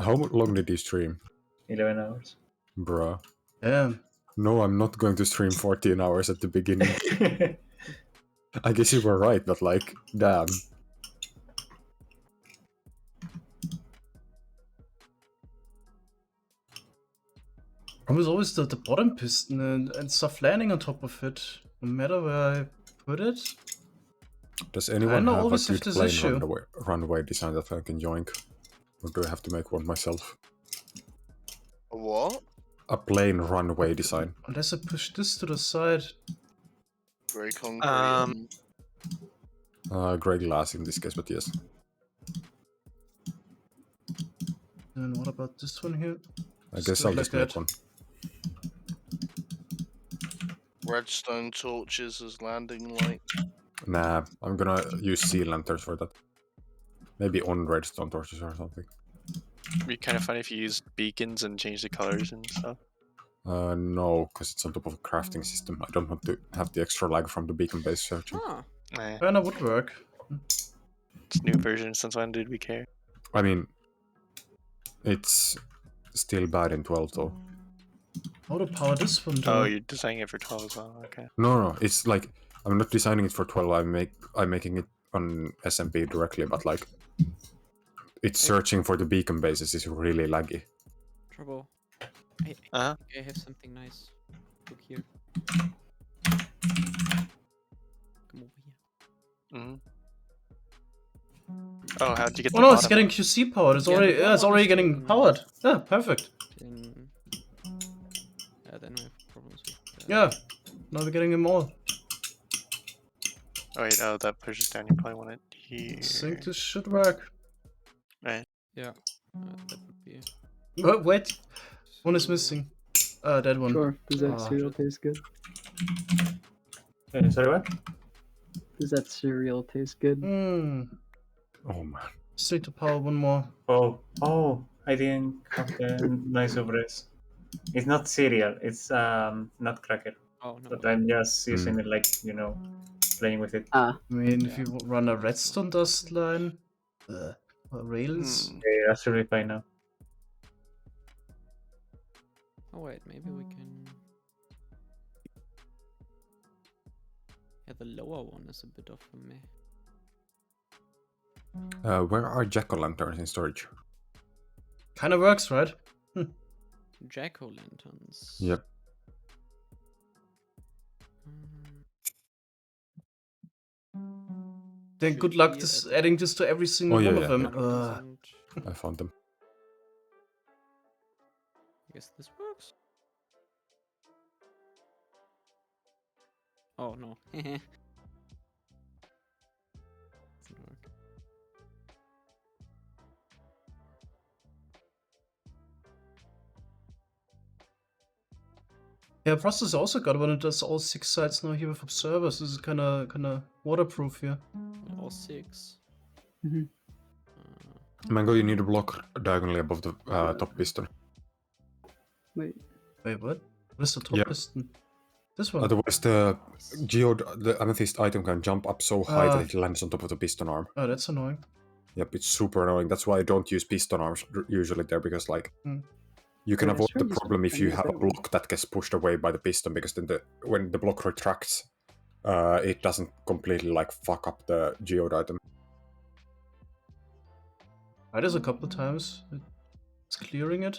How long did you stream? 11 hours. Bruh. Yeah. No, I'm not going to stream 14 hours at the beginning. I guess you were right, but like, damn. I was always the bottom piston and stuff landing on top of it, no matter where I put it. Does anyone I have a always have good this plane issue. runway design that I can join? Or do I have to make one myself? A what? A plane runway design. Unless I push this to the side. Grey concrete. Grey glass in this case, but yes. And what about this one here? I guess I'll just make one. Redstone torches as landing light. Nah, I'm gonna use sea lanterns for that. Maybe on redstone torches or something. It'd be kind of funny if you used beacons and changed the colors and stuff. No, because it's on top of a crafting system. I don't want to have the extra lag from the beacon-based searching. And it would work. It's a new version, since when did we care? I mean, it's still bad in 12 though. How to power this one though? Oh, you're designing it for 12 as well, okay. No, it's like, I'm not designing it for 12, I'm making it on SMP directly, but like, it's searching for the beacon bases is really laggy. Trouble. I think I have something nice. Look here. Come over here. Oh, how'd you get the Oh no, it's bottom getting one? QC powered. It's Yeah, already the bottom already is getting getting- powered. Yeah, perfect. Then we have problems with Yeah. Now we're getting them all. Oh wait, that pushes down. You probably want it here. I think this should work. Right. Yeah. That would be. Oh, wait. One is missing. That one. Sure. Does that Ah, cereal taste good? Sorry, what? Does that cereal taste good? Hmm. Oh man. Straight to power one more. Oh, I didn't have the nice surprise. It's not cereal, it's nutcracker. Oh, no. But I'm just using it like, playing with it. I mean, if you run a redstone dust line, rails. Yeah, that should be fine now. Oh wait, maybe we can. Yeah, the lower one is a bit of a meh. Where are jack-o'-lanterns in storage? Kind of works, right? Jack-o'-lanterns. Yep. Then good luck adding this to every single one of them. I found them. I guess this works. Oh no. Doesn't work. Yeah, Process also got one. It does all 6 sides now here with observers. This is kind of waterproof here. All 6. Mango, you need a block diagonally above the top piston. Wait, what? Where's the top piston? This one. Otherwise, the amethyst item can jump up so high that it lands on top of the piston arm. Oh, that's annoying. Yep, it's super annoying. That's why I don't use piston arms usually there, because like you can Yeah, avoid the sure, problem if I you use have a that one. block that gets pushed away by the piston, because then when the block retracts, it doesn't completely like fuck up the geode item. Tried this a couple times. It's clearing it.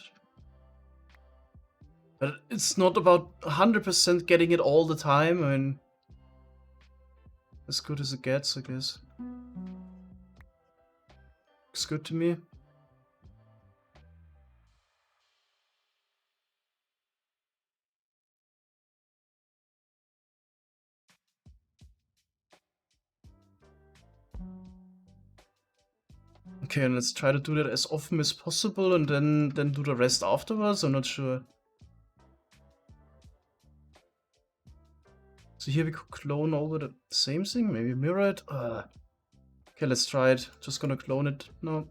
But it's not about 100% getting it all the time. I mean, as good as it gets, I guess. Looks good to me. Okay, and let's try to do that as often as possible and then do the rest afterwards. I'm not sure. So here we could clone over the same thing, maybe mirror it. Okay, let's try it. Just gonna clone it now.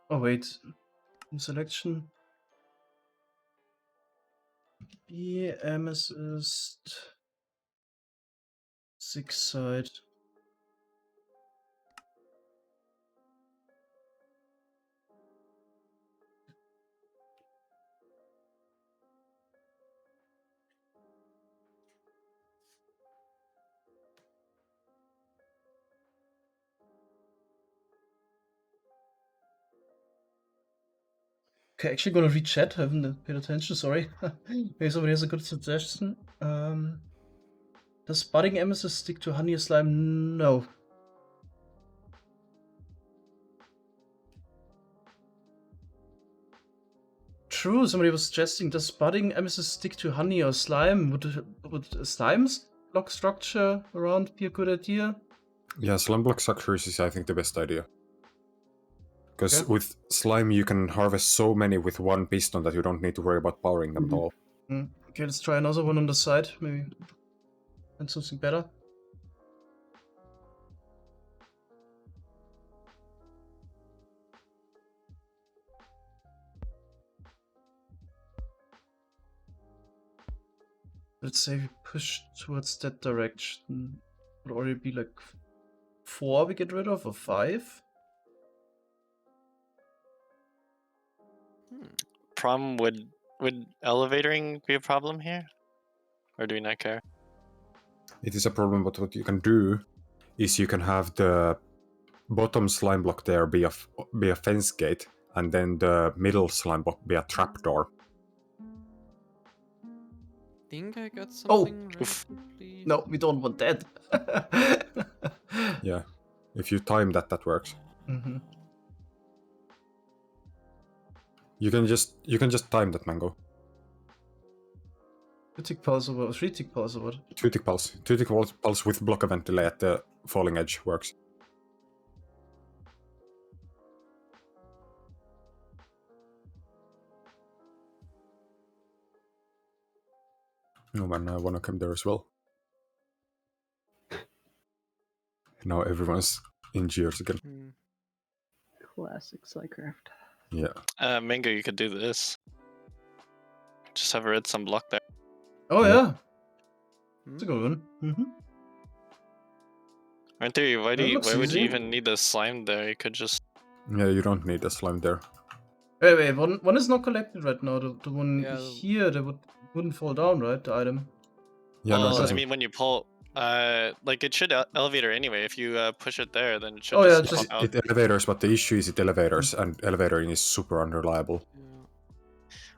Oh wait, selection. Be Amethyst. 6-side. Okay, actually gonna read chat. Haven't paid attention. Sorry. Maybe somebody has a good suggestion. Does budding amethyst stick to honey or slime? No. True. Somebody was suggesting, does budding amethyst stick to honey or slime? Would slime's block structure around be a good idea? Yeah, slime block structures is I think the best idea. Because with slime you can harvest so many with one piston that you don't need to worry about powering them at all. Okay, let's try another one on the side. Maybe find something better. Let's say we push towards that direction. Would already be like 4 we get rid of, or 5? Problem would elevatoring be a problem here? Or do we not care? It is a problem, but what you can do is you can have the bottom slime block there be a fence gate, and then the middle slime block be a trapdoor. Think I got something relatively... No, we don't want that. Yeah, if you time that works. Mm-hmm. You can just time that, Mango. 2 tick pulse or what? 3 tick pulse or what? 2 tick pulse. 2 tick pulse with block event delay at the falling edge works. Oh man, I wanna come there as well. Now everyone's in gears again. Classic Psycraft. Yeah. Mango, you could do this. Just have red some block there. Oh yeah. That's a good one. Mm-hmm. In theory, why would easy. you even need the slime there? You could just... Yeah, you don't need a slime there. Wait, one is not collected right now. The one Yeah. here, that wouldn't fall down, right? The item. Yeah, well, no, it I doesn't. mean, when you pull... like, it should elevator anyway. If you push it there, then it should Oh, yeah, just pop out. It elevators, but the issue is it elevators, and elevatoring is super unreliable.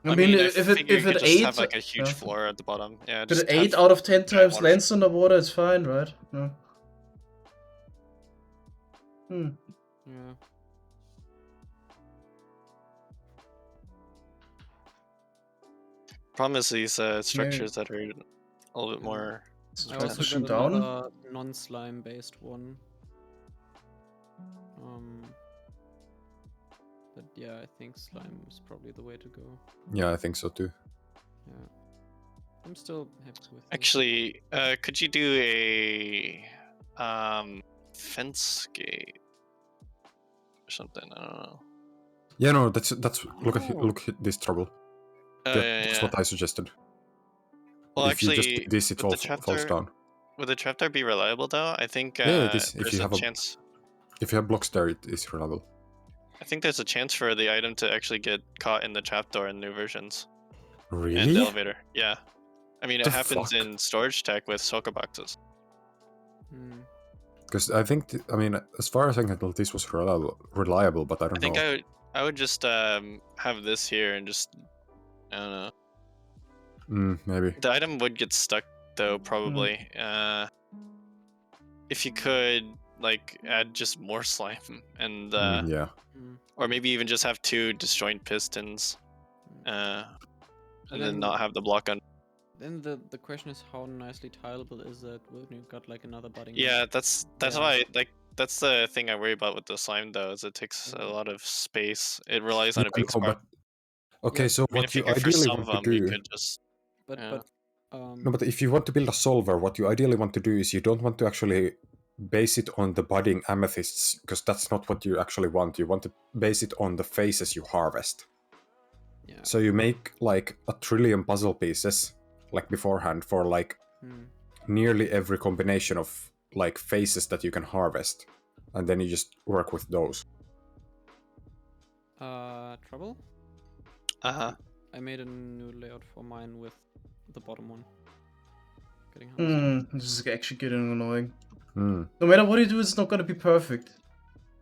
I mean, I if figure you it could just 8, have like a huge floor at the bottom. Yeah, if just it 8 have out of 10 times water. lands on the water, it's fine, right? Yeah. Yeah. Problem is these structures that are a little bit more... I try also pushing got down. another non-slime based one. But yeah, I think slime is probably the way to go. Yeah, I think so too. Yeah. I'm still happy with this. Actually, could you do a fence gate or something? I don't know. Yeah, no, that's look at this trouble. That's yeah. what I suggested. Well, if actually, you just do this, it would falls down. Would the trapdoor be reliable though? I think Yeah, it is. If there's you a have chance. If you have blocks there, it is reliable. I think there's a chance for the item to actually get caught in the trapdoor in new versions. Really? And the elevator. Yeah. I mean, it The happens fuck? in storage tech with Soka boxes. Because I think, I mean, as far as I can tell, this was reliable, but I don't I think know. I would just have this here and just, I don't know. Maybe. The item would get stuck though, probably. If you could like add just more slime and Yeah. or maybe even just have 2 disjoint pistons, and then not have the block on. Then the question is, how nicely tileable is it when you've got like another budding? Yeah, that's why that's the thing I worry about with the slime though, is it takes a lot of space. It relies on a big No, spark. but okay, so I mean, what if you for ideally some want of to them, you do. could just. No, but if you want to build a solver, what you ideally want to do is you don't want to actually base it on the budding amethysts, because that's not what you actually want. You want to base it on the faces you harvest. Yeah. So you make like 1 trillion puzzle pieces like beforehand for like nearly every combination of like faces that you can harvest, and then you just work with those. Trouble? I made a new layout for mine with the bottom one. This is actually getting annoying. No matter what you do, it's not gonna be perfect.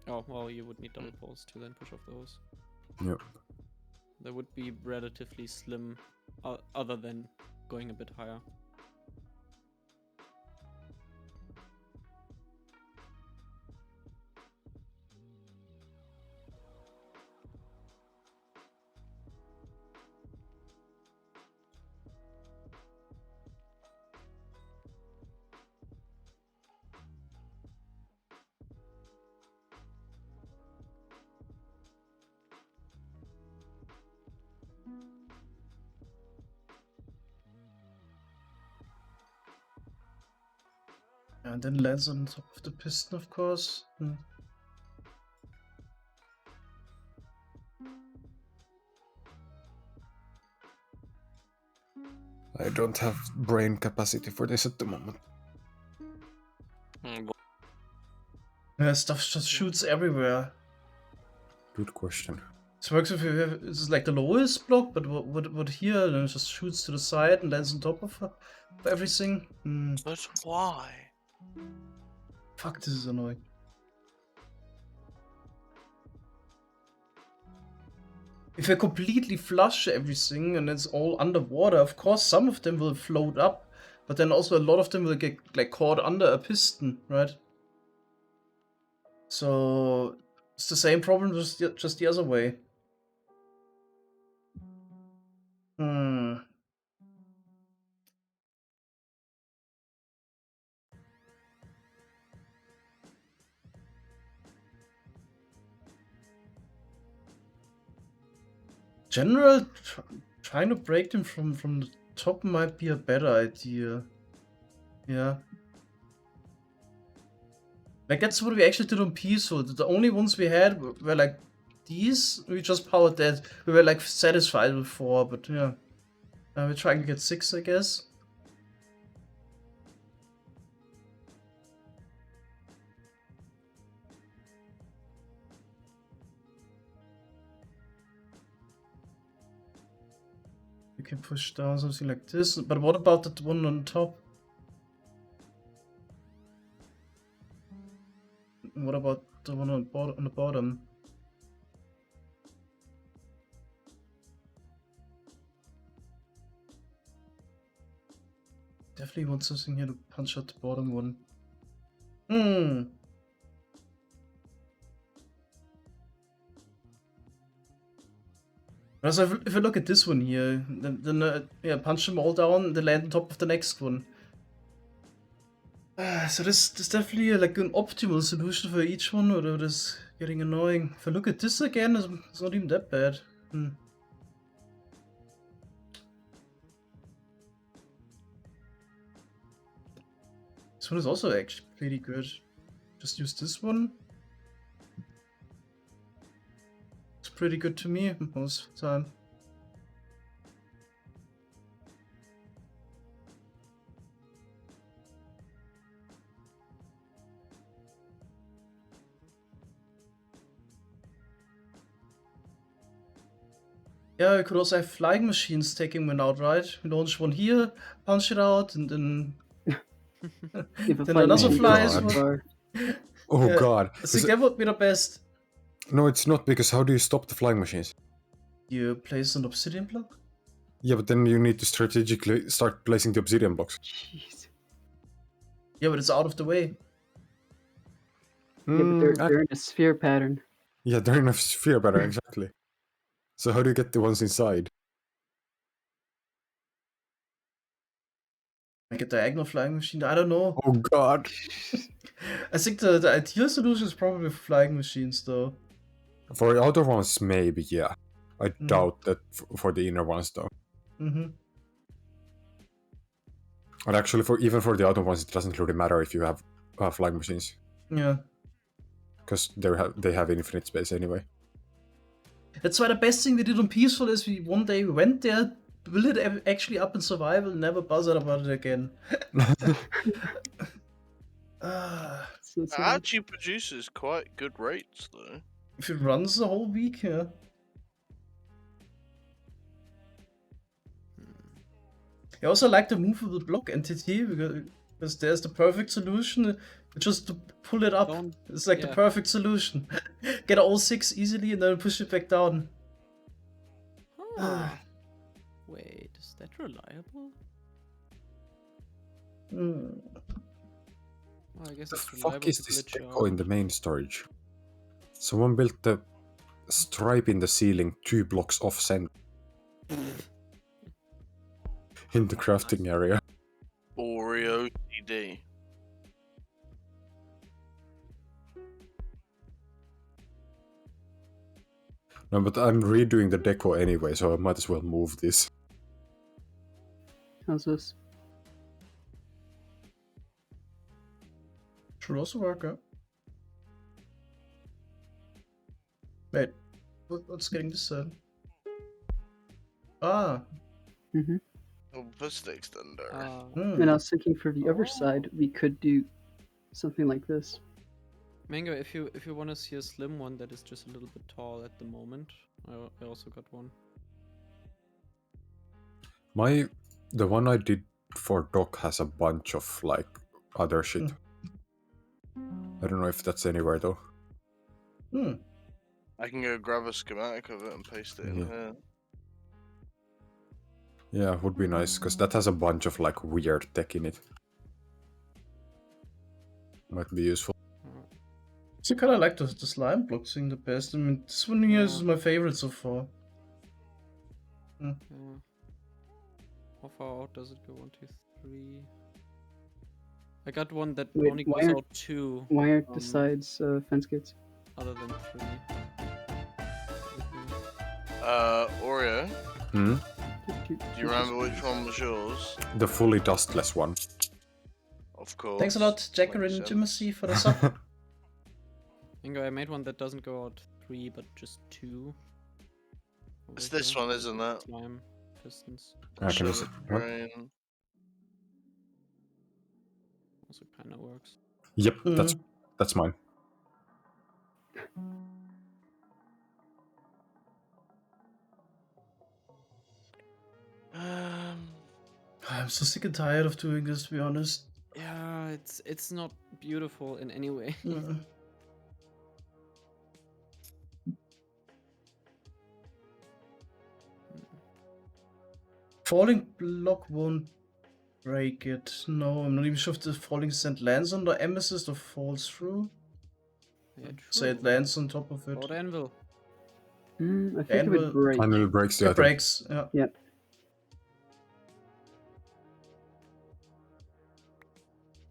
Oh, well, you would need double poles to then push off those. Yep. They would be relatively slim, other than going a bit higher. And then lands on top of the piston, of course. I don't have brain capacity for this at the moment. Yeah, stuff just shoots everywhere. Good question. This works if you have, this is like the lowest block, but what here, and it just shoots to the side and lands on top of everything. But why? Fuck, this is annoying. If I completely flush everything and it's all underwater, of course some of them will float up, but then also a lot of them will get like caught under a piston, right? So it's the same problem, just the other way. General, trying to break them from the top might be a better idea. Yeah. Like, that's what we actually did on Peaceful. The only ones we had were like these. We just powered that. We were like satisfied with 4, but yeah. We're trying to get 6, I guess. You can push down something like this, but what about that one on top? What about the one on the bottom? Definitely want something here to punch out the bottom one. Also, if I look at this one here, then yeah, punch them all down, they land on top of the next one. So this definitely like an optimal solution for each one, or it is getting annoying. If I look at this again, it's not even that bad. This one is also actually pretty good. Just use this one. It's pretty good to me most of the time. Yeah, we could also have flying machines taking one out, right? We launch one here, punch it out, and then then another flies one. Oh Yeah, god. I think that would be the best. No, it's not, because how do you stop the flying machines? You place an obsidian block? Yeah, but then you need to strategically start placing the obsidian blocks. Jeez. Yeah, but it's out of the way. Yeah, but they're in a sphere pattern. Yeah, they're in a sphere pattern, exactly. So how do you get the ones inside? Like a diagonal flying machine? I don't know. Oh god. I think the ideal solution is probably flying machines, though. For the outer ones, maybe, yeah. I doubt that for the inner ones, though. Mm-hmm. And actually, even for the outer ones, it doesn't really matter if you have flying machines. Yeah. Because they have infinite space anyway. That's why the best thing we did on Peaceful is one day we went there, built it actually up in survival, never bothered about it again. It actually produces quite good rates, though. If it runs the whole week, yeah. I also like the movable block entity because there's the perfect solution. Just to pull it up. It's like the perfect solution. Get all 6 easily and then push it back down. Wait, is that reliable? Mm. Well, I guess The it's reliable fuck is to this glitch deco out. in the main storage? Someone built the stripe in the ceiling 2 blocks off center. In the crafting area. Oreo CD. No, but I'm redoing the deco anyway, so I might as well move this. How's this? Should also work, huh? Wait, what's getting this said? Ah. Mm-hmm. Oh, Vista extender. And I was thinking for the other side, we could do something like this. Mango, if you want to see a slim one that is just a little bit tall at the moment, I also got one. The one I did for Doc has a bunch of like other shit. I don't know if that's anywhere though. I can go grab a schematic of it and paste it in here. Yeah, it would be nice, because that has a bunch of like weird tech in it. Might be useful. So I kind of like the slime block thing the best. I mean, this one here is my favorite so far. Yeah. How far out does it go? 1, 2, 3. I got one that Wait, only goes out 2. Why aren't the sides fence gates? Other than 3. Oreo. Hmm? Do you remember which one was yours? The fully dustless one. Of course. Thanks a lot, Jacqueline Jimmacy, for the sub. Ingo, I made one that doesn't go out 3, but just 2. It's this one, isn't it? Slime pistons. I can just... what? Brain. Also kind of works. Yep, that's mine. I'm so sick and tired of doing this, to be honest. Yeah, it's not beautiful in any way. Falling block won't break it. No, I'm not even sure if the falling sand lands on the amethyst or falls through. Yeah, Say it lands on top of it. Or the anvil. I think it would break. Anvil breaks the It item. breaks, yeah. Yep.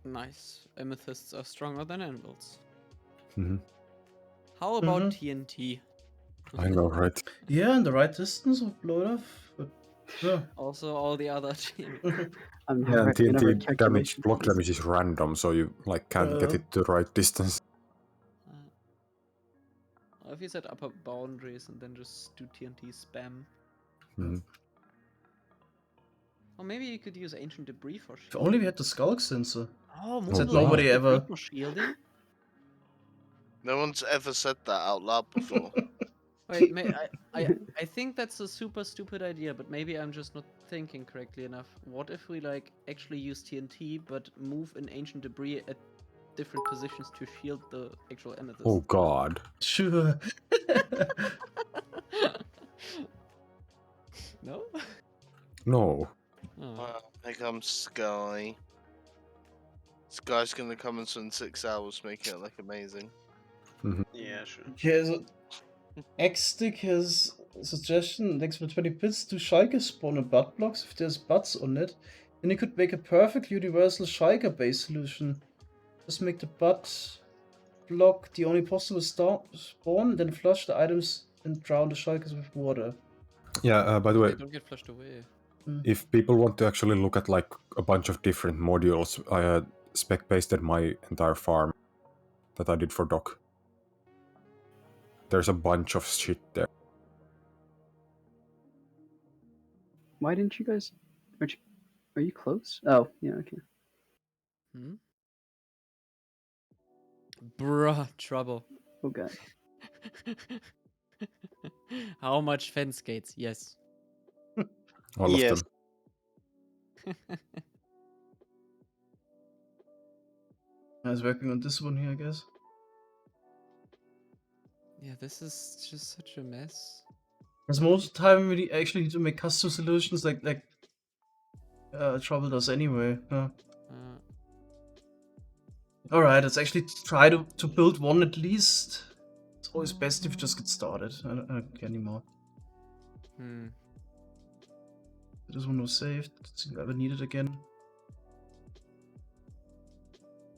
Nice. Amethysts are stronger than anvils. Mm-hmm. How about TNT? I know, right? Yeah, in the right distance will blow it off. But yeah. Also, all the other team. Yeah, TNT damage, block damage is random, so you like can't get it to the right distance. If you set upper boundaries and then just do TNT spam. Mm-hmm. Or maybe you could use ancient debris for If shielding. only we had the Skulk sensor. Oh, Said movable nobody ancient ever. debris for shielding? No one's ever said that out loud before. Wait, I think that's a super stupid idea, but maybe I'm just not thinking correctly enough. What if we like actually use TNT, but move an ancient debris at different positions to shield the actual amethyst? Oh god. Sure. No? No. Oh. Here comes Sky. Sky's gonna come in 6 hours, making it look amazing. Yeah, sure. Okay, so Xstick has a suggestion. Thanks for 20 bits. Do Schalke spawn a butt blocks if there's butts on it? Then you could make a perfect universal Schalke based solution. Just make the butt block the only possible spawn, then flush the items and drown the Schalkes with water. Yeah, by the way, They don't get flushed away. if people want to actually look at like a bunch of different modules, I spec pasted my entire farm that I did for Doc. There's a bunch of shit there. Why didn't you guys? Are you close? Oh, yeah, okay. Bruh, trouble. Oh god. How much fence gates? Yes. All of them. I was working on this one here, I guess. Yeah, this is just such a mess. Because most of the time we actually need to make custom solutions like Trouble does anyway. Alright, let's actually try to build one at least. It's always best if you just get started. I don't care anymore. This one was saved. Let's see if I ever need it again.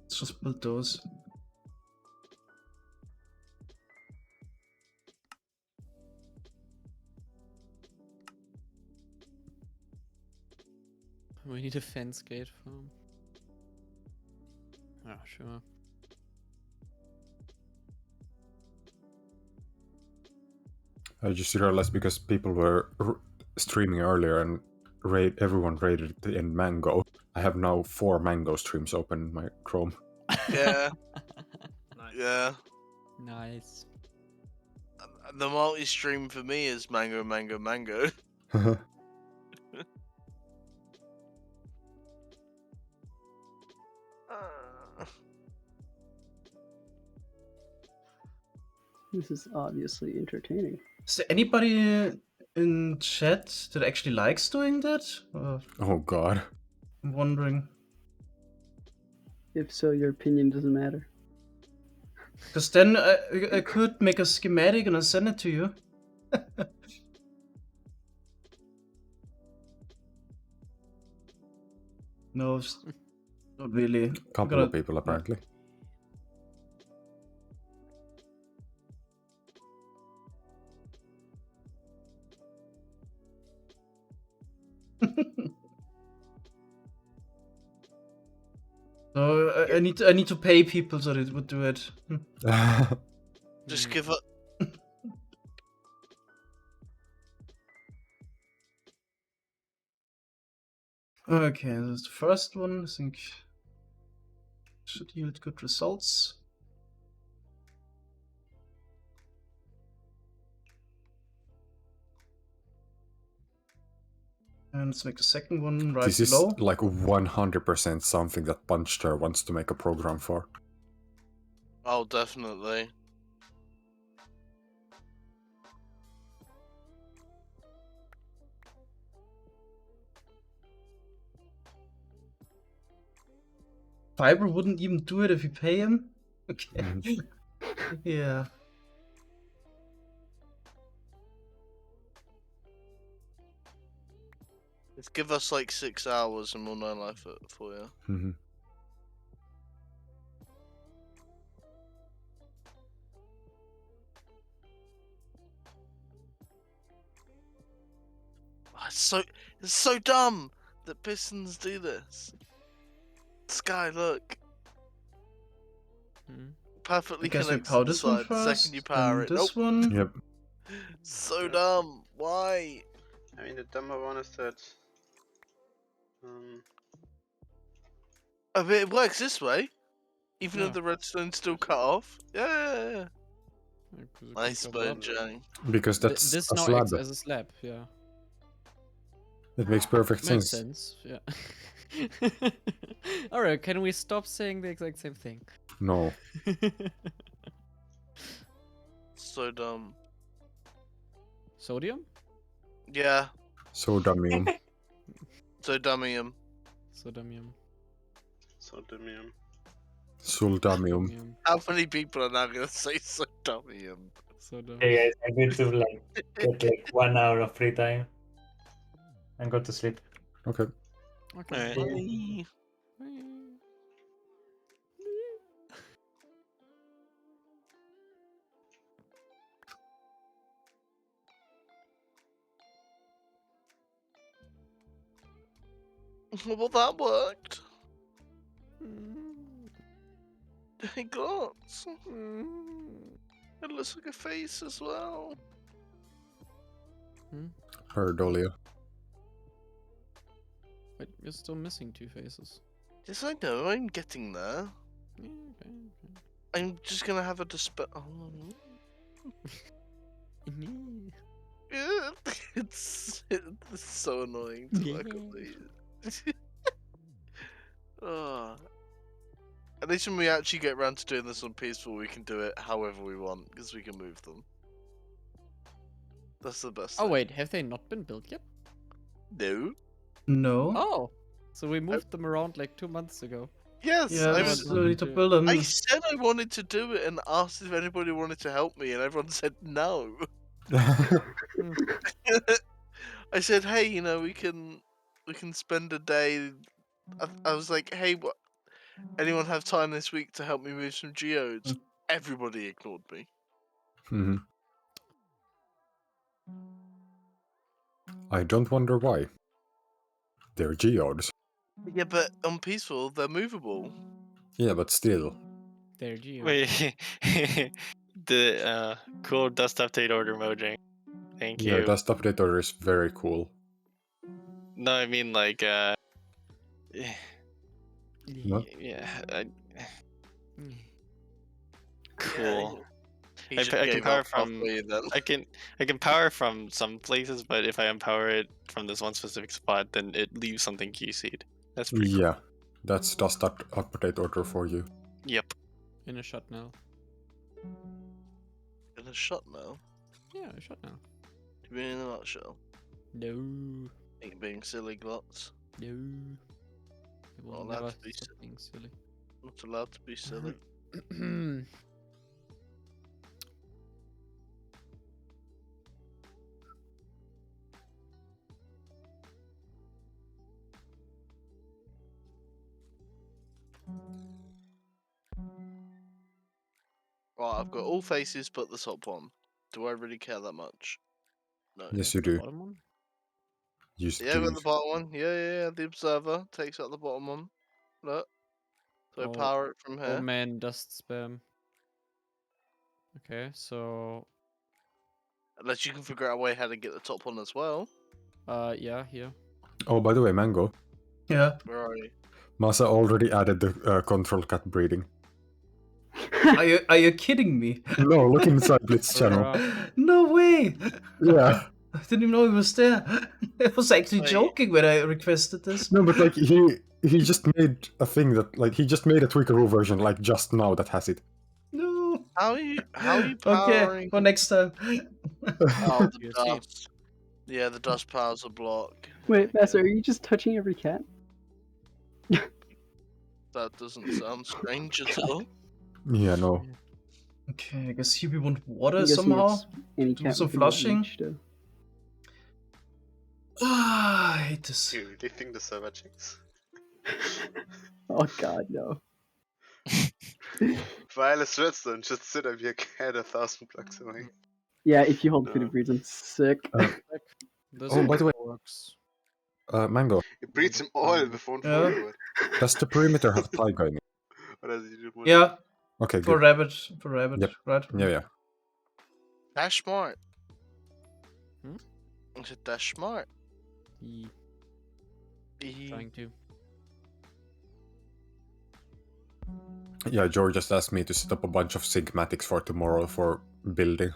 Let's just build those. We need a fence gate farm. Ah, sure. I just realized because people were streaming earlier and everyone raided the end mango. I have now 4 mango streams open in my Chrome. Yeah. Nice. Yeah. Nice. The multi-stream for me is mango, mango, mango. This is obviously entertaining. Is there anybody in chat that actually likes doing that? Oh god. I'm wondering. If so, your opinion doesn't matter. Because then I could make a schematic and I'll send it to you. No, not really. Couple of people apparently. No, I need to pay people so they would do it. Just give up. Okay, that's the first one. I think should yield good results. And let's make the second one right this below. Is like 100% something that Punchter wants to make a program for. Oh, definitely. Fiber wouldn't even do it if you pay him? Okay. Yeah. Just give us like 6 hours and we'll know life for you. Oh, it's so dumb that Pistons do this. Sky, look. Perfectly connected to the side. The second you power it. This one. Yep. So dumb. Why? I mean, the dumber one is that. I mean, it works this way. Even though the redstone's still cut off. Yeah. Nice bird, Johnny. Because that's this a now slab. acts as a slab, yeah. It makes perfect Makes sense. yeah. Alright, can we stop saying the exact same thing? No. So dumb. Sodium? Yeah. So dumb. Sodamium. Sodamium. Sodamium. Suldamium. How many people are now going to say Sodamium? Sodom. Hey guys, I'm going to get 1 hour of free time and go to sleep. Okay. Okay. Bye. Well, that worked. Hey, Glotz. It looks like a face as well. Heard Olia. Wait, you're still missing 2 faces. Yes, I know. I'm getting there. Yeah, okay. I'm just gonna have a dispel. It's so annoying to look at these. Oh. At least when we actually get around to doing this on peaceful, we can do it however we want because we can move them. That's the best. Oh thing. wait, have they not been built yet? No. No. Oh, so we moved them around like 2 months ago. Yes, Yeah, I we was. still need to build them. I said I wanted to do it and asked if anybody wanted to help me, and everyone said no. I said, hey, you know, we can spend a day. I was like, hey, what? Anyone have time this week to help me move some geodes? Everybody ignored me. I don't wonder why. They're geodes. Yeah, but on peaceful, they're movable. Yeah, but still. They're geodes. Wait, the cool dust update order mojang. Thank you. Yeah, dust update order is very cool. No, I mean like What? yeah. Cool. He I just can gave power up from halfway then. I can power from some places, but if I empower it from this one specific spot, then it leaves something QC'd. That's pretty cool. Yeah, that's dust update order for you. Yep. In a shot now. In a shot now? Yeah, a shot now. Do you mean in a nutshell? No. Are you being silly, Glotz? No. I will Not allowed never to be stop being silly. Not allowed to be silly. Right, I've got all faces but the top one. Do I really care that much? No. Yes, you do. Bottom one? You Yeah, I've got Steve. the bottom one. Yeah. The observer takes out the bottom one. Look. So I Oh, power it from Oh here. man, dust spam. Okay, so Unless you can figure out a way how to get the top one as well. yeah, here. Oh, by the way, Mango. Yeah. Where are you? Masa already added the control cat breeding. Are you kidding me? No, look inside Blitz channel. No way! Yeah. I didn't even know he was there. I was actually joking when I requested this. No, but like he just made a thing that like he just made a tweakable version like just now that has it. No. How are you powering? Okay, for next time. Oh, the dust. Yeah, the dust powers a block. Wait, Master, are you just touching every cat? That doesn't sound strange at all. Yeah, no. Okay, I guess here we want water I'm guessing somehow. it's any Do cat some we can flushing. reach to- I hate this. Do you really think the server checks? Oh god, no. Wireless redstone, just sit up your cat 1,000 blocks away. Yeah, if you hold food breeds, I'm sick. Oh, by the way, Mango. It breeds them all with one forward. Does the perimeter have taiga in it? Or does it do one? Yeah. Okay, For good. rabbit. For rabbit, Yep. right? Yeah. Dash smart. Hmm? I said dash smart. Trying to. Yeah, George just asked me to set up a bunch of syncmatics for tomorrow for building.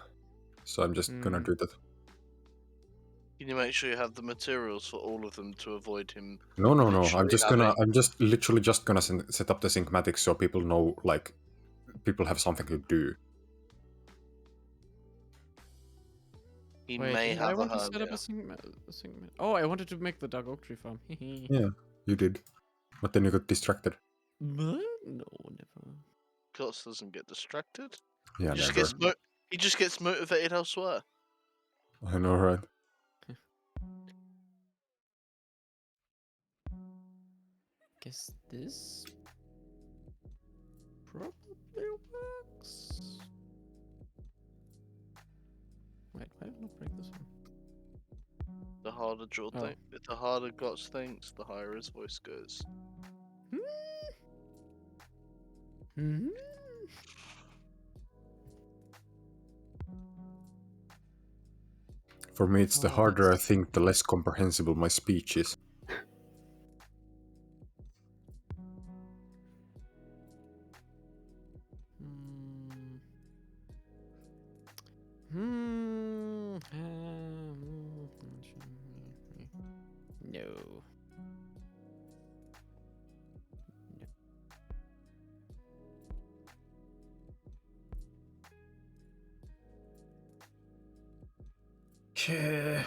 So I'm just gonna do that. Can you make sure you have the materials for all of them to avoid him? No. I'm literally just having- I'm just literally just gonna set up the syncmatics so people know, like, people have something to do. He Wait, may didn't I have a want to set up Hermia. a single. Oh, I wanted to make the dark oak tree farm. Yeah, you did. But then you got distracted. No, never. Guts doesn't get distracted. Yeah, He just never. gets he just gets motivated elsewhere. I know, right? Guess this probably works. Wait, why did I not break this one? The harder the harder Guts thinks, the higher his voice goes. Hmm? For me, it's the Oh, harder I that's- think, the less comprehensible my speech is. No. Okay.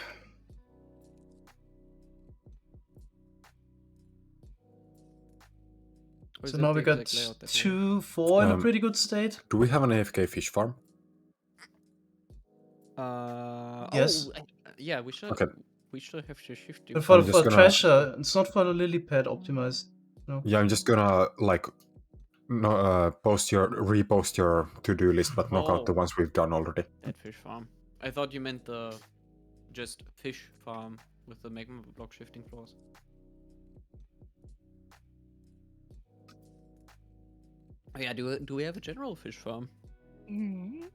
Or is So that now the we got exact layout that we have? 2-4 in a pretty good state. Do we have an AFK fish farm? Yes. Yeah, we should. Okay. We should have to shift you. But for, I'm just for gonna- treasure, it's not for the lily pad optimized. No. Yeah, I'm just gonna like repost your to-do list, but knock out the Oh. ones we've done already. That fish farm. I thought you meant the just fish farm with the magma block shifting floors. Oh yeah, do we have a general fish farm? Don't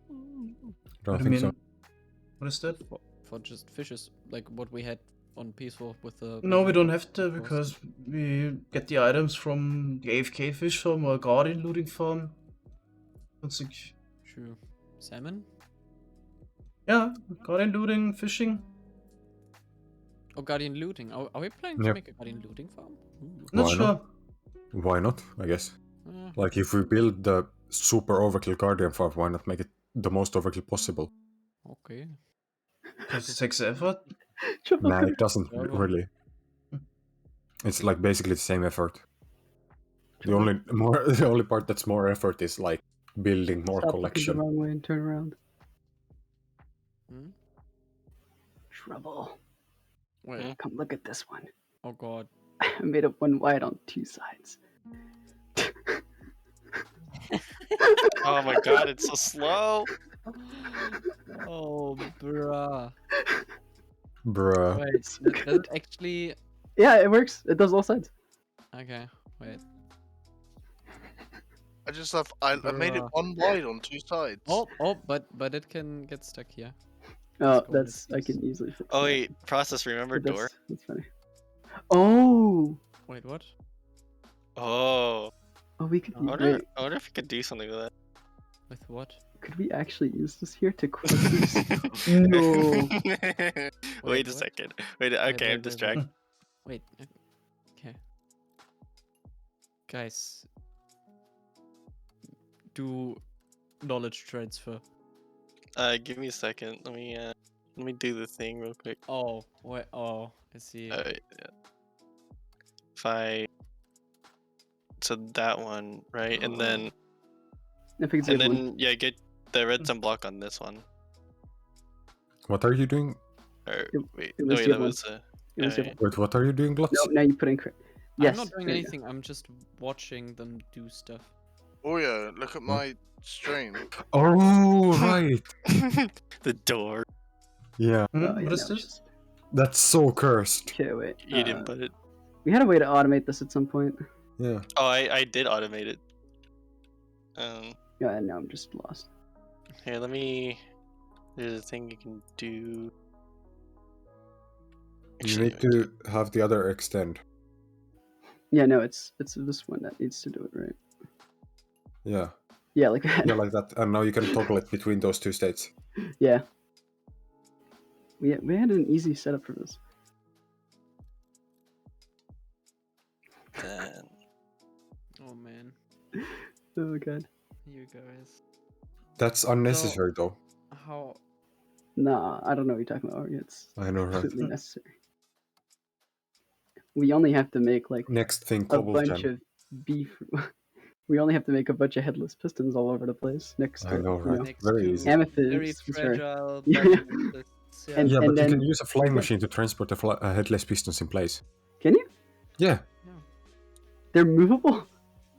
What do you think so. mean? What is that? For just fishes, like what we had on Peaceful with the. No, we magma don't block have to shifting floors. because we get the items from the AFK fish farm or guardian looting farm. Don't think. True. Salmon? Yeah, guardian looting, fishing. Oh, guardian looting. Are we planning to Yep. make a guardian looting farm? Ooh. Not Why sure. not? Why not? I guess. Uh, Like if we build the super overkill guardian farm, why not make it the most overkill possible? Okay. Because it takes effort. Nah, it doesn't Java. really. It's like basically the same effort. The only part that's more effort is like building more Stop looking collection. the wrong way and turn around. Hmm? Trouble. Wait. Come look at this one. Oh god. I made it one wide on 2 sides. Oh my god, it's so slow. Oh, bruh. Bruh. Wait, does it actually? Yeah, it works. It does all sides. Okay, wait. I made it Bruh. one wide on 2 sides. Oh, but it can get stuck here. Oh, go that's with I this. can easily fix. Oh that. wait, process. Remember But door? That's funny. Oh, Wait, what? Oh, oh, we could. I wonder Wait, if we could do something with that. With what? could we actually use this here to crush this? No. Wait a second. Wait. Okay, I'm distracted. Wait. Okay. Guys, do knowledge transfer. Give me a second. Let me do the thing real quick. Oh, wait. Oh, I see. Yeah. So that one, right? And then If it's and one. then yeah, get the redstone block on this one. What are you doing? Or wait, it no, was wait, the that one. was It was the alright. Wait, what are you doing, Blitz? No, now you put in. Yes. I'm not doing there you go. anything. I'm just watching them do stuff. Oh yeah, look at my stream. Oh, right. The door. Yeah. Oh, yeah, What no, is it's this? just- That's so cursed. Okay, wait. You didn't put it. We had a way to automate this at some point. Yeah. Oh, I did automate it. Yeah, now I'm just lost. Here, let me. There's a thing you can do. You need to have the other extend. Yeah, no, it's this one that needs to do it, right? Yeah. Yeah, like that. Yeah, like that. And now you can toggle it between those two states. Yeah. We had an easy setup for this. Then. Oh man, Oh god. you guys. That's unnecessary though. How? Nah, I don't know what you're talking about. It's I know, right? completely necessary. We only have to make like Next thing, a cobble bunch gem. of beef. We only have to make a bunch of headless pistons all over the place next I to know, you right? know, Next Very to easy. amethyst. very is very- fragile Yeah. diamonds. Yeah. Yeah, but you then can use a flying you're good. machine to transport the headless pistons in place. Can you? Yeah. They're movable.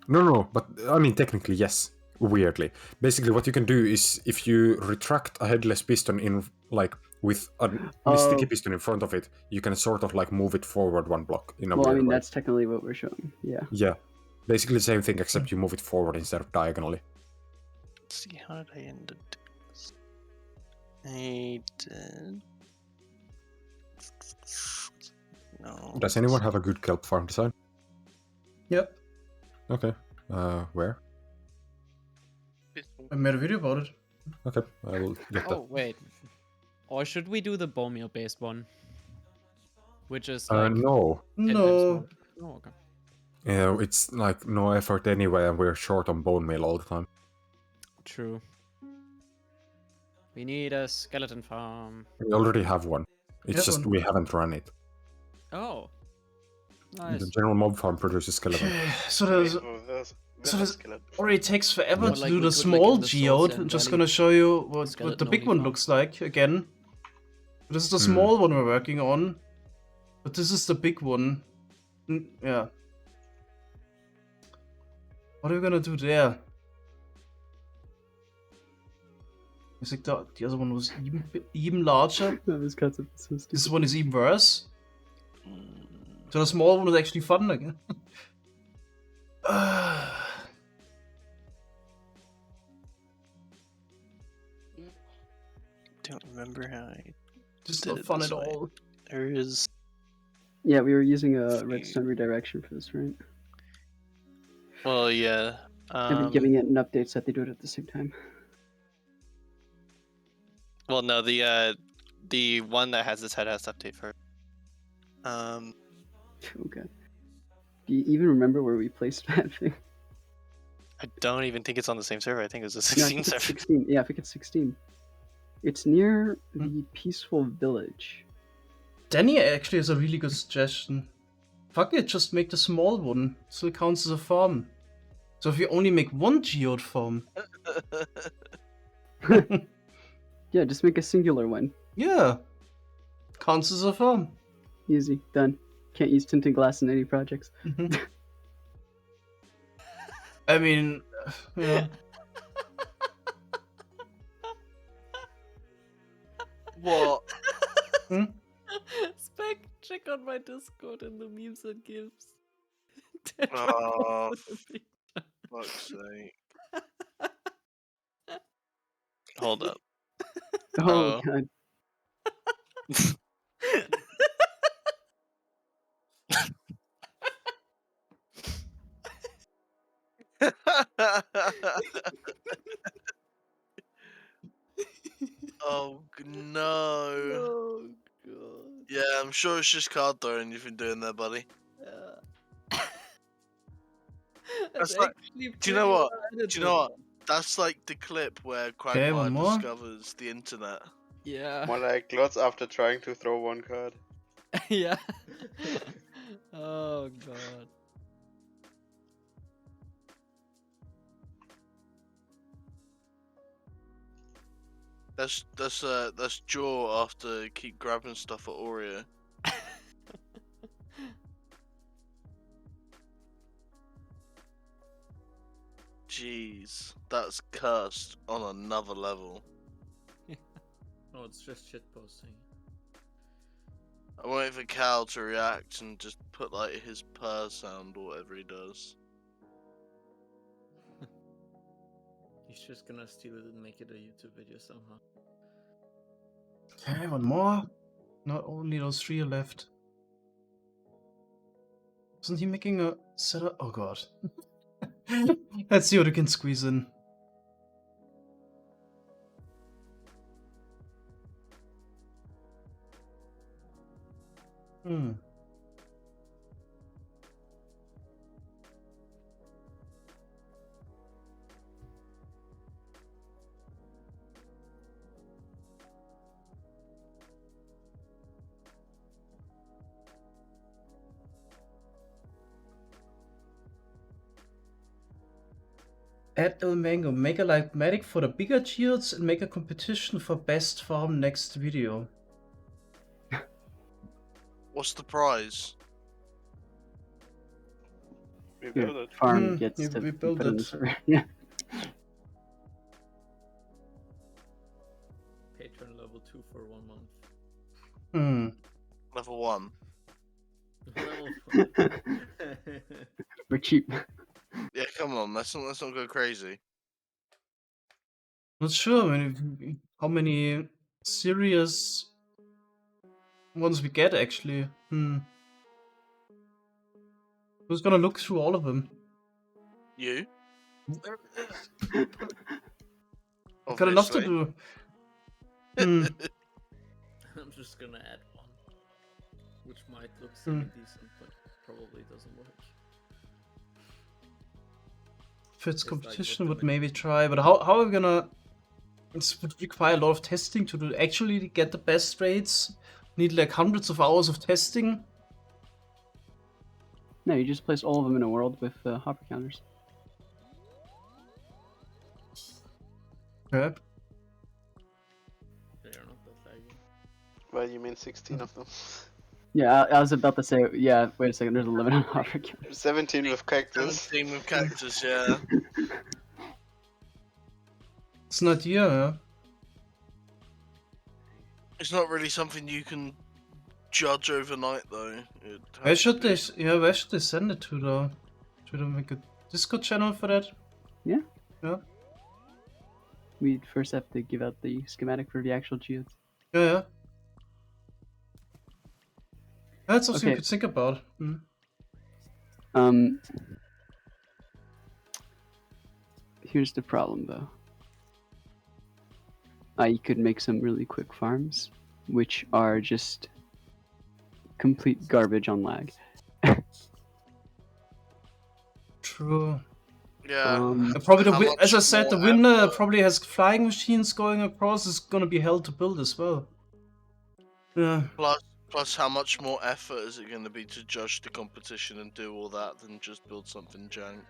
No, but I mean, technically, yes. Weirdly. Basically, what you can do is if you retract a headless piston in, like, with a sticky piston in front of it, you can sort of, like, move it forward one block in a Well, I weird mean, way. that's technically what we're showing. Yeah. Yeah. Basically the same thing, except you move it forward instead of diagonally. Let's see, how did I end up doing this? I did... No. Does anyone have a good kelp farm design? Yep. Okay. Where? I made a video about it. Okay, I will get that. Oh wait, or should we do the bone meal based one? Which is like No. 10 times No. more. Oh, okay. Yeah, it's like no effort anyway, and we're short on bone meal all the time. True. We need a skeleton farm. We already have one. It's Have just one. we haven't run it. Oh. Nice. The general mob farm produces skeleton. So there's already takes forever Or to like do we the could, small like, in the geode. Source I'm just Valley gonna show you what the skeleton big only one farm. looks like again. This is the small one we're working on, but this is the big one. Yeah. What are we gonna do there? I think the other one was even larger. This one is even worse. So the small one was actually fun again. Don't remember how I Just did not it fun this at way. all. There is... Yeah, we were using a redstone redirection for this, right? Well, yeah. I've been giving it an update so that they do it at the same time. Well, no, the one that has this head has to update first. Okay. Do you even remember where we placed that thing? I don't even think it's on the same server. I think it was a No, I 16 think it's server. 16. Yeah, I think it's 16. It's near the peaceful village. Danny actually has a really good suggestion. Fuck it, just make the small one. Still counts as a farm. So if you only make one geode farm. Yeah, just make a singular one. Yeah. Counts as a farm. Easy. Done. Can't use tinted glass in any projects. I mean, yeah. What? Spec, check on my Discord and the memes and gifs. Oh, fuck's sake. Hold up. Oh, God. Oh no. Oh god. Yeah, I'm sure it's just card throwing you've been doing there, buddy. That's like, do you know what? Do you know what? That's like the clip where Quagmire one more. discovers the internet. Yeah. More like lots after trying to throw one card. Yeah. Oh god. That's Jaw after keep grabbing stuff at Oreo. Jeez, that's cursed on another level. Oh, it's just shitposting. I'm waiting for Cal to react and just put like his purr sound or whatever he does. He's just gonna steal it and make it a YouTube video somehow. Okay, one more. Not only those 3 are left. Isn't he making a setup? Oh god. Let's see what he can squeeze in. Add El Mango. Make a Lightmatic for the bigger geodes and make a competition for best farm next video. What's the prize? We Your build it. farm gets to we be build put in the it. server. Yeah. Patron level 2 for 1 month. Level 1. Level 1. For cheap. Yeah, come on, let's not go crazy. Not sure how many serious ones we get actually. Who's gonna look through all of them? You? Got enough to Obviously. do. I'm just gonna add one, which might look semi-decent, but probably doesn't work. If it's It's competition, like would maybe try, but how are we gonna? It would require a lot of testing to do actually get the best rates. Need like hundreds of hours of testing. No, you just place all of them in a world with hopper counters. Okay. They're not that laggy. Well, you mean 16 of them. Yeah, I was about to say, yeah, wait a second, there's 11 on hopper counters. 17 with cactus. 17 with cactus, yeah. It's an idea, yeah. It's not really something you can judge overnight, though. Where should they send it to though? Should I make a Discord channel for that? Yeah. Yeah. We'd first have to give out the schematic for the actual geodes. Yeah. That's something you Okay. could think about. Here's the problem though. You could make some really quick farms, which are just complete garbage on lag. Yeah. True. Probably as I said, the winner probably has flying machines going across. It's gonna be hell to build as well. Yeah. Plus, how much more effort is it going to be to judge the competition and do all that than just build something jank?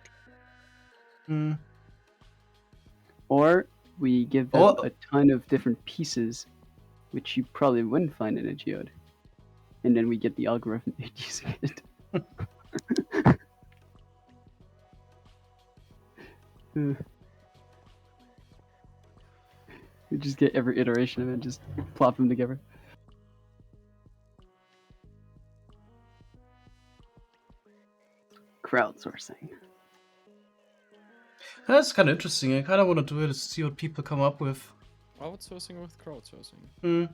Or we give them a ton of different pieces, which you probably wouldn't find in a geode, and then we get the algorithm using it. We just get every iteration of it, just plop them together. Crowdsourcing. That's kind of interesting. I kind of want to do it to see what people come up with. Outsourcing with crowdsourcing.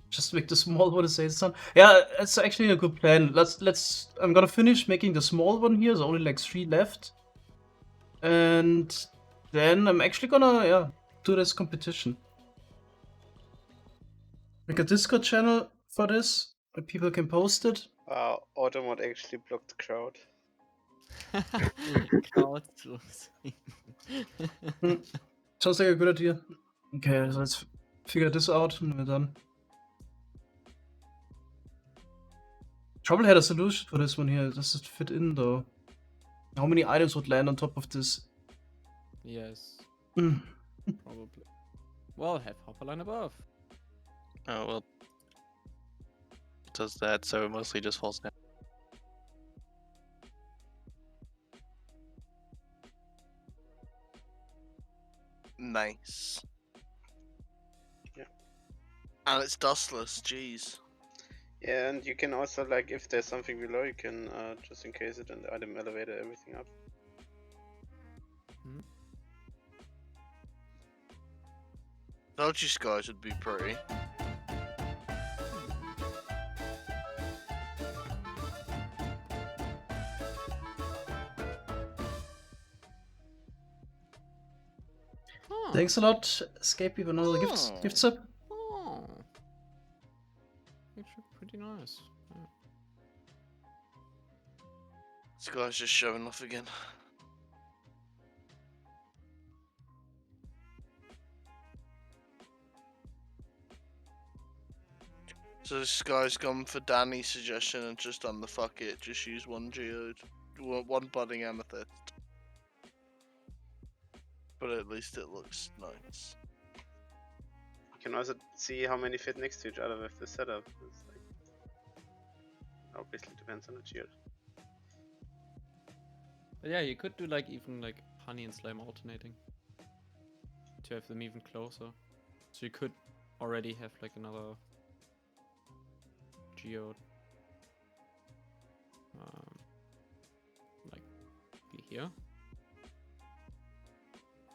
Just make the small one say it's done. Yeah, that's actually a good plan. Let's. I'm gonna finish making the small one here. There's only like 3 left, and then I'm actually gonna do this competition. Make a Discord channel for this, where people can post it. Automod actually blocked the crowd. Crowdsourcing. Sounds like a good idea. Okay, so let's figure this out and we're done. Probably had a solution for this one here. Does it fit in though? How many items would land on top of this? Yes. Probably. Well, have Hopperline above. Oh, well. It does that, so it mostly just falls down. Nice. Yeah. And it's dustless, jeez. Yeah, and you can also, like, if there's something below, you can just encase it in the item elevator, everything up. Told you skies would be pretty. Thanks a lot, Escapey, for all the gifts up. Oh. Actually, pretty nice. Yeah. This guy's just showing off again. So this guy's gone for Danny's suggestion and just done the fuck it. Just use one geode, one budding amethyst. But at least it looks nice. You can also see how many fit next to each other with the setup. It's like, obviously depends on the geode. But yeah, you could do like even like honey and slime alternating to have them even closer. So you could already have like another geode like be here.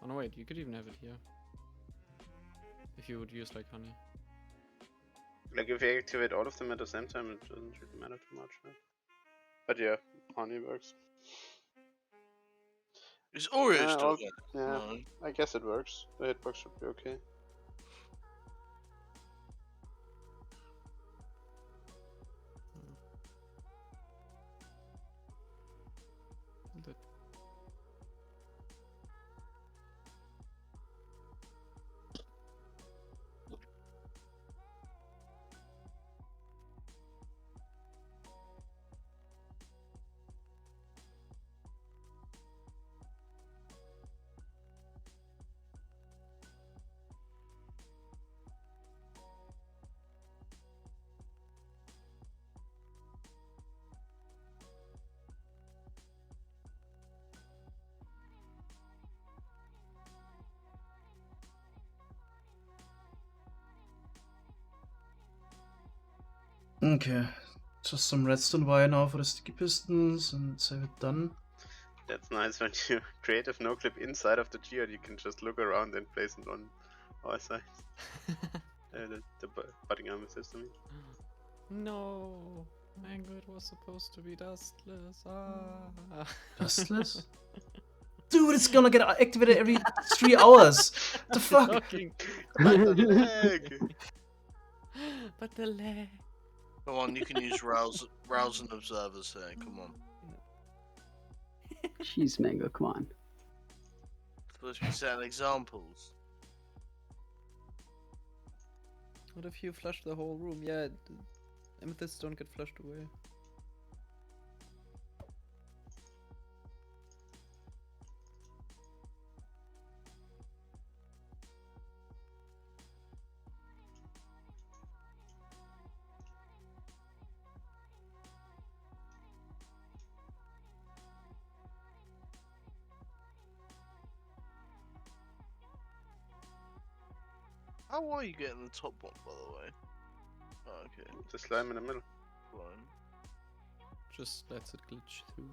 Oh no, wait, you could even have it here if you would use like honey. Like if you activate all of them at the same time, it doesn't really matter too much, right? But yeah, honey works. Is Oreo still yeah, there? No. I guess it works. The hitbox should be okay. That Okay, just some redstone wire now for the sticky pistons, and let's have it done. That's nice when you create a no clip inside of the geode, you can just look around and place it on our sides. The budding armor system. No, Mango, it was supposed to be dustless. Ah. Dustless? Dude, it's gonna get activated every 3 hours. The fuck? But the lag. But the lag. Come on, you can use rouse and observers here. Come on. Jeez, Mango, come on. Supposed to be setting examples. What if you flush the whole room? Yeah, amethysts don't get flushed away. How are you getting the top one, by the way? Oh, okay. The slime in the middle. Fine. Just lets it glitch through.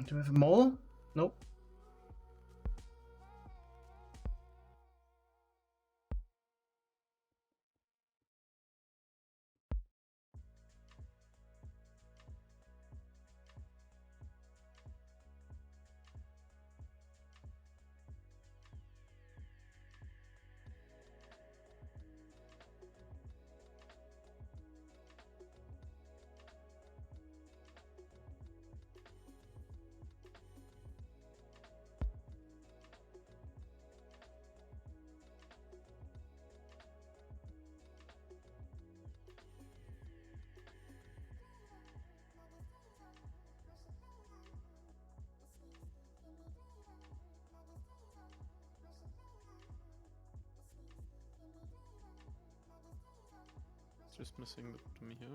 Do we have more? Nope. Just missing the bottom here.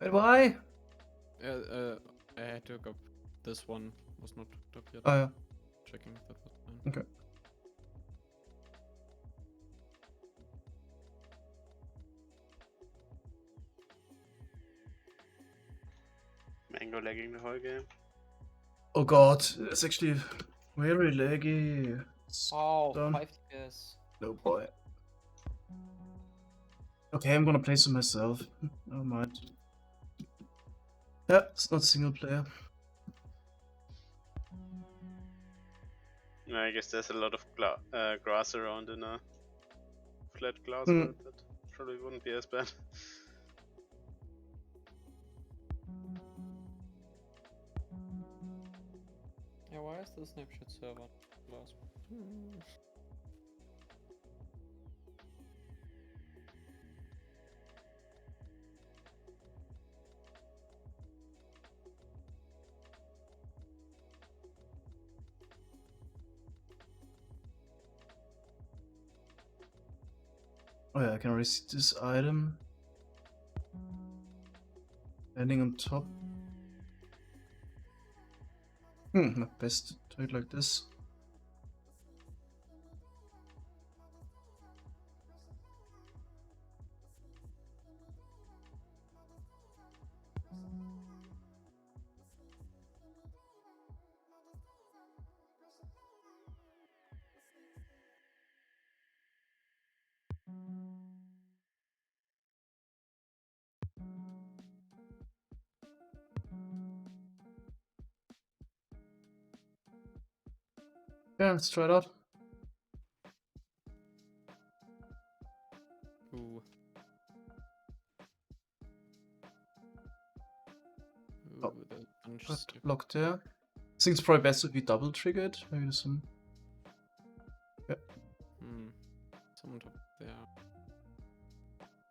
Wait, why? I had to hook up. This one was not hooked up yet. Oh yeah. Checking if that was fine. Okay. Mango lagging the whole game. Oh god, it's actually very laggy. It's Oh, done. 5 FPS. No boy. Okay, I'm gonna play some myself. Never mind. Yeah, it's not single player. I guess there's a lot of grass around in a flat glass Hmm. world. That probably wouldn't be as bad. Yeah, why is the snapshot server last? Oh yeah, I can already see this item. Landing on top. Not best to do it like this. Yeah, let's try it out. Ooh. Oh, the bunch got stick. blocked there. I think it's probably best if we double trigger it. Maybe there's some. Yeah. Some on top there.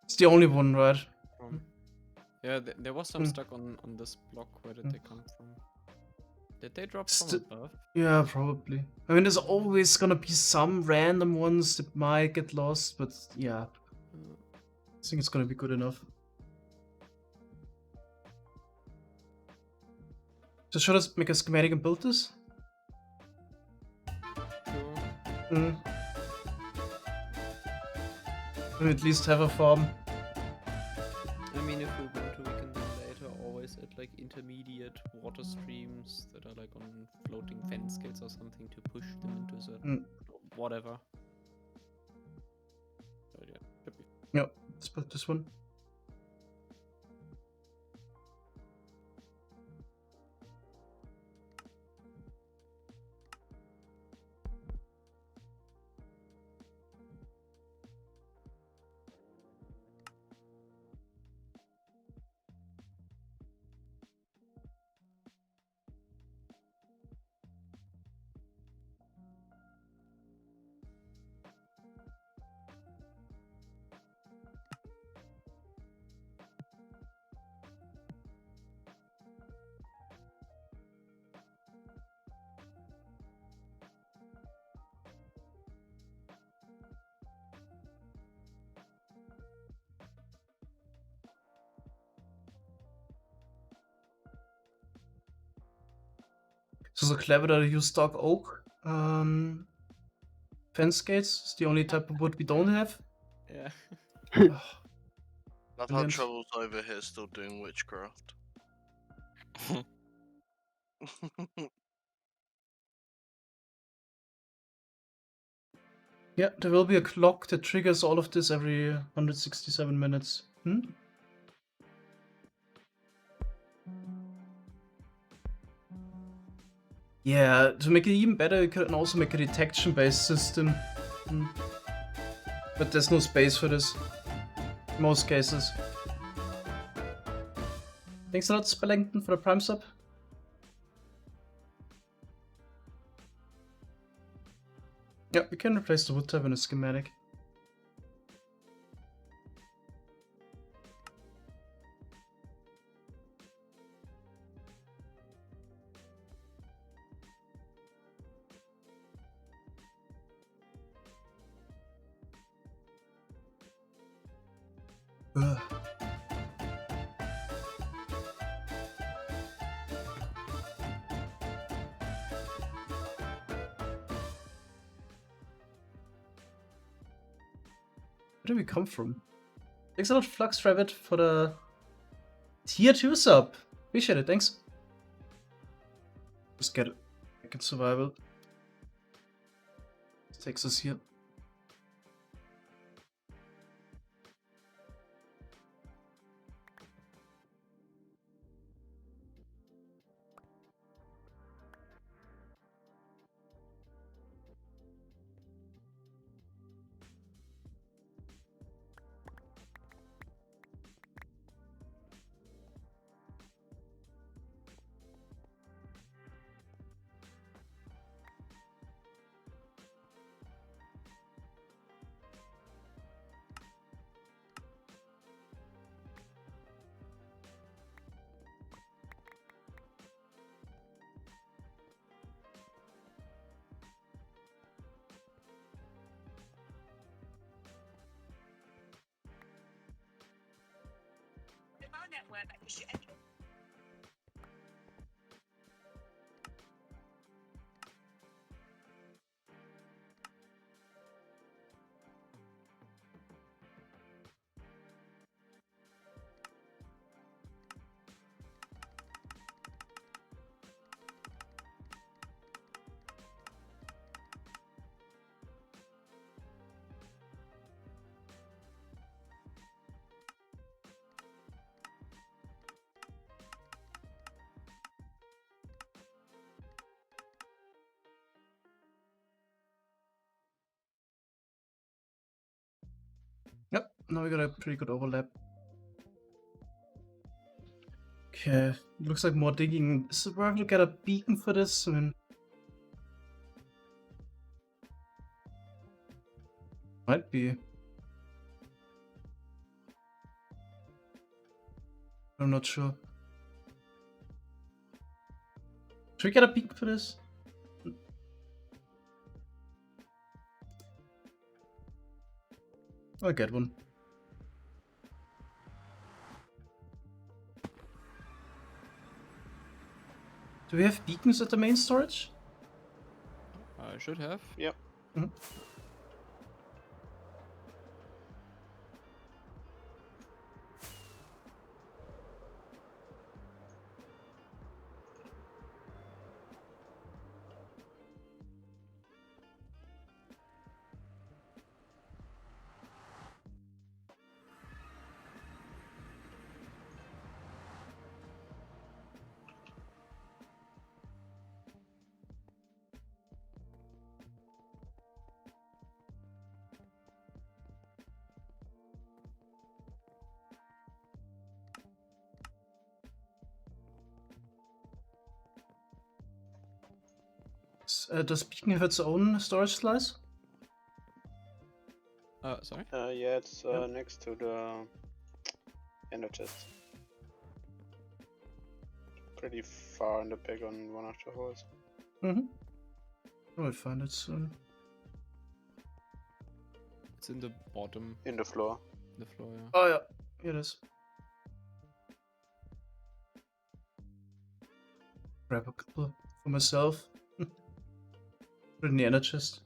It's the only one, right? Yeah, there was some stuck on this block. Where did they come from? Did they drop from above? Yeah, probably. I mean, there's always gonna be some random ones that might get lost, but yeah. I think it's gonna be good enough. So should I make a schematic and build this? Sure. Maybe at least have a farm. I mean, if we want to, we can then later always add like intermediate water streams that are like on floating fence gates or something to push them into a certain whatever. But yeah, should be. Yep, let's put this one. So clever that I use dark oak fence gates. It's the only type of wood we don't have. Yeah. I've had troubles over here still doing witchcraft. Yeah, there will be a clock that triggers all of this every 167 minutes. Yeah, to make it even better, you can also make a detection-based system. But there's no space for this. In most cases. Thanks a lot, Spellington, for the Prime sub. Yeah, we can replace the wood type in a schematic. Ugh. Where do we come from? Thanks a lot, Flux Rabbit, for the tier 2 sub. Appreciate it, thanks. Just get back in survival. This takes us here. Yep, now we got a pretty good overlap. Okay, looks like more digging. Is it worth to get a beacon for this? I mean, might be. I'm not sure. Should we get a beacon for this? I'll get one. Do we have beacons at the main storage? I should have. Yep. Mhm. Does beacon have its own storage slice? Sorry? Yeah, it's next to the ender chest. Pretty far in the back on one of the holes. Mm-hmm. I'll find it soon. It's in the bottom. In the floor. The floor, yeah. Oh yeah, here it is. Grab a couple for myself. Put it in the ender chest.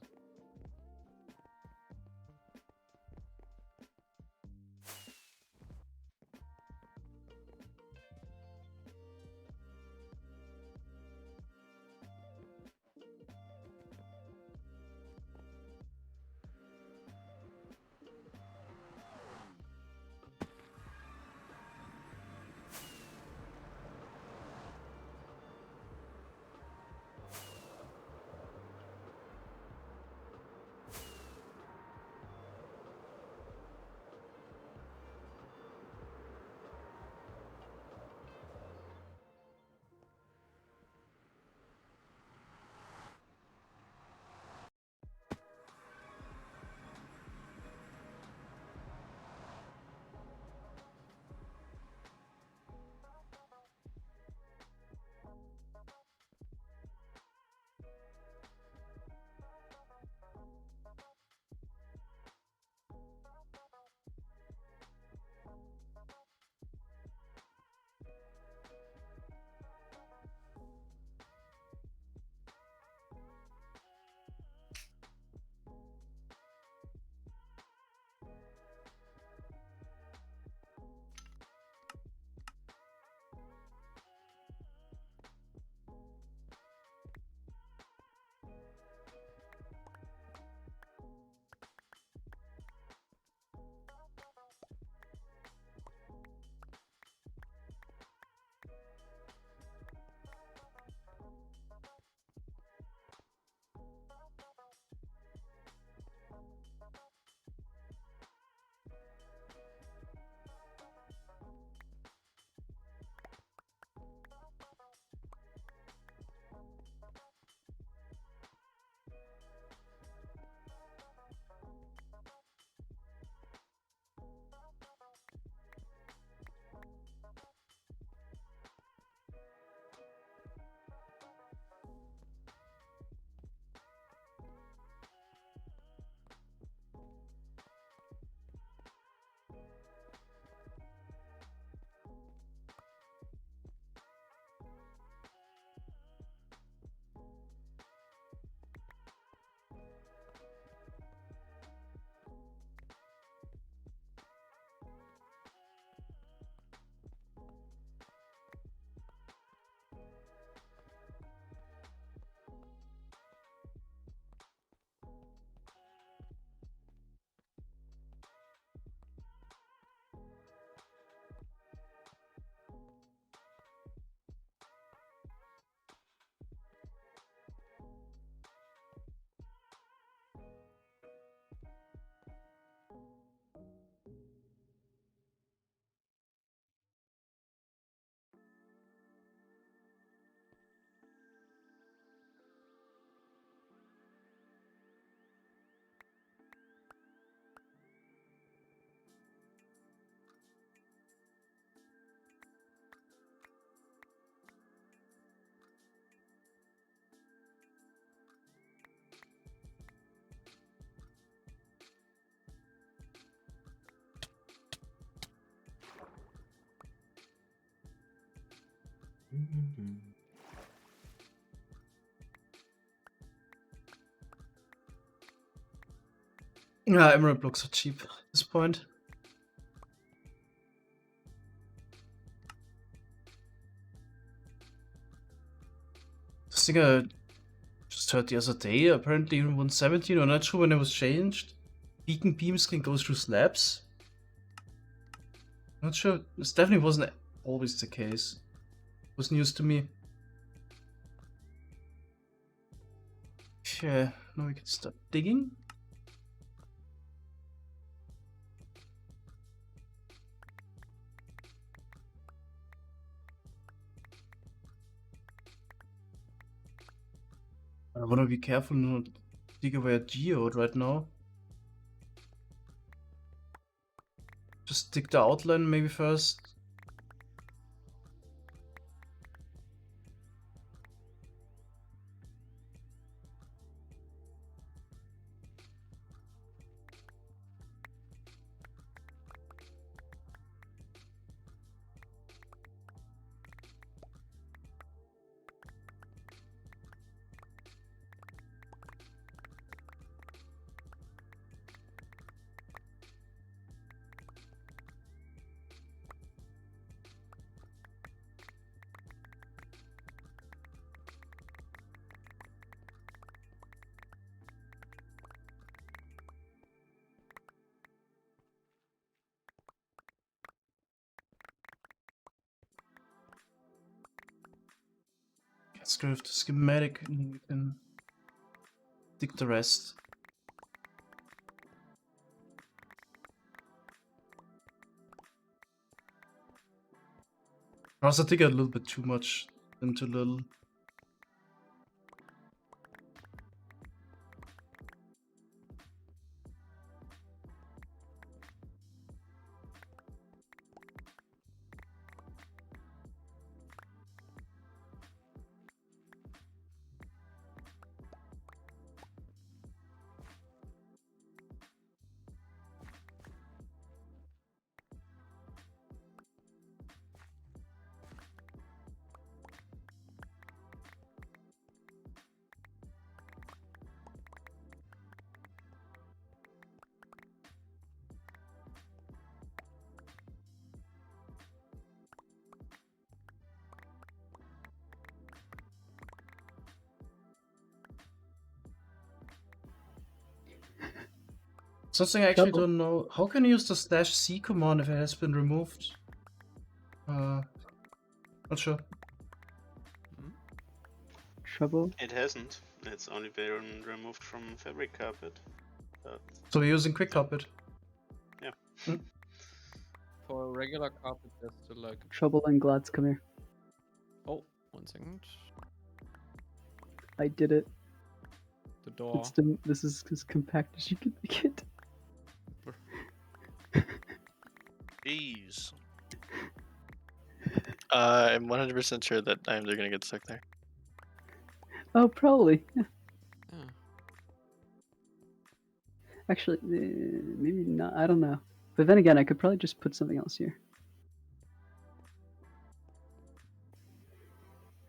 Yeah, emerald blocks are cheap at this point. This thing I just heard the other day, apparently in 117, I'm not sure when it was changed. Beacon beams can go through slabs. Not sure, this definitely wasn't always the case. It was news to me. Yeah, now we can start digging. I wanna be careful not to dig away a geode right now. Just dig the outline maybe first. Let's go with the schematic and we can dig the rest. I also dig a little bit too much than too little. Something I actually don't know. How can you use the /C command if it has been removed? Not sure. Trouble? It hasn't. It's only been removed from fabric carpet. But So we're using quick carpet. yeah. For a regular carpet, there's still like. Trouble and Glads, come here. Oh, 1 second. I did it. The door. This is as compact as you can make it. Jeez. I'm 100% sure that they're gonna get stuck there. Oh, probably. Yeah. Yeah. Actually, maybe not. I don't know. But then again, I could probably just put something else here.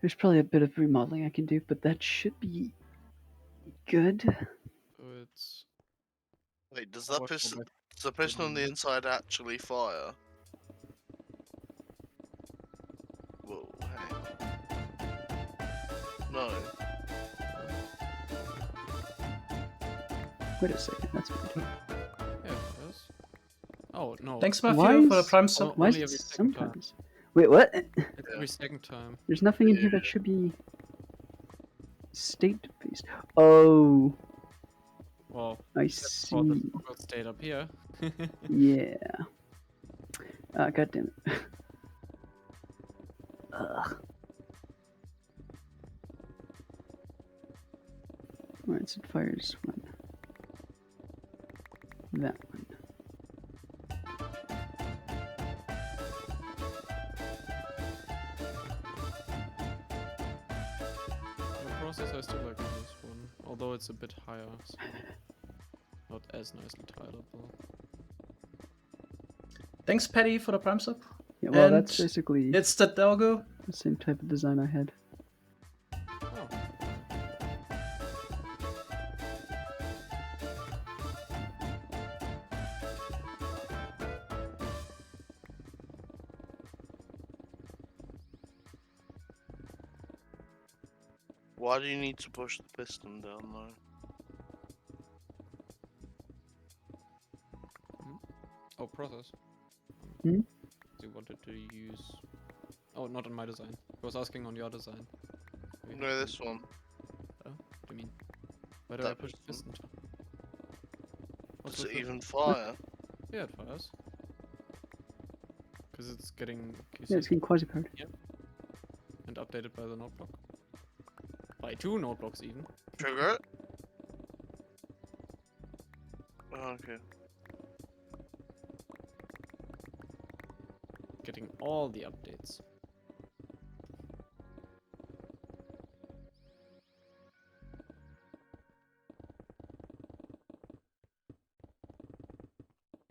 There's probably a bit of remodeling I can do, but that should be good. It's. Wait, does the piston on the inside actually fire? Whoa, hang on. No. Wait a second, that's weird. Yeah, it is. Oh, no. Thanks, Matthew, for the prime sub. Why is Only it every second time. sometimes? Wait, what? It's every second time. There's nothing in here that should be state-based. Oh. Well, I except for the see. toggle state up here. Yeah. God damn it. Ugh. Alright, so it fires one. That one. The processor I still like on this one, although it's a bit higher, so not as nicely tileable. Thanks, Patty, for the prime sub. Yeah, well, And that's basically. It's the doggo. The same type of design I had. Oh. Why do you need to push the piston down though? Oh, process. Hmm? You wanted to use... Oh, not on my design. I was asking on your design. No, this one. Oh, what do you mean? Where do I That push the piston. piston to? Does it even fire? Yeah, it fires. Because it's getting... Yeah, it's getting quasi-powered. Yep. And updated by the node block. By 2 node blocks even. Trigger it? Oh, okay. Getting all the updates.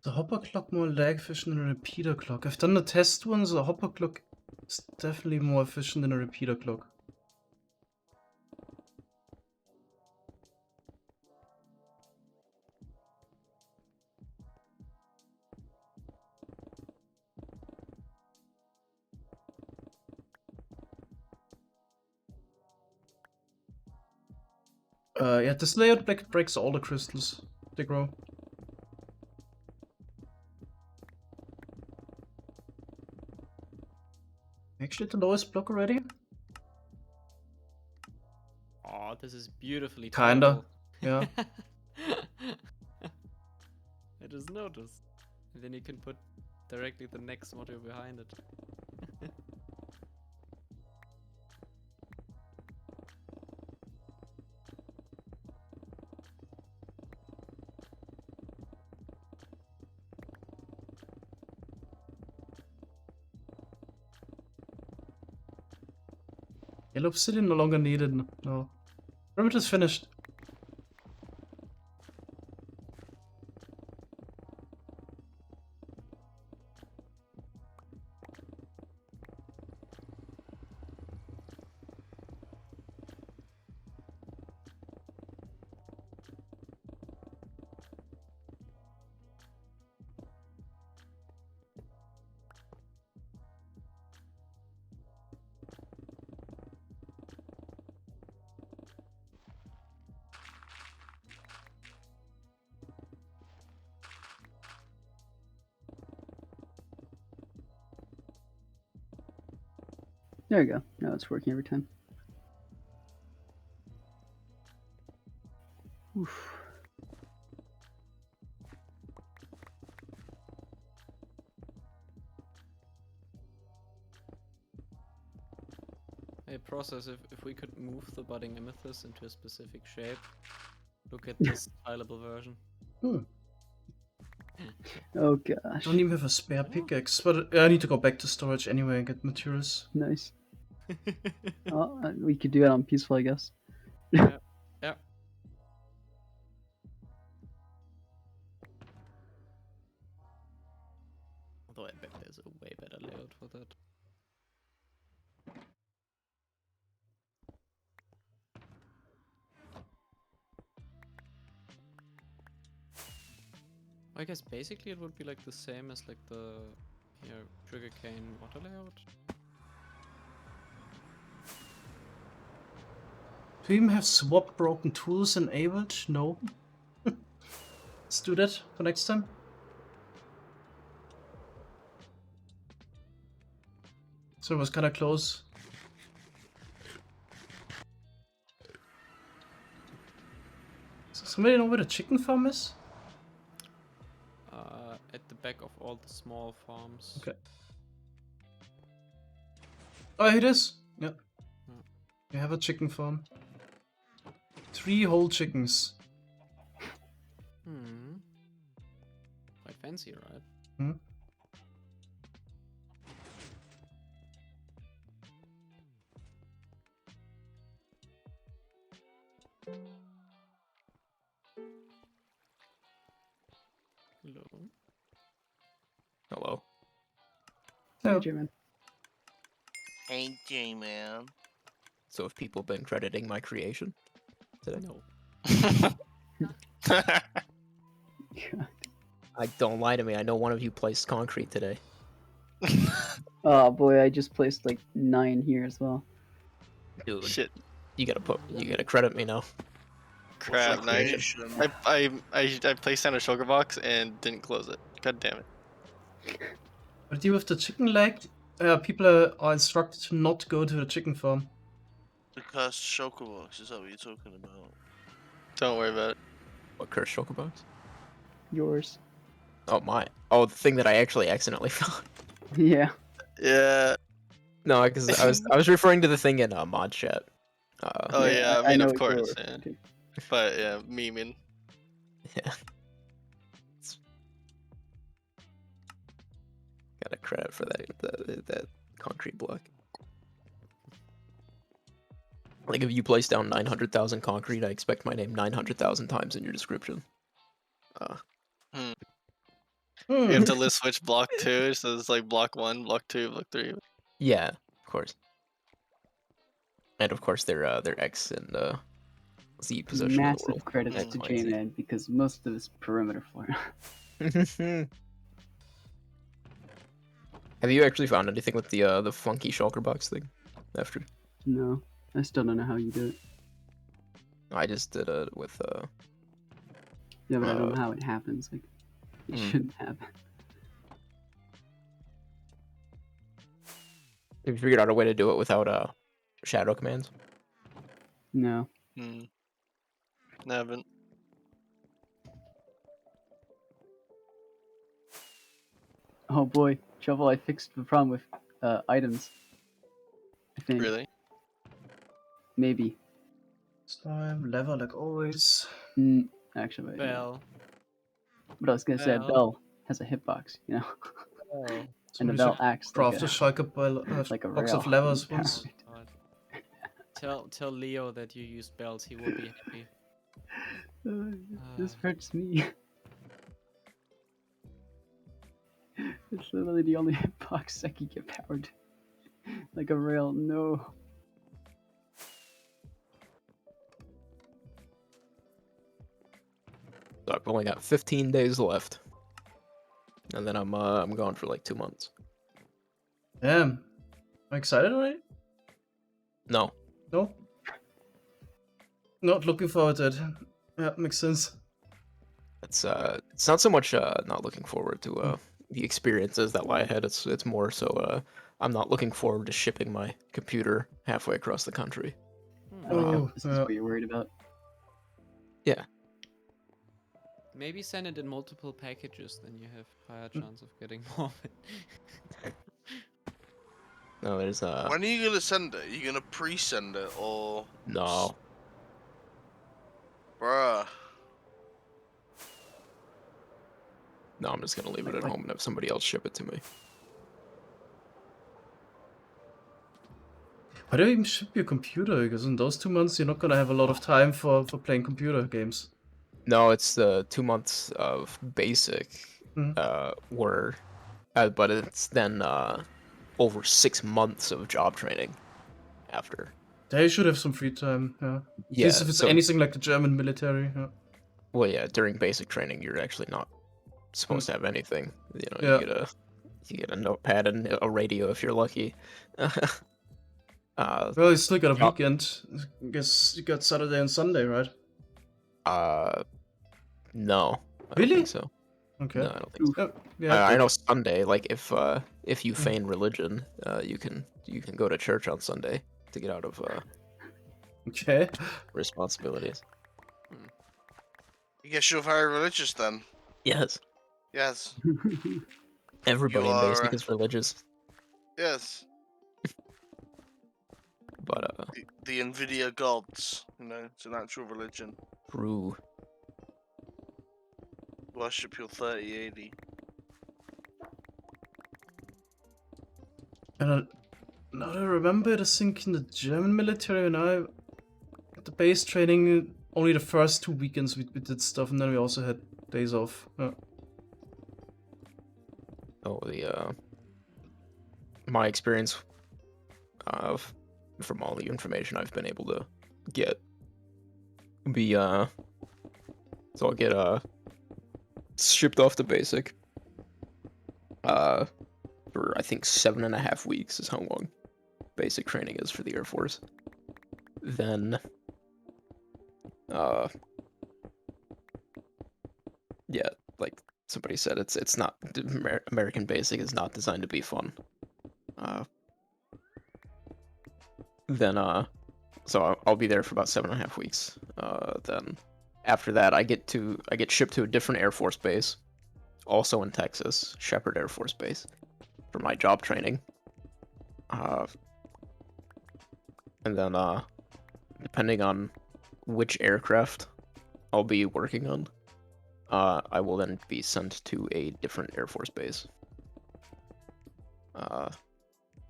The hopper clock more lag efficient than a repeater clock. I've done the test one, so the hopper clock is definitely more efficient than a repeater clock. Yeah, this layout breaks all the crystals. They grow. Actually, the lowest block already? Oh, this is beautifully Kinda, toggle. yeah. I just noticed. And then you can put directly the next module behind it. Yellow obsidian no longer needed. No. Perimeter is finished. There you go. Now it's working every time. Oof. Hey, process, if we could move the budding amethyst into a specific shape, look at this tileable version. Oh gosh. I don't even have a spare pickaxe, but I need to go back to storage anyway and get materials. Nice. Oh, we could do it on peaceful, I guess. Yeah. Yeah. Although I bet there's a way better layout for that. I guess basically it would be like the same as like the sugarcane water layout. Do you even have swap broken tools enabled? No. Let's do that for next time. So it was kind of close. Somebody know where the chicken farm is? At the back of all the small farms. Okay. Oh, here it is. Yeah. We have a chicken farm. 3 whole chickens. Quite fancy, right? Hmm. Hello. Hello. Hey, Jim. Thank you, man. So have people been crediting my creation today? No. Don't lie to me. I know one of you placed concrete today. Oh boy, I just placed like 9 here as well. Dude, Shit. you gotta credit me now. Crap, What's nice. your I placed down a sugar box and didn't close it. God damn it. What do you with the chicken leg? People are instructed to not go to the chicken farm. The cursed chocobox, is that what you're talking about? Don't worry about it. What cursed chocobox? Yours. Oh my! Oh, the thing that I actually accidentally found. Yeah. Yeah. No, because I was referring to the thing in mod chat. Oh yeah, I mean know of what course, you're yeah. referring But yeah, memeing. Yeah. Got a credit for that concrete block. Like if you place down 900,000 concrete, I expect my name 900,000 times in your description. You have to list which block too, so it's like block 1, block 2, block 3. Yeah, of course. And of course their X and Z position in the Massive world. credits X, to Y, and Z. J-Man because most of his perimeter for Have you actually found anything with the funky shulker box thing? After No, I still don't know how you do it. I just did it with Yeah, but I don't know how it happens. Like, it shouldn't happen. Have you figured out a way to do it without shadow commands? No. Haven't. Oh boy, Shovel, I fixed the problem with items. I think. Really? Maybe. Slime, lever like always. Actually, wait, Bell. But I was gonna say, Bell. Bell has a hitbox, you know? Oh. And the Bell acts Craft a like shulker like a box of rail. levers once. Tell Leo that you used bells. He will be happy. This hurts me. It's literally the only hitbox that can get powered. Like a rail, no. So I've only got 15 days left, and then I'm gone for like 2 months. Damn. Am I excited already? No. No? Not looking forward to it. Yeah, makes sense. It's not so much not looking forward to the experiences that lie ahead. It's more so I'm not looking forward to shipping my computer halfway across the country. I like how this is what you're worried about. Yeah. Maybe send it in multiple packages, then you have higher chance of getting more of it. No, there's When are you gonna send it? Are you gonna pre-send it or? No. Bruh. No, I'm just gonna leave it at home and have somebody else ship it to me. Why do you even ship your computer? Because in those 2 months you're not gonna have a lot of time for playing computer games. No, it's the 2 months of basic, but it's then over 6 months of job training after. They should have some free time, yeah. Yeah, At least if it's so- anything like the German military, yeah. Well, yeah, during basic training, you're actually not supposed to have anything. You know, Yeah. you get a notepad and a radio if you're lucky. Well, you still got a weekend. I guess you got Saturday and Sunday, right? No. I Really? don't think so. Okay. No, I don't think so. Yeah, I know Sunday. Like if you feign religion, you can go to church on Sunday to get out of okay responsibilities. I guess you're very religious then. Yes. Yes. Everybody You in are, basic is religious, Yes. but The Nvidia gods, you know, it's an actual religion. true. Worship your 3080. And now that I remember it, I think in the German military and I at the base training, only the first 2 weekends we did stuff, and then we also had days off. Yeah. Oh, my experience from all the information I've been able to get. So I'll get shipped off to basic. For I think 7.5 weeks is how long basic training is for the Air Force. Then, yeah, like somebody said, it's not American basic is not designed to be fun. Then so I'll be there for about 7.5 weeks. Then after that, I get shipped to a different Air Force base, also in Texas, Shepherd Air Force Base, for my job training. And then depending on which aircraft I'll be working on, I will then be sent to a different Air Force base.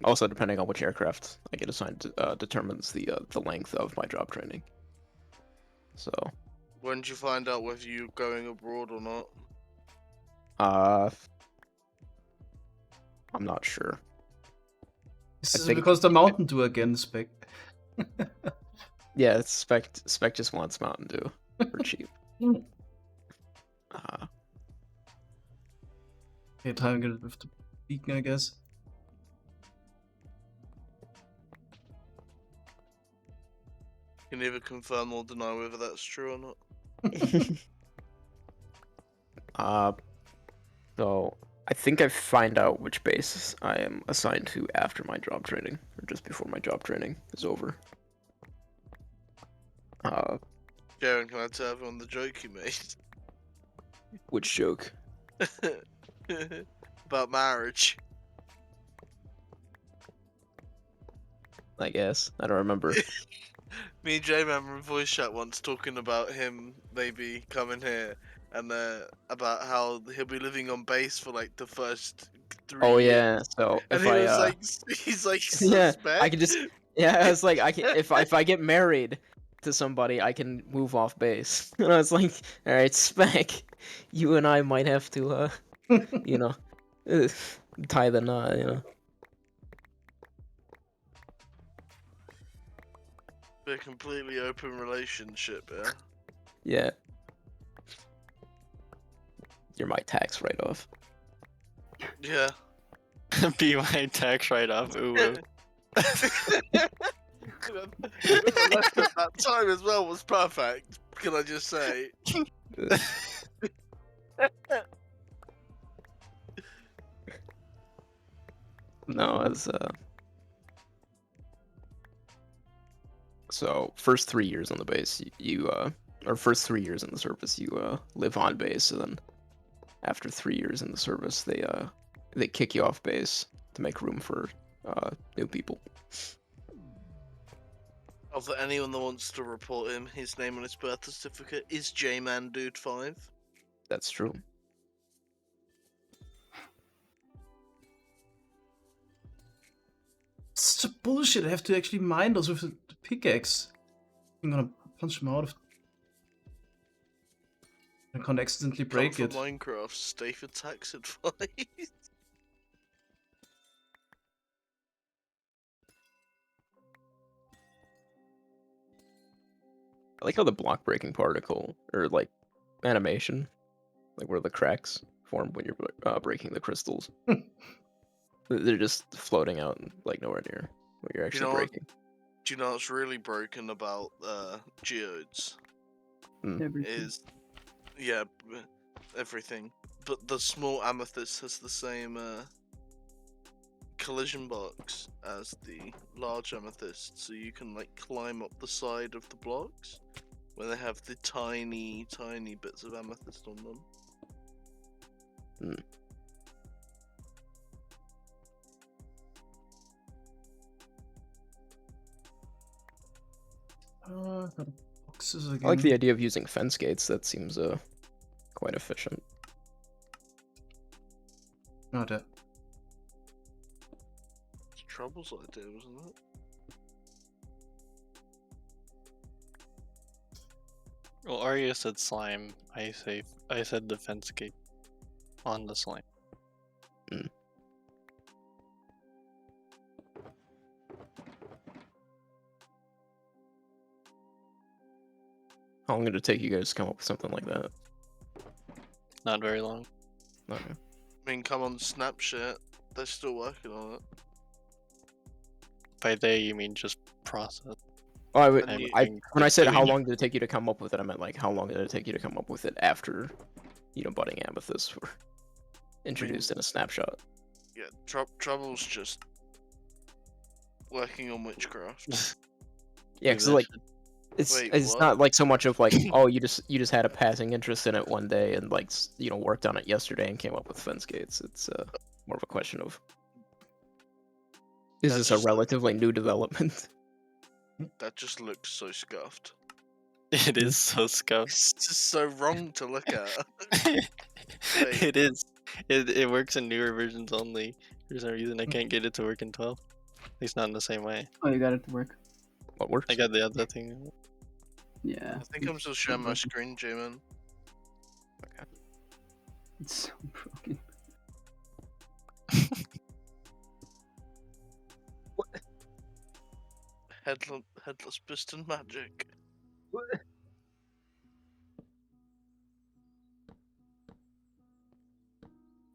Also, depending on which aircraft I get assigned, determines the length of my job training. So. When did you find out whether you're going abroad or not? I'm not sure. This is because the Mountain Dew again, Spec. Yeah, Spec just wants Mountain Dew for cheap. Okay, time to get it with the beacon, I guess. You can neither confirm or deny whether that's true or not. So I think I find out which base I am assigned to after my job training, or just before my job training is over. Jaren, can I tell everyone the joke you made? Which joke? About marriage. I guess. I don't remember. Me and Jay remember in voice chat once talking about him maybe coming here and about how he'll be living on base for like the first 3 years. Yeah, so and if he I was like, he's like, yeah, suspect? I can just it's like I can if I get married to somebody, I can move off base. And I was like, all right, Spec, you and I might have to you know, tie the knot, you know. Be a completely open relationship, yeah? Yeah. You're my tax write-off. Yeah. Be my tax write-off. Ooh. That time as well was perfect. Can I just say? No, it's so first 3 years on the base, or first 3 years in the service, you live on base, and then after 3 years in the service, they kick you off base to make room for new people. Of anyone that wants to report him, his name on his birth certificate is J-Man Dude 5. That's true. Such a bullshit. I have to actually mine those with the pickaxe. I'm gonna punch him out of. I can't accidentally break Come it. from Minecraft, stay for tax advice. I like how the block breaking particle, or like animation, like where the cracks form when you're breaking the crystals. They're just floating out and like nowhere near what you're actually breaking. Do you know what's really broken about geodes? Is everything. But the small amethyst has the same collision box as the large amethyst, so you can like climb up the side of the blocks where they have the tiny bits of amethyst on them. Boxes again. I like the idea of using fence gates. That seems quite efficient. Not that. It's Trouble's idea, wasn't it? Well, Arya said slime. I said defense gate on the slime. How long did it take you guys to come up with something like that? Not very long. Okay. I mean, come on, Snapchat. They're still working on it. By they, you mean just process. Oh, And when I said how long did it take you to come up with it, I meant like how long did it take you to come up with it after, budding amethysts were introduced in a snapshot. Yeah, Trouble's just working on witchcraft. Yeah, because like it's Wait, it's what? not like so much of like oh you just had a passing interest in it one day and like worked on it yesterday and came up with fence gates. It's more of a question of is this a relatively new development? That just looks so scuffed. It is so scuffed. It's just so wrong to look at. It is. It works in newer versions only. For some reason, I can't get it to work in 12. At least not in the same way. Oh, you got it to work. What works? I got the other thing. Yeah. I think I'm still sharing my screen, J-Man. Okay. It's so broken. Headless piston magic.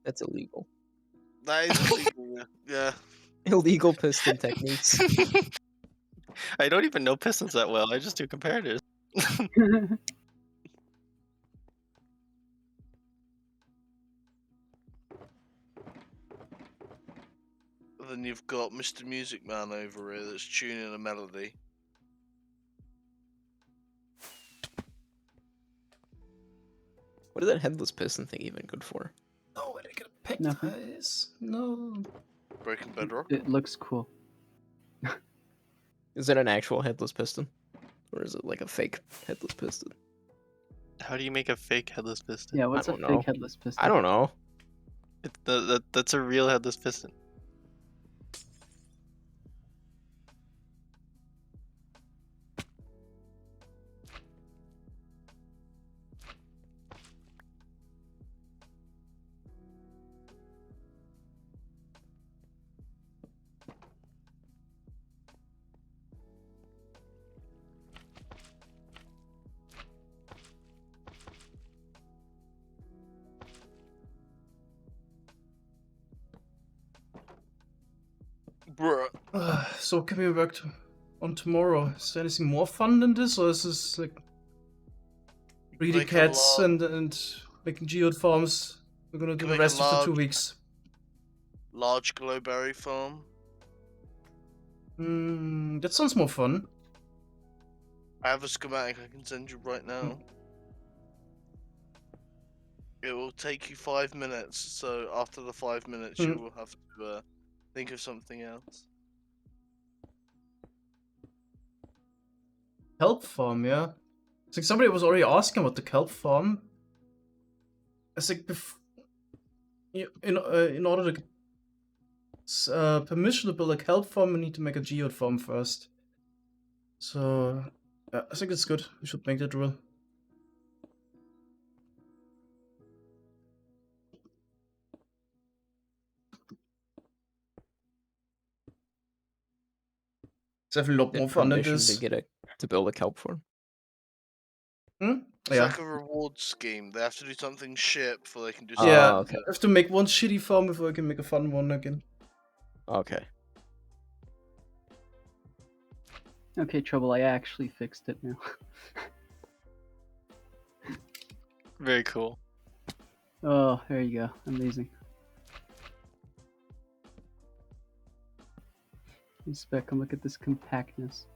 That's illegal. That is illegal, yeah. Illegal piston techniques. I don't even know pistons that well. I just do comparators. Then you've got Mr. Music Man over here that's tuning a melody. What is that headless piston thing even good for? Oh, where did I get a pegtize? No. Breaking bedrock. It looks cool. Is it an actual headless piston? Or is it like a fake headless piston? How do you make a fake headless piston? Yeah, what's a don't fake know. headless piston? I don't know. That's a real headless piston. Bruh. So can we work on tomorrow? Is there anything more fun than this, or is this like breeding Make a cats large- and making geode farms? We're gonna do Can the make a rest of the 2 large- weeks. Large glowberry farm. That sounds more fun. I have a schematic I can send you right now. It will take you 5 minutes, so after the 5 minutes you will have to think of something else. Kelp farm, yeah. It's like somebody was already asking about the kelp farm. It's like in order to get permission to build a kelp farm, we need to make a geode farm first. So I think it's good. We should make that rule. It's definitely a lot more fun than this. To build a kelp farm. It's like a reward scheme. They have to do something shit before they can do something. Yeah, okay. I have to make one shitty farm before I can make a fun one again. Okay. Okay, Trouble, I actually fixed it now. Very cool. Oh, there you go. Amazing. Spec, come look at this compactness.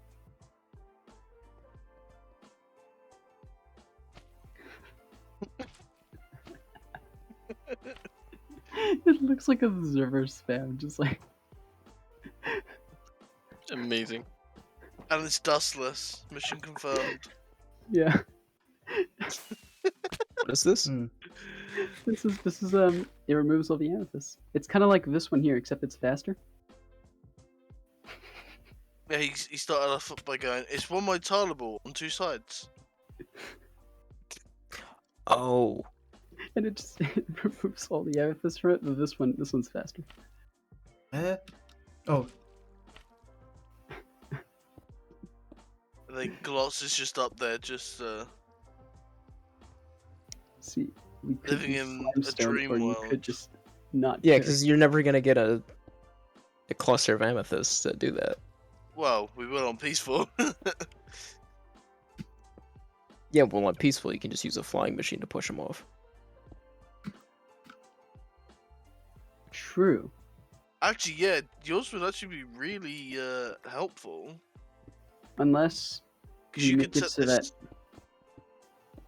It looks like a observer spam, just like... Amazing. And it's dustless. Mission confirmed. Yeah. What is this? This is it removes all the amethysts. It's kind of like this one here, except it's faster. Yeah, he started off by going, it's one way tileable on 2 sides. Oh. And it just it removes all the amethysts from it, but this one's faster. Oh. The gloss is just up there, just See, we could Living use in a limestone, dream or you world. could just not. Yeah, care. because you're never gonna get a cluster of amethysts to do that. Well, we will on peaceful. Yeah, well, on peaceful, you can just use a flying machine to push them off. True. Actually, yeah, yours would actually be really helpful. Unless Because we you make could it set so that. this.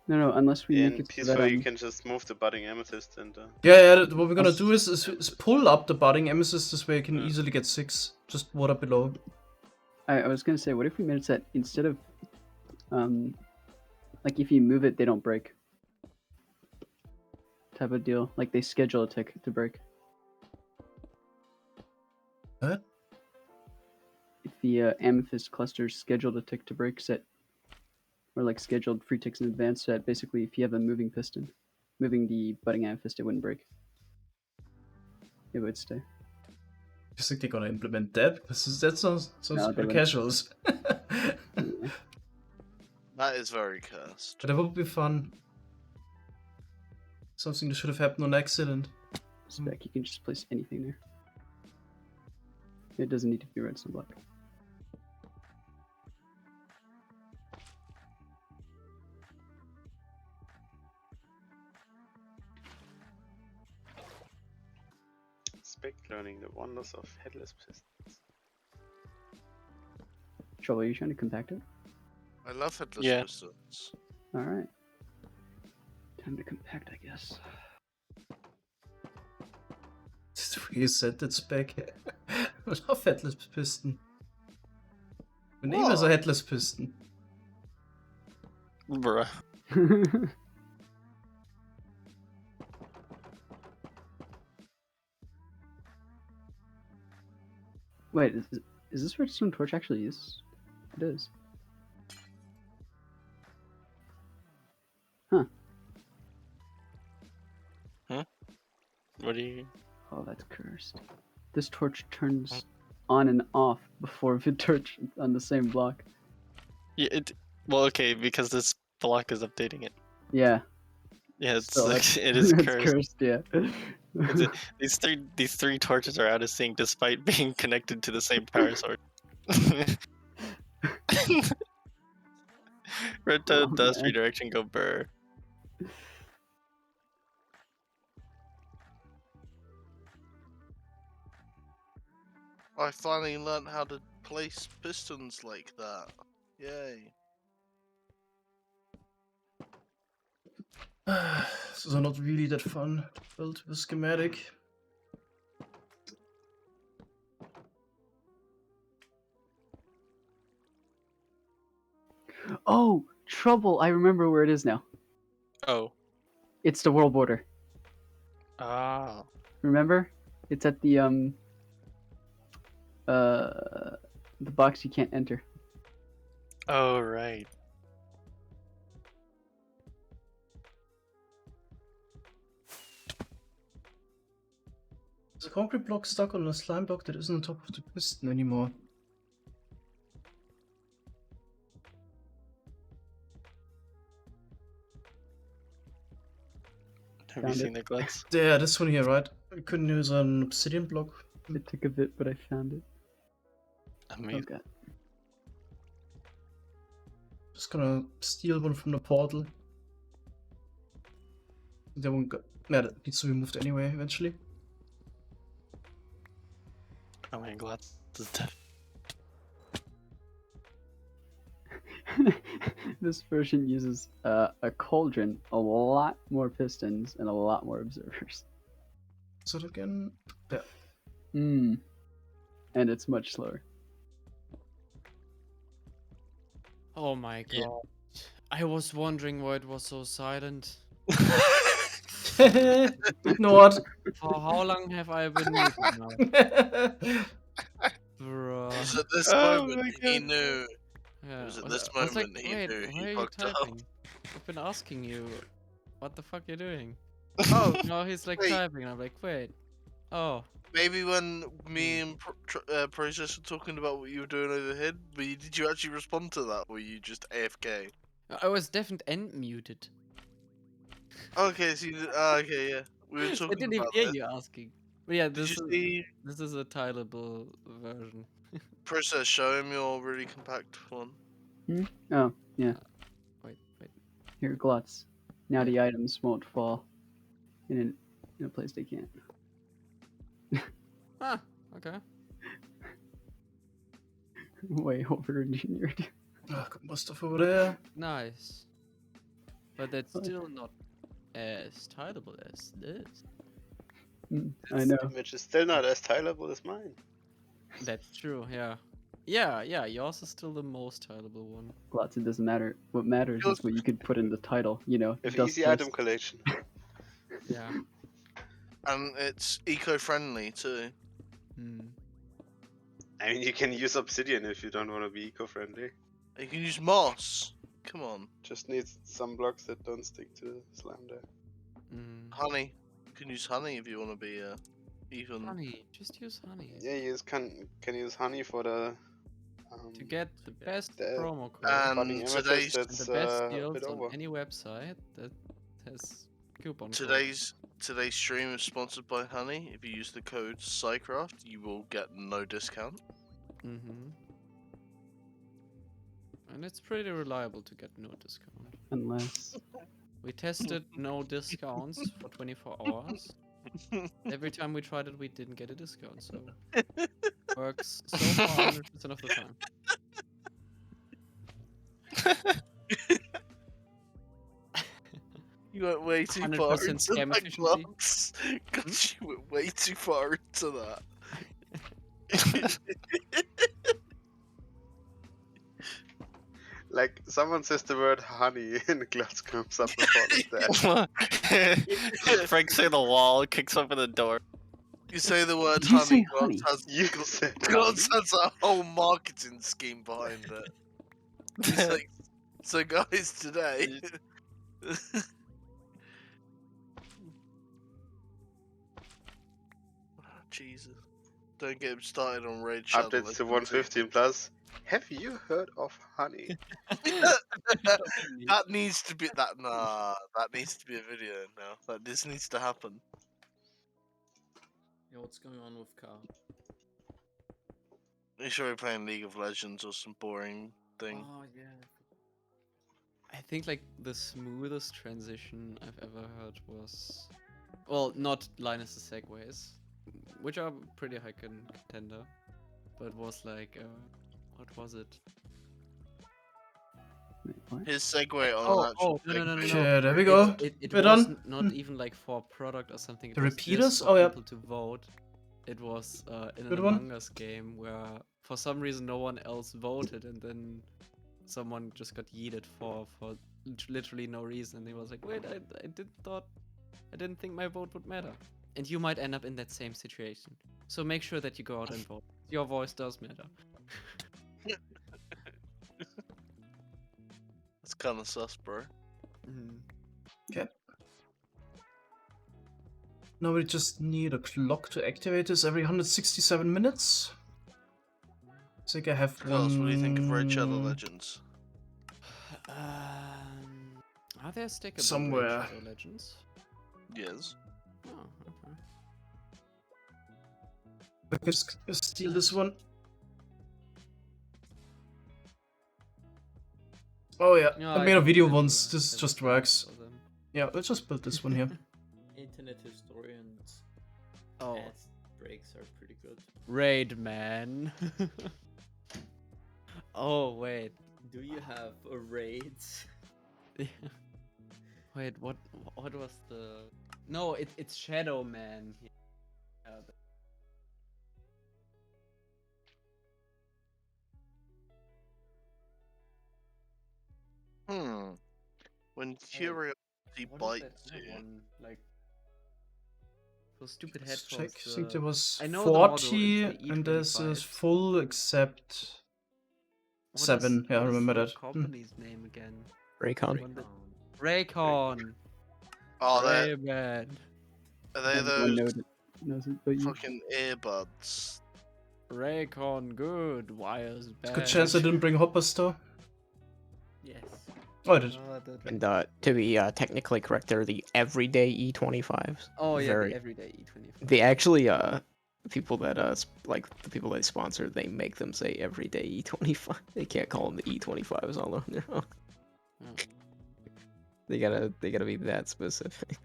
No, unless we make In it so peaceful, that you can just move the budding amethyst and. Yeah, what we're gonna do is pull up the budding amethyst this way you can easily get 6, just water below. I was gonna say, what if we made it so that instead of, like if you move it, they don't break. Type of deal. Like they schedule a tick to break. What? If the amethyst clusters scheduled a tick to break set, or like scheduled free ticks in advance, so that basically if you have a moving piston, moving the budding amethyst, it wouldn't break. It would stay. You think they're gonna implement that? Because that sounds No, they pretty wouldn't. casuals. Yeah. That is very cursed. But that would be fun. Something that should have happened on accident. Spec, you can just place anything there. It doesn't need to be redstone block. Spec learning the wonders of headless pistons. Trouble, are you trying to compact it? I love headless Yeah. pistons. Alright. Time to compact, I guess. You said that spec. I love headless piston. My name is a What? headless piston. Bruh. Wait, is this redstone torch actually used? It is. Huh. Huh? What do you... Oh, that's cursed. This torch turns on and off before the torch on the same block. Yeah, well, okay, because this block is updating it. Yeah. Yeah, it's So like, that's, it is that's cursed. Yeah. These three torches are out of sync despite being connected to the same power source. Red Toad dust man. redirection go burr. I finally learned how to place pistons like that. Yay. This is not really that fun. Built with schematic. Oh, trouble! I remember where it is now. Oh. It's the world border. Ah. Remember? It's at the box you can't enter. Oh, right. There's a concrete block stuck on a slime block that isn't on top of the piston anymore. Have you seen the glitz? Yeah, this one here, right? I couldn't use an obsidian block. It took a bit, but I found it. Amazing. Okay. Just gonna steal one from the portal. That one got... Yeah, that needs to be moved anyway, eventually. Oh my god, this is death. This version uses a cauldron, a lot more pistons, and a lot more observers. So again, yeah. And it's much slower. Oh my god. Yeah. I was wondering why it was so silent. Ignored. For how long have I been muted now? Bruh. It was at this Oh my moment he God. knew. Yeah, It was at I this I was moment like, he wait, knew why are he you fucked up. typing? I've been asking you, what the fuck you doing? Oh, Now he's like wait. typing, and I'm like, wait. Oh. Maybe when me and Process were talking about what you were doing overhead, did you actually respond to that, or were you just AFK? I was deaf and muted. Okay, so okay, yeah. We were I talking didn't even about hear this. you asking. But yeah, Did you see this is a tileable version. Process? Show him your really compact one. Hmm? Oh, yeah. Wait. Here, Glutz. Now the items won't fall in a place they can't. Ah, okay. Way over-engineered. Got more stuff over there. Nice. But that's still not as tileable as this. I know. Image is still not as tileable as mine. That's true, yeah. Yeah, yours is still the most tileable one. Glutz, it doesn't matter. What matters is what you could put in the title, you know. With dust easy item list. collection. Yeah. And it's eco-friendly too. I mean, you can use obsidian if you don't want to be eco-friendly. You can use moss. Come on. Just needs some blocks that don't stick to slime there. Honey. You can use honey if you want to be even. Honey, just use honey. Yeah, you can use honey for the To get the best the promo code And today's and the best a deals bit on over. any website that has coupon code. Today's stream is sponsored by Honey. If you use the code Psycraft, you will get no discount. And it's pretty reliable to get no discount. Unless We tested no discounts for 24 hours. Every time we tried it, we didn't get a discount, so works so far 100% of the time. You went way too 100% far into scam that, efficiency. Glutz. God, you went way too far into that. Like, someone says the word honey and Glutz comes up before that. Breaks through the wall, kicks open the door. You say the word Did you honey, say honey? Glutz has a whole marketing scheme behind it. He's like, so guys, today... Jesus. Don't get him started on Raid Shadow. Updates to 115 plus. Have you heard of honey? That needs to be that. Nah, that needs to be a video now. This needs to happen. Yeah, what's going on with Car? You sure we're playing League of Legends or some boring thing? Oh yeah. I think like the smoothest transition I've ever heard was, well, not Linus's segues, which are pretty high contender, but was like, what was it? His segue on Oh, actual no. Okay, there we go. It We're was done. not even like for a product or something. It The was repeaters? just for Oh, yeah. people to vote. It was in Good an one. Among Us game where for some reason no one else voted, and then someone just got yeeted for literally no reason. And he was like, "Wait, I didn't think my vote would matter." And you might end up in that same situation. So make sure that you go out and vote. Your voice does matter. That's kind of sus, bro. Okay. Now we just need a clock to activate this every 167 minutes. I think I have one. Carlos, what do you think of Raid Shadow Legends? Are there stickable Somewhere. Raid Shadow Legends? Yes. Oh, okay. I can just steal this one. Oh yeah, No, I I made a don't video have once. to, This have just to works. for them. Yeah, let's just build this one here. Internet historians. Oh. Ad breaks are pretty good. Raid man. Oh wait. Do you have a raid? Yeah. Wait, what was the? No, it's Shadow Man. Yeah, When curiosity what is bites that other you. one? Like those stupid Let's headphones. check. I think there was I know the model, it's 40, the and this is E25. full except What 7. is- Yeah, I what is remember the that. company's name again? Raycon. One that- Raycon. Oh, Ray-Ban. are they Everyone those knows it, but you. fucking earbuds? Raycon good, wires bad. Good chance I didn't bring hoppers though. Yes. Oh, it is. And to be technically correct, they're the everyday E25s. Oh yeah, Very. the everyday E25. They actually people that like the people they sponsor, they make them say everyday E25. They can't call them the E25s all on their own. They gotta be that specific.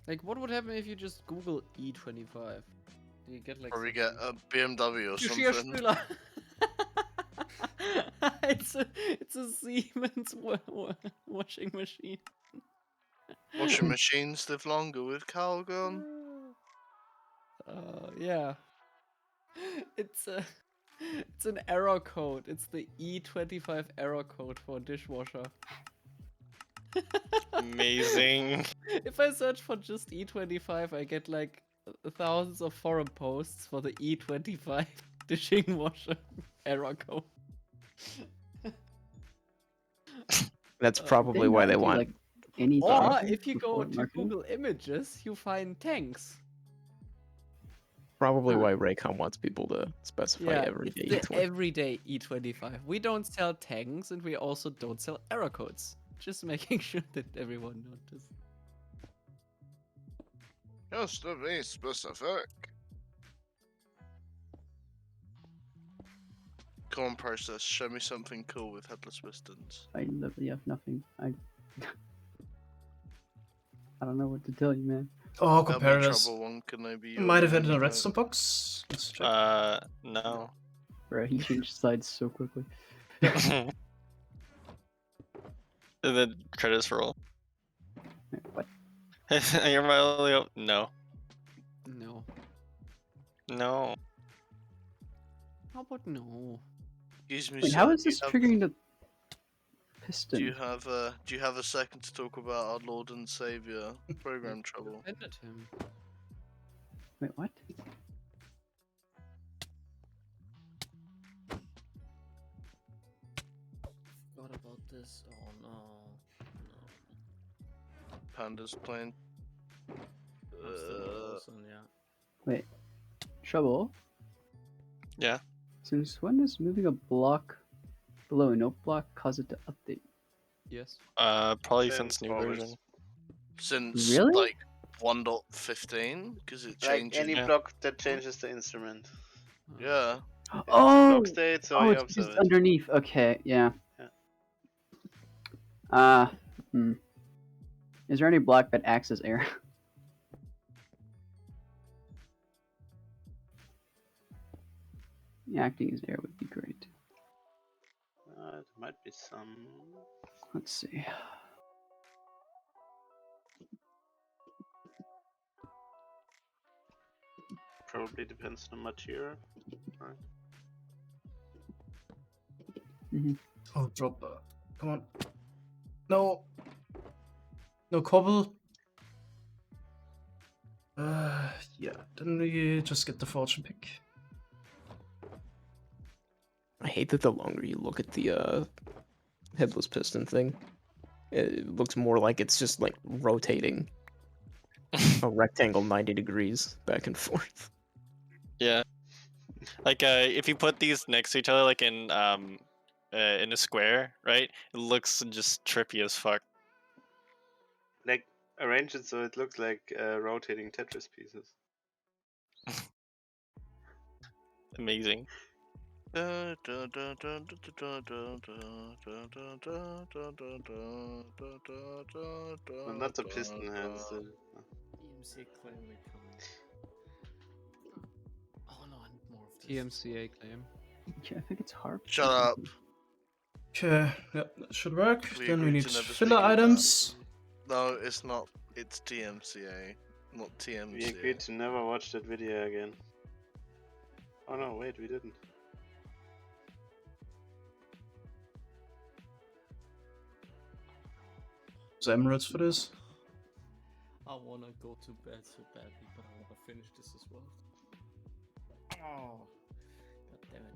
Like, what would happen if you just Google E25? Do you get like? Or we get a BMW or something. it's a Siemens washing machine. Washing machines live longer with Calgon. Yeah. It's an error code. It's the E25 error code for dishwasher. Amazing. If I search for just E25, I get like thousands of forum posts for the E25 dishing washer error code. That's probably why they want. Like any Or type if you go before to marketing? Google Images, you find tanks. Probably why Raycom wants people to specify Yeah, everyday it's the E20. everyday E25. We don't sell tanks, and we also don't sell error codes. Just making sure that everyone notices. Just to be specific. Come on, process. Show me something cool with headless pistons. I literally have nothing. I don't know what to tell you, man. Oh, Help me comparators. trouble one, can I be your Might have man had a tonight? redstone box. Let's check. No. Bro, he changed sides so quickly. And then credits roll. What? You're my only hope. No. No. No. How about no? Excuse me, Wait, sir. how is do you this have- triggering the piston? Do you have a second to talk about our Lord and Savior program trouble? Defended him. Wait, what? What about this? Oh no. Panda's playing. I'm still awesome, yeah. Wait, Trouble? Yeah. Since when does moving a block below a note block cause it to update? Yes. Probably since new always. version. Since Really? like 1.15, because it Like changes. any Yeah. block that changes the instrument. Yeah. Oh! Block state, so you it's observe just it. underneath. Okay, yeah. Yeah. Is there any block that acts as air? Acting as air would be great. There might be some. Let's see. Probably depends on the material. Right. Oh, drop. Come on. No. No cobble. Yeah. Didn't we just get the fortune pick? I hate that the longer you look at the headless piston thing, it looks more like it's just like rotating a rectangle 90 degrees back and forth. Yeah. Like if you put these next to each other, like in a square, right? It looks just trippy as fuck. Like arrange it so it looks like rotating Tetris pieces. Amazing. And not the piston hands. EMC claim we coming. Oh no, I need more of this. TMCA claim. Yeah, I think it's hard. Shut up. Okay, yeah, that should work. We Then we agreed need to never filler speak about items. No, it's not. It's TMCA, not TMCA. We agreed to never watch that video again. Oh no, wait, we didn't. There's emeralds for this. I wanna go to bed so badly, but I wanna finish this as well. Oh, god damn it.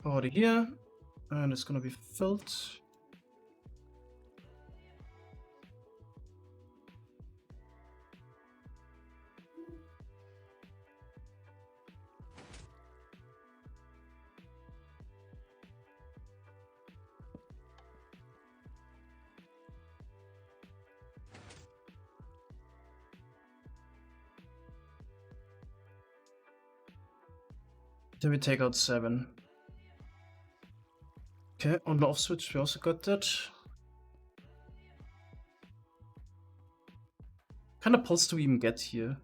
Already here. And it's gonna be filled. Then we take out 7. Okay, on the off switch we also got that. What kind of pulse do we even get here?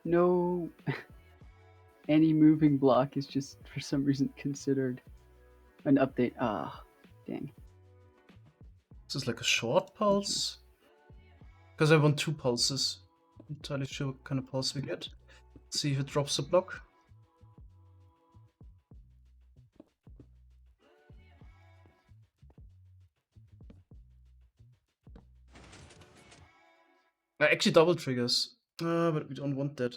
No. Any moving block is just for some reason considered an update. Ah, dang. This is like a short pulse? Because I want 2 pulses. I'm entirely sure what kind of pulse we get. See if it drops a block. Actually double triggers. But we don't want that.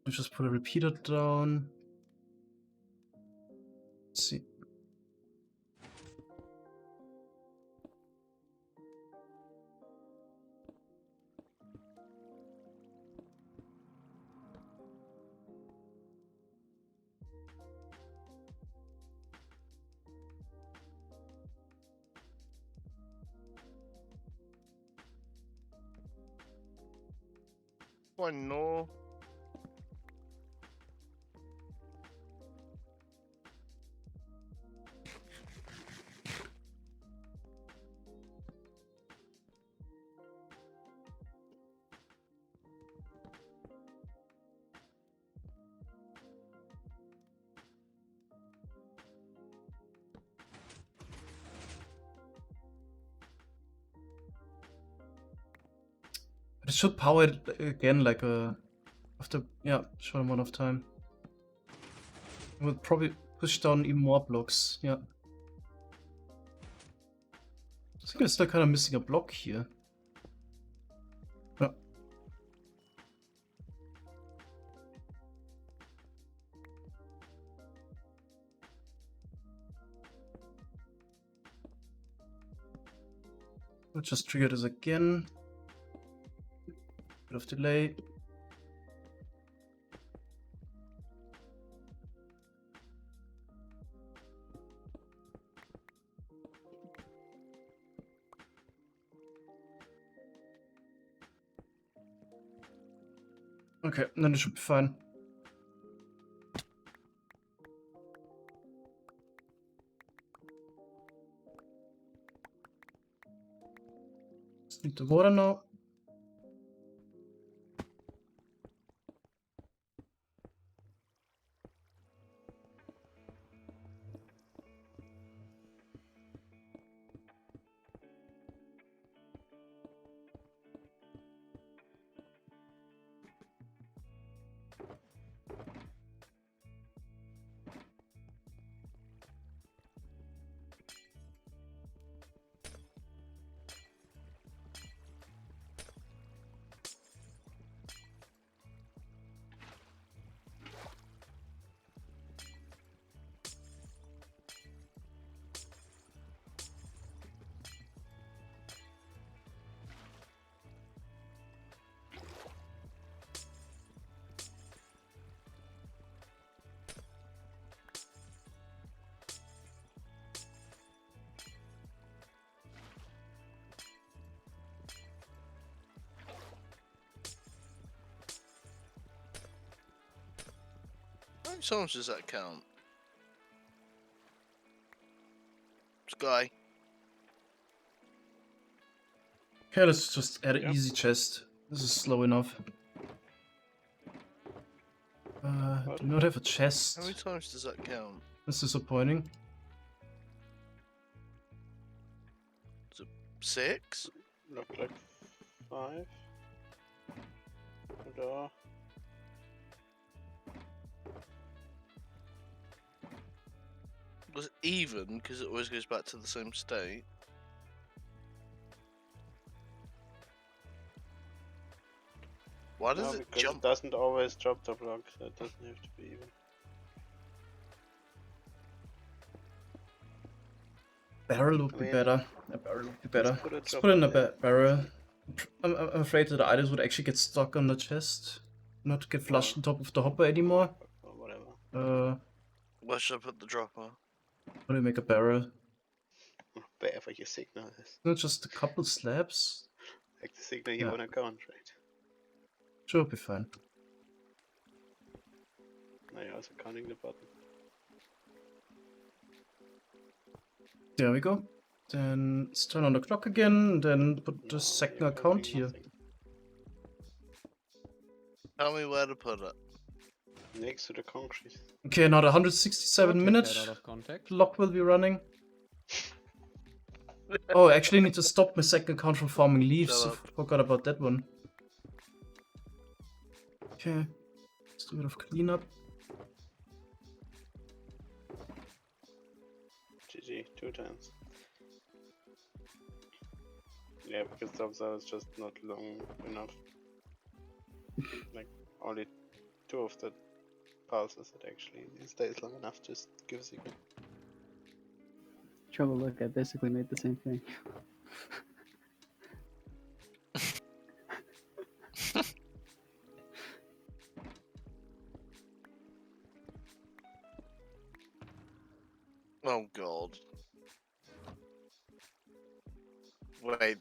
Let's just put a repeater down. Let's see. Why no? It should power it again like after short amount of time. It will probably push down even more blocks, yeah. I think we're still kind of missing a block here. Yeah. We'll just trigger this again. Bit of delay. Okay, then it should be fine. Just need the water now. How many songs does that count? Sky. Okay, let's just add an easy chest. This is slow enough. Do not have a chest. How many times does that count? That's disappointing. Is it 6? Look like 5. Or Was it even? Because it always goes back to the same state. Why does No, it because jump? it doesn't always drop the block, so it doesn't have to be even. Barrel would I be mean, better. A barrel would be better. put a Let's drop put in a there. barrel. I'm afraid that the items would actually get stuck on the chest. Not get flushed on top of the hopper anymore. Or whatever. Where should I put the dropper? How do you make a barrel? Wherever your signal is. Not just a couple slabs? Like the signal you Yeah. wanna concentrate. Sure, be fine. Now you're also counting the button. There we go. Then let's turn on the clock again, then put the second account cooking here. nothing. Tell me where to put it. Next to the concrete. Okay, now the Don't 167 take minutes that out of context. clock will be running. Oh, I actually need to stop my second account from farming leaves. Shut I up. forgot about that one. Okay, let's do a bit of cleanup. GG, 2 times. Yeah, because the observer is just not long enough. Like, only 2 of the pulses it actually stays long enough to give a signal. Trouble, look, I basically made the same thing. Oh god. Wait.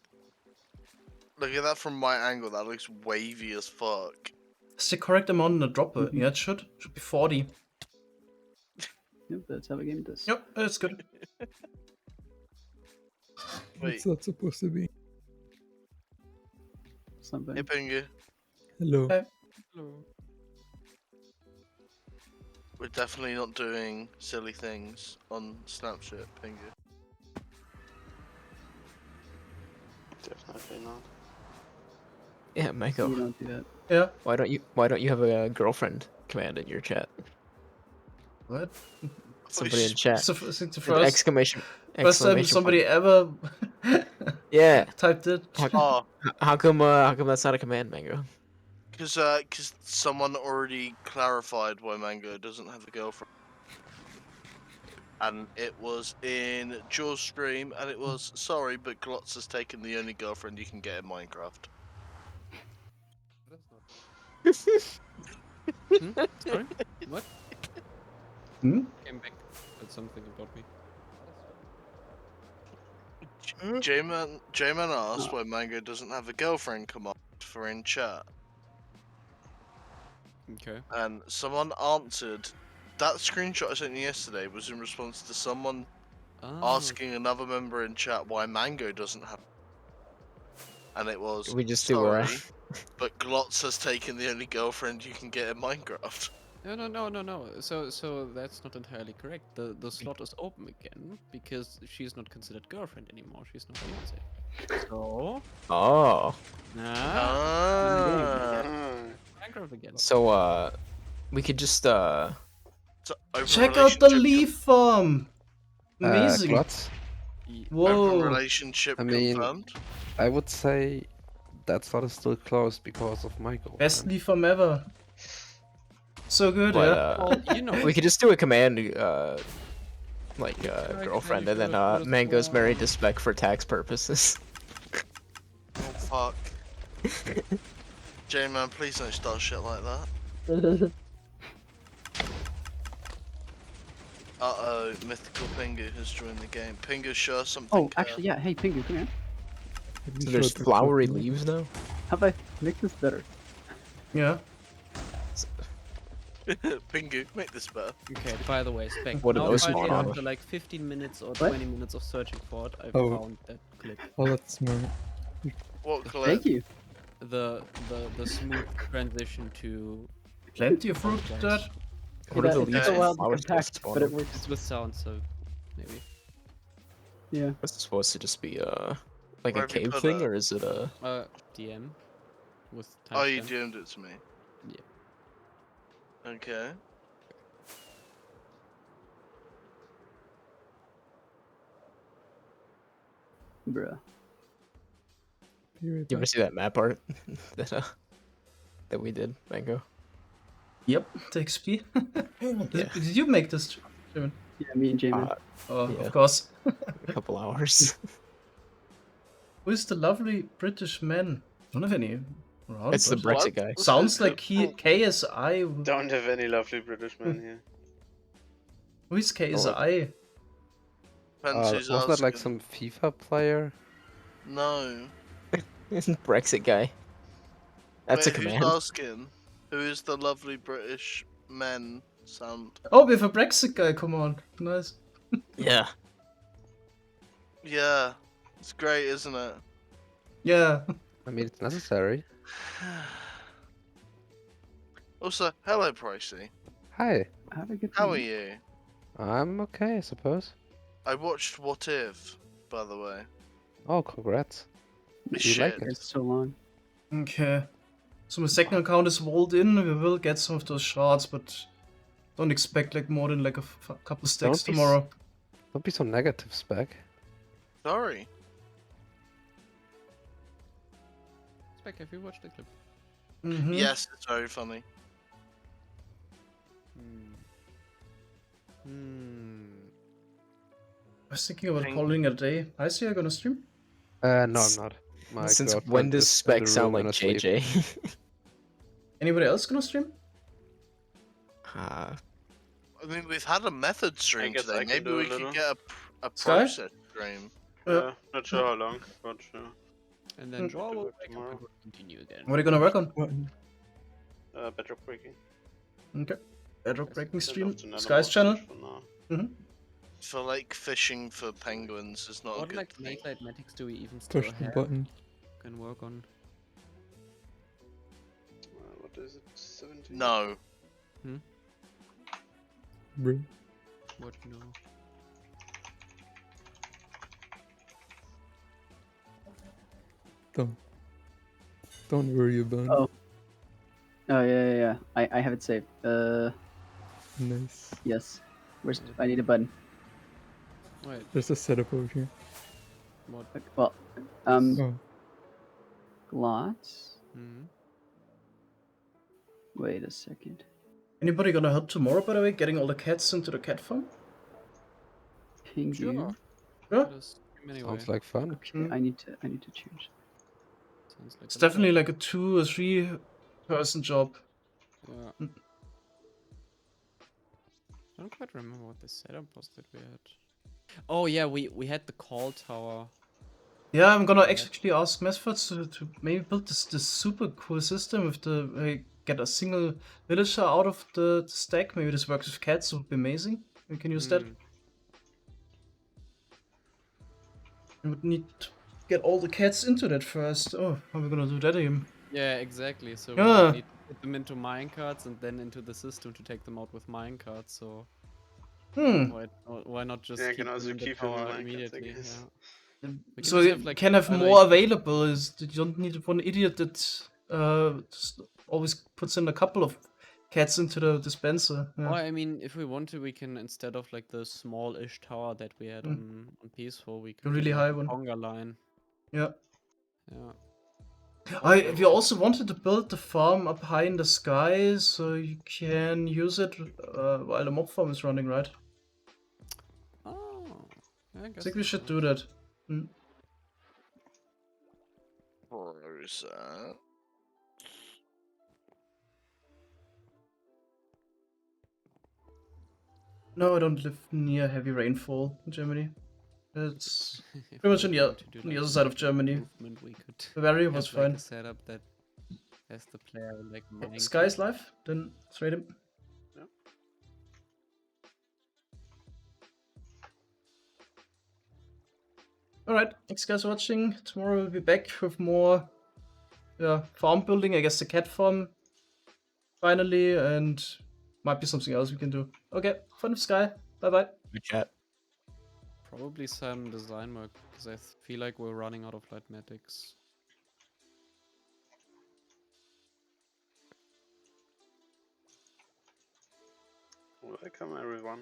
Look at that from my angle, that looks wavy as fuck. That's the correct amount in the dropper. Yeah, it should be 40. Yep, that's how the game does. Yep, that's good. Wait. It's not supposed to be. Something. Hey Pingu. Hello. Hello. We're definitely not doing silly things on Snapchat, Pingu. Definitely not. Yeah, Michael. You don't do that. Yeah. Why don't you have a girlfriend command in your chat? What? Somebody in chat. So, it's the An first exclamation. First time exclamation somebody point. ever Yeah. typed it. How come that's not a command, Mango? Because someone already clarified why Mango doesn't have a girlfriend. And it was in Jaws stream, and it was, sorry, but Glotz has taken the only girlfriend you can get in Minecraft. Sorry? What? Hmm? Came back. Said something about me. J-Man asked why Mango doesn't have a girlfriend command for in chat. Okay. And someone answered. That screenshot I sent you yesterday was in response to someone asking another member in chat why Mango doesn't have. And it was, We just sorry, do but Glotz has taken the only girlfriend you can get in Minecraft. No. So that's not entirely correct. The slot is open again because she's not considered girlfriend anymore. She's not fiancé. So. Oh. Minecraft again. So we could just Check out the leaf farm. Amazing. Glotz? Whoa. Open relationship I mean, confirmed. I would say that slot is still closed because of my girlfriend. Best leaf farm ever. So good, but, yeah. Well, you know, we could just do a command like girlfriend, and then Mango's married to Spec for tax purposes. Oh fuck. J-Man, please don't start shit like that. Uh-oh, Mythical Pingu has joined the game. Pingu, sure something. Oh, actually, yeah. Hey, Pingu, come here. So there's flowery leaves now? How about I make this better? Yeah. Pingu, make this better. Okay, by the way, Spec, What are now those finally spawn on? after like 15 minutes or What? 20 minutes of searching for it, I Oh. found that clip. Oh, that's smart. What clip? Thank you. The smooth transition to... Plenty of fruit, Dad. What are the It's leaves so and wild flowers compact, supposed to spawn but it on? works. It's with sound, so maybe. Yeah. What's it supposed to just be like Where a have you cave put thing, it? or is it a DM with Oh, you timestamp. DM'd it to me. Yeah. Okay. Be right You ever back. see that map art? that that we did, Mango. Yep, the XP. Did you make this, Jamin? Yeah, me and Jamin. Of course. A couple hours. Who is the lovely British man? Don't have any around. It's the but- Brexit guy. Sounds like KSI. Don't have any lovely British men here. Who is KSI? Depends who's wasn't that like asking. some FIFA player? No. Brexit guy. That's Wait, a who's command. asking? Who is the lovely British men sound? Oh, we have a Brexit guy. Come on, nice. Yeah. Yeah. It's great, isn't it? Yeah. I mean, it's necessary. Also, hello, Pricey. Hi. Have a good How are night. you? I'm okay, I suppose. I watched What If, by the way. Oh, congrats. You like Shit. it? It's so long. Okay. So my second account is walled in. We will get some of those shards, but don't expect like more than like a couple stacks Don't be tomorrow. Don't be so negative, Spec. Sorry. Spec, have you watched the clip? Mm-hmm. Yes, it's very funny. I was thinking about Ping. calling it a day. I see you're gonna stream. No, I'm not. My Since when girlfriend does is in the Spec sound room like and asleep. JJ? Anybody else gonna stream? I mean, we've had a method stream guess today. I can Maybe do a we little. could get a Sky? process stream. Not sure how long, but sure. And then Joel will work wake up tomorrow. and we'll continue again. What are you gonna work on? Bedrock breaking. Okay. Bedrock breaking Send stream. off to Nether Sky's Monsters channel. for now. Mm-hmm. For like fishing for penguins is not a What good like thing. late mathematics do we even still Push the have? button. Can work on. What is it? 17? No. Bro. What no? Don't worry about it. Oh. Oh yeah. I have it saved. Nice. Yes. I need a button. Wait, There's a setup over here. what? Well, Oh. Glots. Hmm. Wait a second. Anybody gonna help tomorrow, by the way, getting all the cats into the cat farm? Ping Sure. you. Yeah. Just anyway. Sounds like fun. Okay, I need to choose. Sounds like It's a lot of- definitely like a 2 or 3 person job. Yeah. Mm. I don't quite remember what the setup was that we had. Oh yeah, we had the call tower. Yeah, I'm gonna actually ask Mesfords to maybe build this super cool system with the get a single villager out of the stack. Maybe this works with cats, would be amazing. We can use that. We would need to get all the cats into that first. Oh, how are we gonna do that again? Yeah, exactly. So Yeah. we need to put them into minecarts and then into the system to take them out with minecarts. So why not just Yeah, I keep can them also in the keep them in tower minecarts, I immediately? guess. Yeah. We So just you have, like, can have either more you- available. Is that you don't need one idiot that just always puts in a couple of cats into the dispenser. Yeah. Or I mean, if we want to, we can instead of like the small-ish tower that we had on PS4, we can really do, high like, a one. conga line. Yeah. Yeah. We also wanted to build the farm up high in the sky so you can use it while the mob farm is running, right? Oh, I I guess think we that's should nice. do that. Rosa. No, I don't live near heavy rainfall in Germany. It's If pretty much we on the, want to do, on the like, other side of Germany. movement, we could Bavaria was have, like, fine. a setup that has the player like mining Sky's carts. live, then trade him. Alright, thanks guys for watching. Tomorrow we'll be back with more farm building, I guess the cat farm finally, and might be something else we can do. Okay, fun with Sky. Bye bye. Good chat. Probably some design work because I feel like we're running out of lightmatics. Welcome everyone.